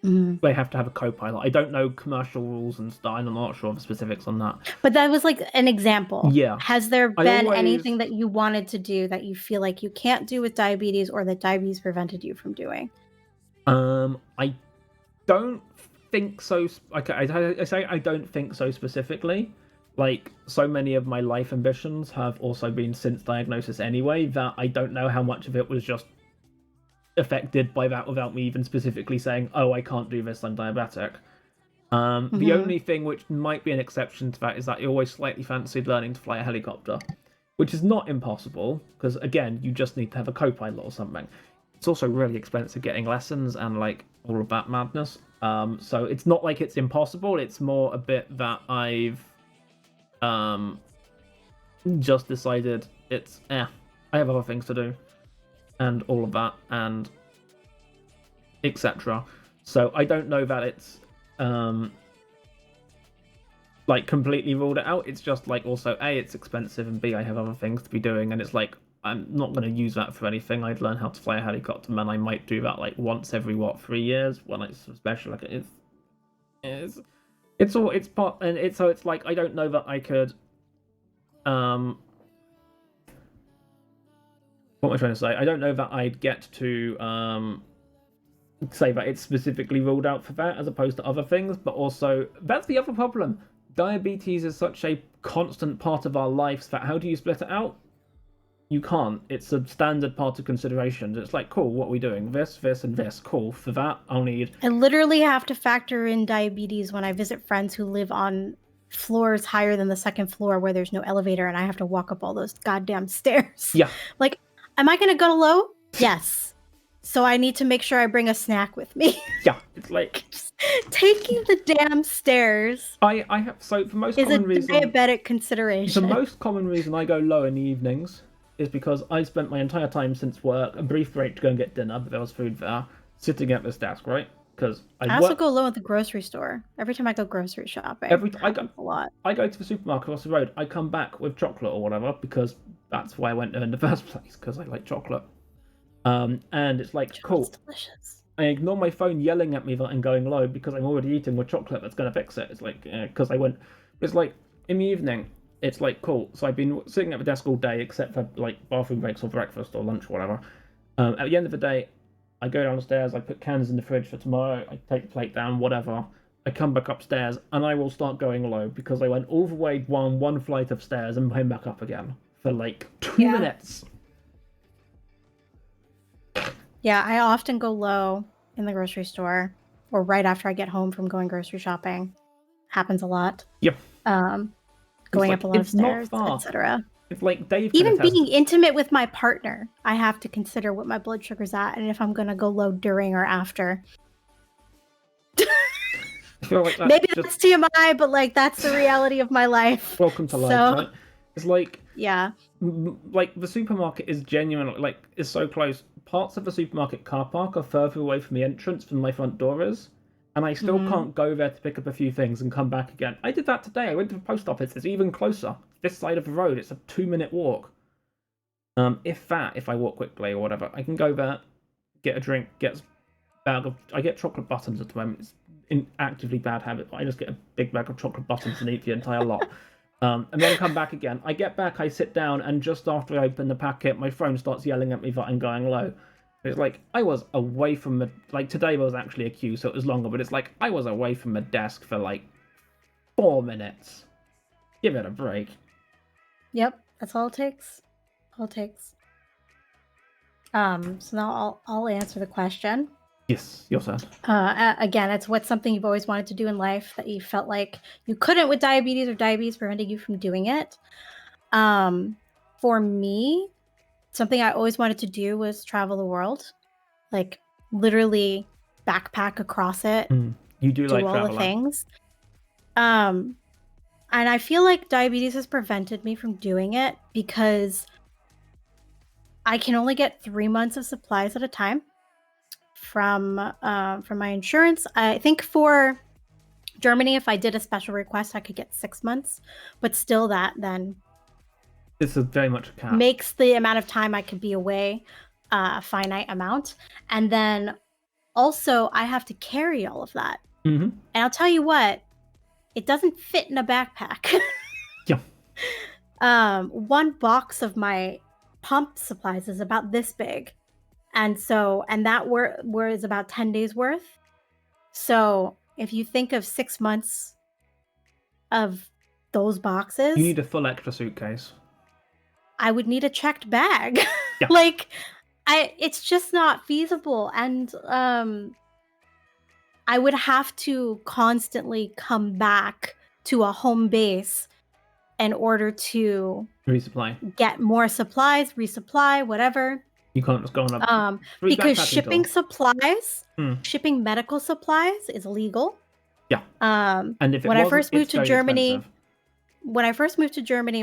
They have to have a co-pilot. I don't know commercial rules and stuff. I'm not sure of the specifics on that. But that was like an example. Yeah. Has there been anything that you wanted to do that you feel like you can't do with diabetes, or that diabetes prevented you from doing? I don't think so. Okay, I say I don't think so specifically. Like, so many of my life ambitions have also been since diagnosis anyway, that I don't know how much of it was just affected by that without me even specifically saying, oh, I can't do this, I'm diabetic. The only thing which might be an exception to that is that I always slightly fancied learning to fly a helicopter, which is not impossible, because again, you just need to have a co-pilot or something. It's also really expensive getting lessons and like all of that madness. So it's not like it's impossible, it's more a bit that I've just decided it's I have other things to do and all of that and etc. So I don't know that it's like completely ruled it out. It's just like, also A, it's expensive, and B, I have other things to be doing, and it's like I'm not going to use that for anything. I'd learn how to fly a helicopter, and I might do that like once every 3 years when it's special. Like it's part, and it's like I don't know that I could what am I trying to say? I don't know that I'd get to say that it's specifically ruled out for that as opposed to other things, but also that's the other problem. Diabetes is such a constant part of our lives that how do you split it out? You can't. It's a standard part of consideration. It's like, cool, what are we doing? This, and this. Cool. For that, I'll need... I literally have to factor in diabetes when I visit friends who live on floors higher than the second floor where there's no elevator, and I have to walk up all those goddamn stairs. Yeah. Like, am I going to go low? Yes. So I need to make sure I bring a snack with me. Yeah, it's like... taking the damn stairs I have... So, the most common reason... is a diabetic consideration. The most common reason I go low in the evenings is because I spent my entire time since work, a brief break to go and get dinner, but there was food there, sitting at this desk, right? Because I also go low at the grocery store. Every time I go grocery shopping, I go a lot. I go to the supermarket across the road. I come back with chocolate or whatever, because that's why I went there in the first place, because I like chocolate. And it's like, Chocolate's cool. Delicious. I ignore my phone yelling at me that I'm going low because I'm already eating with chocolate that's going to fix it. It's like, because I went... It's like, in the evening, it's like, cool. So I've been sitting at the desk all day, except for like bathroom breaks or breakfast or lunch or whatever. At the end of the day, I go downstairs, I put cans in the fridge for tomorrow, I take the plate down, whatever. I come back upstairs, and I will start going low because I went all the way down one flight of stairs and came back up again for like 2 minutes. Yeah, I often go low in the grocery store or right after I get home from going grocery shopping. Happens a lot. Yep. Going up a lot of stairs, etc. It's like Dave can Even attest. being intimate with my partner, I have to consider what my blood sugar's at and if I'm gonna go low during or after. I feel like maybe that's TMI, but like that's the reality of my life. Welcome to life, right? It's like, yeah, like the supermarket is genuinely like is so close. Parts of the supermarket car park are further away from the entrance than my front door is, and I still can't go there to pick up a few things and come back again. I did that today. I went to the post office. It's even closer. This side of the road. It's a 2-minute walk. If I walk quickly or whatever, I can go there, get a drink, I get chocolate buttons at the moment. It's an actively bad habit, but I just get a big bag of chocolate buttons and eat the entire lot. And then come back again. I get back, I sit down, and just after I open the packet, my phone starts yelling at me that I'm going low. It's like, I was away from the... Like, today was actually a queue, so it was longer, but it's like, I was away from the desk for, like, 4 minutes. Give it a break. Yep, that's all it takes. So now I'll answer the question. Yes, your turn. Again, it's what's something you've always wanted to do in life that you felt like you couldn't with diabetes, or diabetes preventing you from doing it. For me, something I always wanted to do was travel the world, like literally backpack across it. You do like all traveling. the things. And I feel like diabetes has prevented me from doing it because I can only get 3 months of supplies at a time from my insurance. I think for Germany, if I did a special request, I could get 6 months, but still that then it's very much a cap. Makes the amount of time I could be away a finite amount. And then also I have to carry all of that. And I'll tell you what, it doesn't fit in a backpack. Yeah. One box of my pump supplies is about this big. And that was about 10 days worth. So if you think of 6 months of those boxes, you need a full extra suitcase. I would need a checked bag. Yeah. Like, it's just not feasible. And I would have to constantly come back to a home base in order to get more supplies, resupply, whatever. You can't just go on a because shipping medical supplies is illegal. Yeah. And if when I first moved to Germany,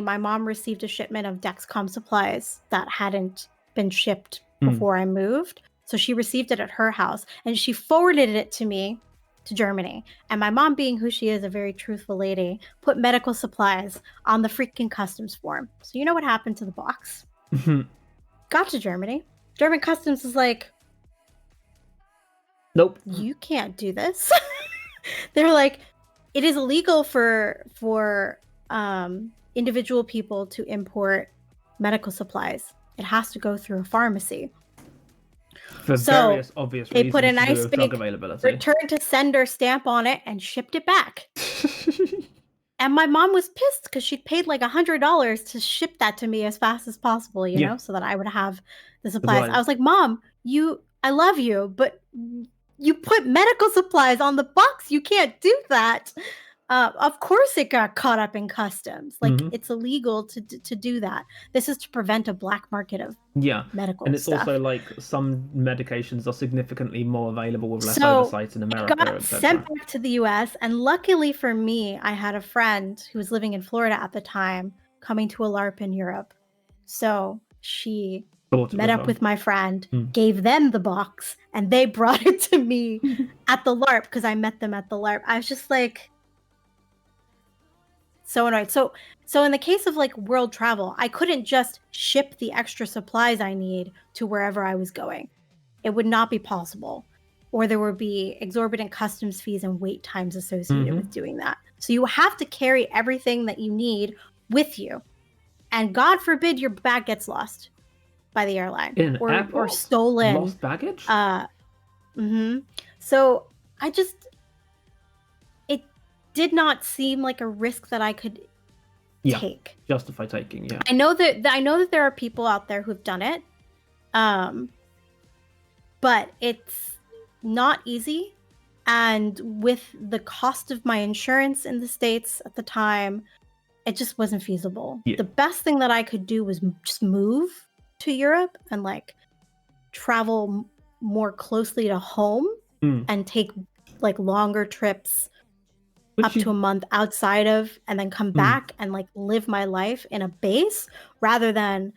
my mom received a shipment of Dexcom supplies that hadn't been shipped before I moved. So she received it at her house and she forwarded it to me to Germany. And my mom, being who she is, a very truthful lady, put medical supplies on the freaking customs form. So you know what happened to the box? Got to Germany. German customs was like, nope, you can't do this. They're like, it is illegal for individual people to import medical supplies. It has to go through a pharmacy. For various obvious reasons. They put a nice big return to sender stamp on it and shipped it back. And my mom was pissed because she'd paid like $100 to ship that to me as fast as possible, you know, so that I would have the supplies. I was like, Mom, I love you, but you put medical supplies on the box. You can't do that. Of course it got caught up in customs. Like, it's illegal to do that. This is to prevent a black market of medical and it's stuff. Also like some medications are significantly more available with less oversight in America. I got sent back to the US, and luckily for me, I had a friend who was living in Florida at the time coming to a LARP in Europe. So she met up with my friend, gave them the box, and they brought it to me at the LARP because I met them at the LARP. I was just like, so annoyed. So in the case of like world travel, I couldn't just ship the extra supplies I need to wherever I was going. It would not be possible. Or there would be exorbitant customs fees and wait times associated with doing that. So you have to carry everything that you need with you. And God forbid your bag gets lost by the airline or stolen. Lost baggage? So it did not seem like a risk that I could take. Justify taking, I know that there are people out there who've done it. But it's not easy. And with the cost of my insurance in the States at the time, it just wasn't feasible. Yeah. The best thing that I could do was just move to Europe and like travel more closely to home and take like longer trips up to a month outside of, and then come back and like live my life in a base rather than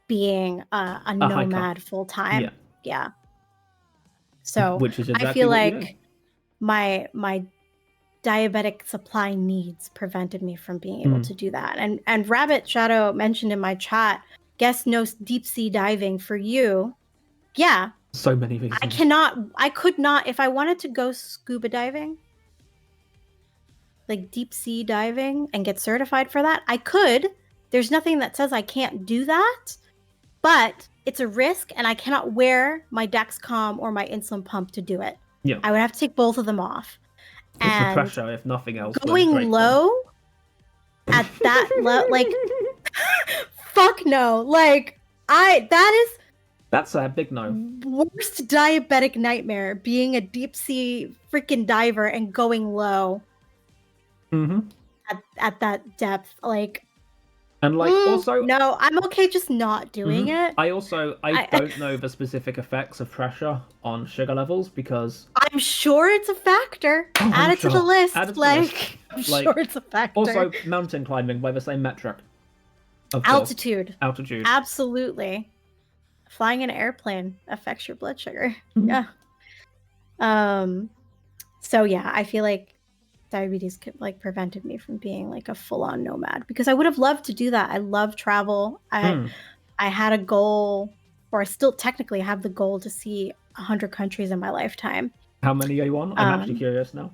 being a nomad full time. Yeah. So which is exactly I feel what like my diabetic supply needs prevented me from being able to do that. And Rabbit Shadow mentioned in my chat, guess no deep sea diving for you. Yeah. So many reasons. I could not, if I wanted to go scuba diving, like deep sea diving and get certified for that, I could. There's nothing that says I can't do that, but it's a risk and I cannot wear my Dexcom or my insulin pump to do it. Yeah. I would have to take both of them off. It's the pressure, if nothing else. Going low at that like fuck no. Like that's a big no. Worst diabetic nightmare, being a deep sea freaking diver and going low. At that depth, like, and like also no, I'm okay just not doing it. I don't know the specific effects of pressure on sugar levels because I'm sure it's a factor. Add it to the list. I'm sure it's a factor. Also, mountain climbing by the same metric. Altitude. Absolutely. Flying an airplane affects your blood sugar. Yeah. So yeah, I feel like diabetes like prevented me from being like a full-on nomad because I would have loved to do that. I love travel. I had a goal, or I still technically have the goal to see 100 countries in my lifetime. How many are you on? I'm actually curious now.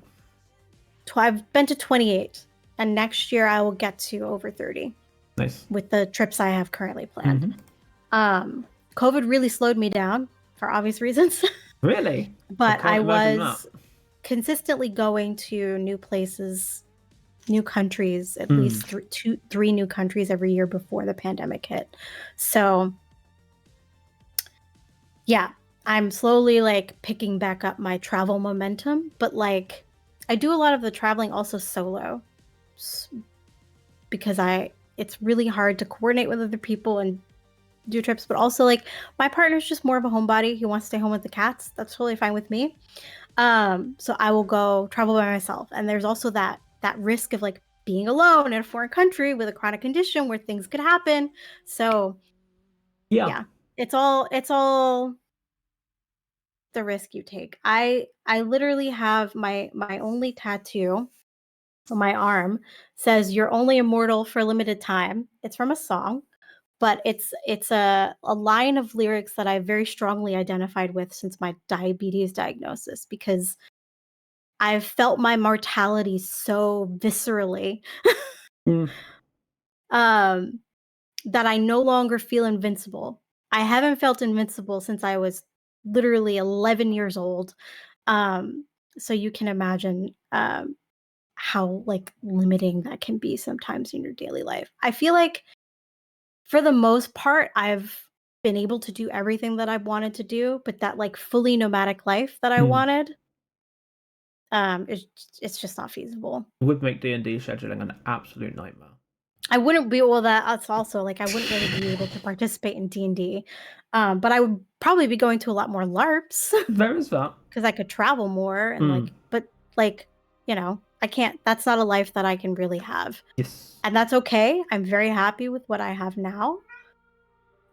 I've been to 28, and next year I will get to over 30. Nice. With the trips I have currently planned. COVID really slowed me down for obvious reasons. Really? But I was consistently going to new places, new countries, at least three new countries every year before the pandemic hit. So yeah, I'm slowly like picking back up my travel momentum, but like I do a lot of the traveling also solo because it's really hard to coordinate with other people and do trips, but also like my partner's just more of a homebody. He wants to stay home with the cats. That's totally fine with me. So I will go travel by myself. And there's also that risk of like being alone in a foreign country with a chronic condition where things could happen. So yeah, it's all the risk you take. I literally have my only tattoo on my arm says "You're only immortal for a limited time." It's from a song, but it's a line of lyrics that I very strongly identified with since my diabetes diagnosis, because I've felt my mortality so viscerally that I no longer feel invincible. I haven't felt invincible since I was literally 11 years old. So you can imagine how like limiting that can be sometimes in your daily life. I feel like for the most part, I've been able to do everything that I've wanted to do, but that like fully nomadic life that I wanted, it's just not feasible. It would make D&D scheduling an absolute nightmare. I wouldn't be that's also like I wouldn't really be able to participate in D&D, but I would probably be going to a lot more LARPs. There is that because I could travel more and like, but like I can't. That's not a life that I can really have. Yes, and that's okay. I'm very happy with what I have now.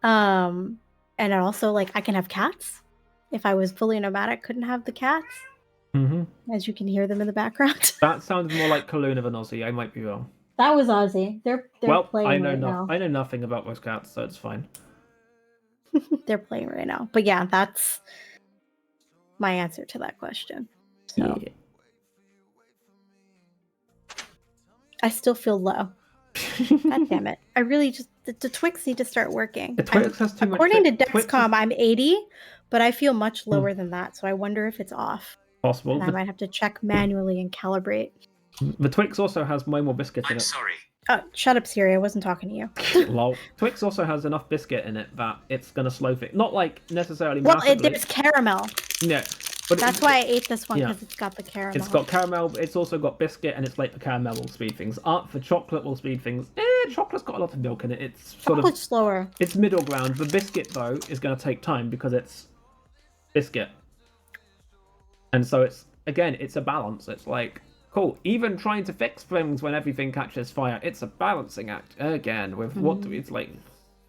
And also like I can have cats. If I was fully nomadic, couldn't have the cats. As you can hear them in the background. That sounds more like Kaluna than Aussie. I might be wrong. That was Aussie. They're playing right now. I know nothing about those cats, so it's fine. They're playing right now. But yeah, that's my answer to that question. So yeah. I still feel low. God damn it. I really just the Twix need to start working. The Twix has too much. According to Dexcom, I'm 80, but I feel much lower than that, so I wonder if it's off. Possible. And I might have to check manually and calibrate. The Twix also has way more biscuit in it. I'm sorry. Oh, shut up, Siri. I wasn't talking to you. Lol. Twix also has enough biscuit in it that it's going to slow things. Not like necessarily well, massively. There's caramel. Yeah. But that's why I ate this one, because it's got the caramel. It's got caramel. It's also got biscuit, and it's like the caramel will speed things up. For chocolate will speed things. Chocolate's got a lot of milk in it. It's sort of slower. It's middle ground. The biscuit though is going to take time because it's biscuit, and so it's a balance. It's like cool. Even trying to fix things when everything catches fire, it's a balancing act again. With it's like,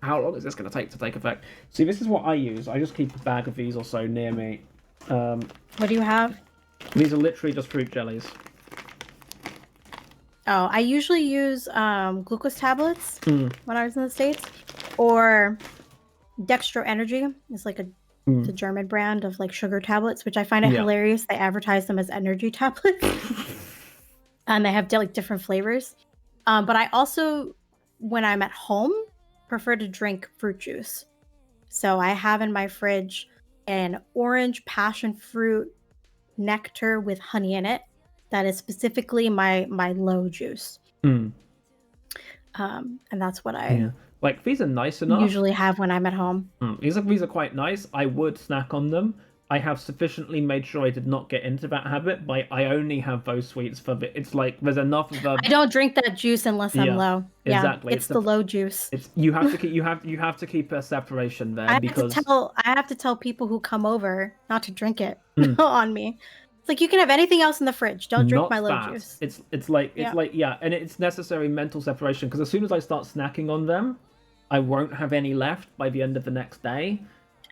how long is this going to take effect? See, this is what I use. I just keep a bag of these or so near me. What do you have? These are literally just fruit jellies. Oh, I usually use glucose tablets when I was in the States, or Dextro Energy. It's like the German brand of like sugar tablets, which I find it hilarious. They advertise them as energy tablets, and they have like different flavors. But I also, when I'm at home, prefer to drink fruit juice. So I have in my fridge an orange passion fruit nectar with honey in it. That is specifically my low juice. And that's what I like. These are nice enough. Usually have when I'm at home. These are quite nice. I would snack on them. I have sufficiently made sure I did not get into that habit, but I only have those sweets for it's like there's enough of them. I don't drink that juice unless I'm low. Exactly. It's the low juice. You have to keep a separation there I have to tell people who come over not to drink it on me. It's like, you can have anything else in the fridge. Don't drink my low juice. It's like and it's necessary mental separation, because as soon as I start snacking on them, I won't have any left by the end of the next day.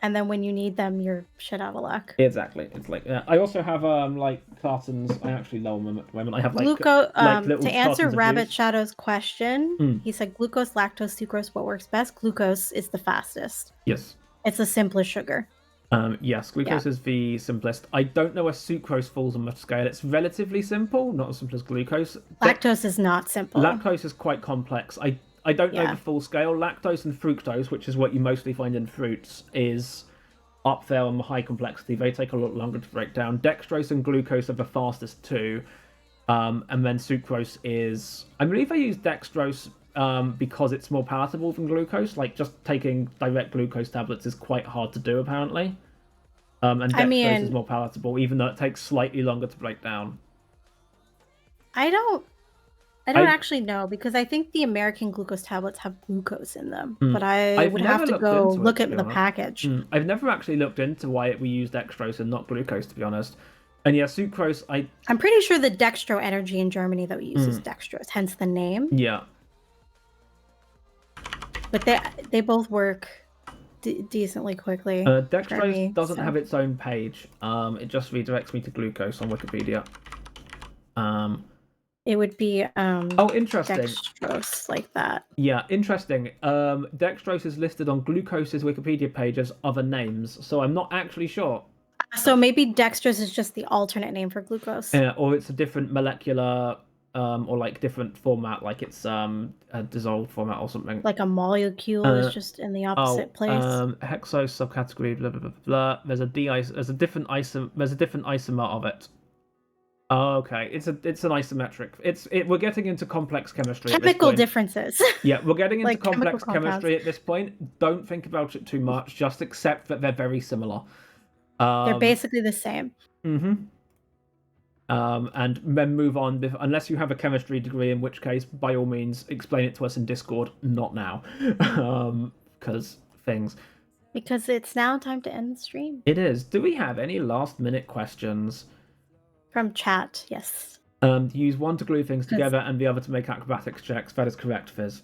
And then when you need them, you're shit out of luck. Exactly. It's like I also have like cartons. I actually lower them at the moment. I have like glucose. Little to answer Rabbit juice. Shadow's question, he said glucose, lactose, sucrose. What works best? Glucose is the fastest. Yes. It's the simplest sugar. Yes, glucose is the simplest. I don't know where sucrose falls on the scale. It's relatively simple, not as simple as glucose. Lactose is not simple. Lactose is quite complex. I don't know the full scale. Lactose and fructose, which is what you mostly find in fruits, is up there on the high complexity. They take a lot longer to break down. Dextrose and glucose are the fastest too. And then sucrose is... I believe I use dextrose because it's more palatable than glucose. Like, just taking direct glucose tablets is quite hard to do, apparently. And dextrose is more palatable, even though it takes slightly longer to break down. I don't actually know, because I think the American glucose tablets have glucose in them, but I would have to go look at the package. I've never actually looked into why we use dextrose and not glucose, to be honest. And yeah, sucrose, I'm pretty sure the Dextro Energy in Germany that we use is dextrose, hence the name. Yeah. But they both work decently quickly. Dextrose doesn't have its own page. It just redirects me to glucose on Wikipedia. It would be interesting. Dextrose, like that. Yeah, interesting. Dextrose is listed on glucose's Wikipedia page as other names, so I'm not actually sure. So maybe dextrose is just the alternate name for glucose. Or it's a different molecular or like different format, like it's a dissolved format or something. Like a molecule is just in the opposite place. Hexose subcategory, blah blah blah blah. There's a different isomer of it. Oh, okay. It's an isometric. We're getting into complex chemistry. Chemical differences. Yeah, we're getting into like complex chemistry at this point. Don't think about it too much. Just accept that they're very similar. They're basically the same. And then move on, unless you have a chemistry degree, in which case, by all means, explain it to us in Discord. Not now, because things. Because it's now time to end the stream. It is. Do we have any last-minute questions? From chat, yes. Use one to glue things together and the other to make acrobatics checks. That is correct, Fizz.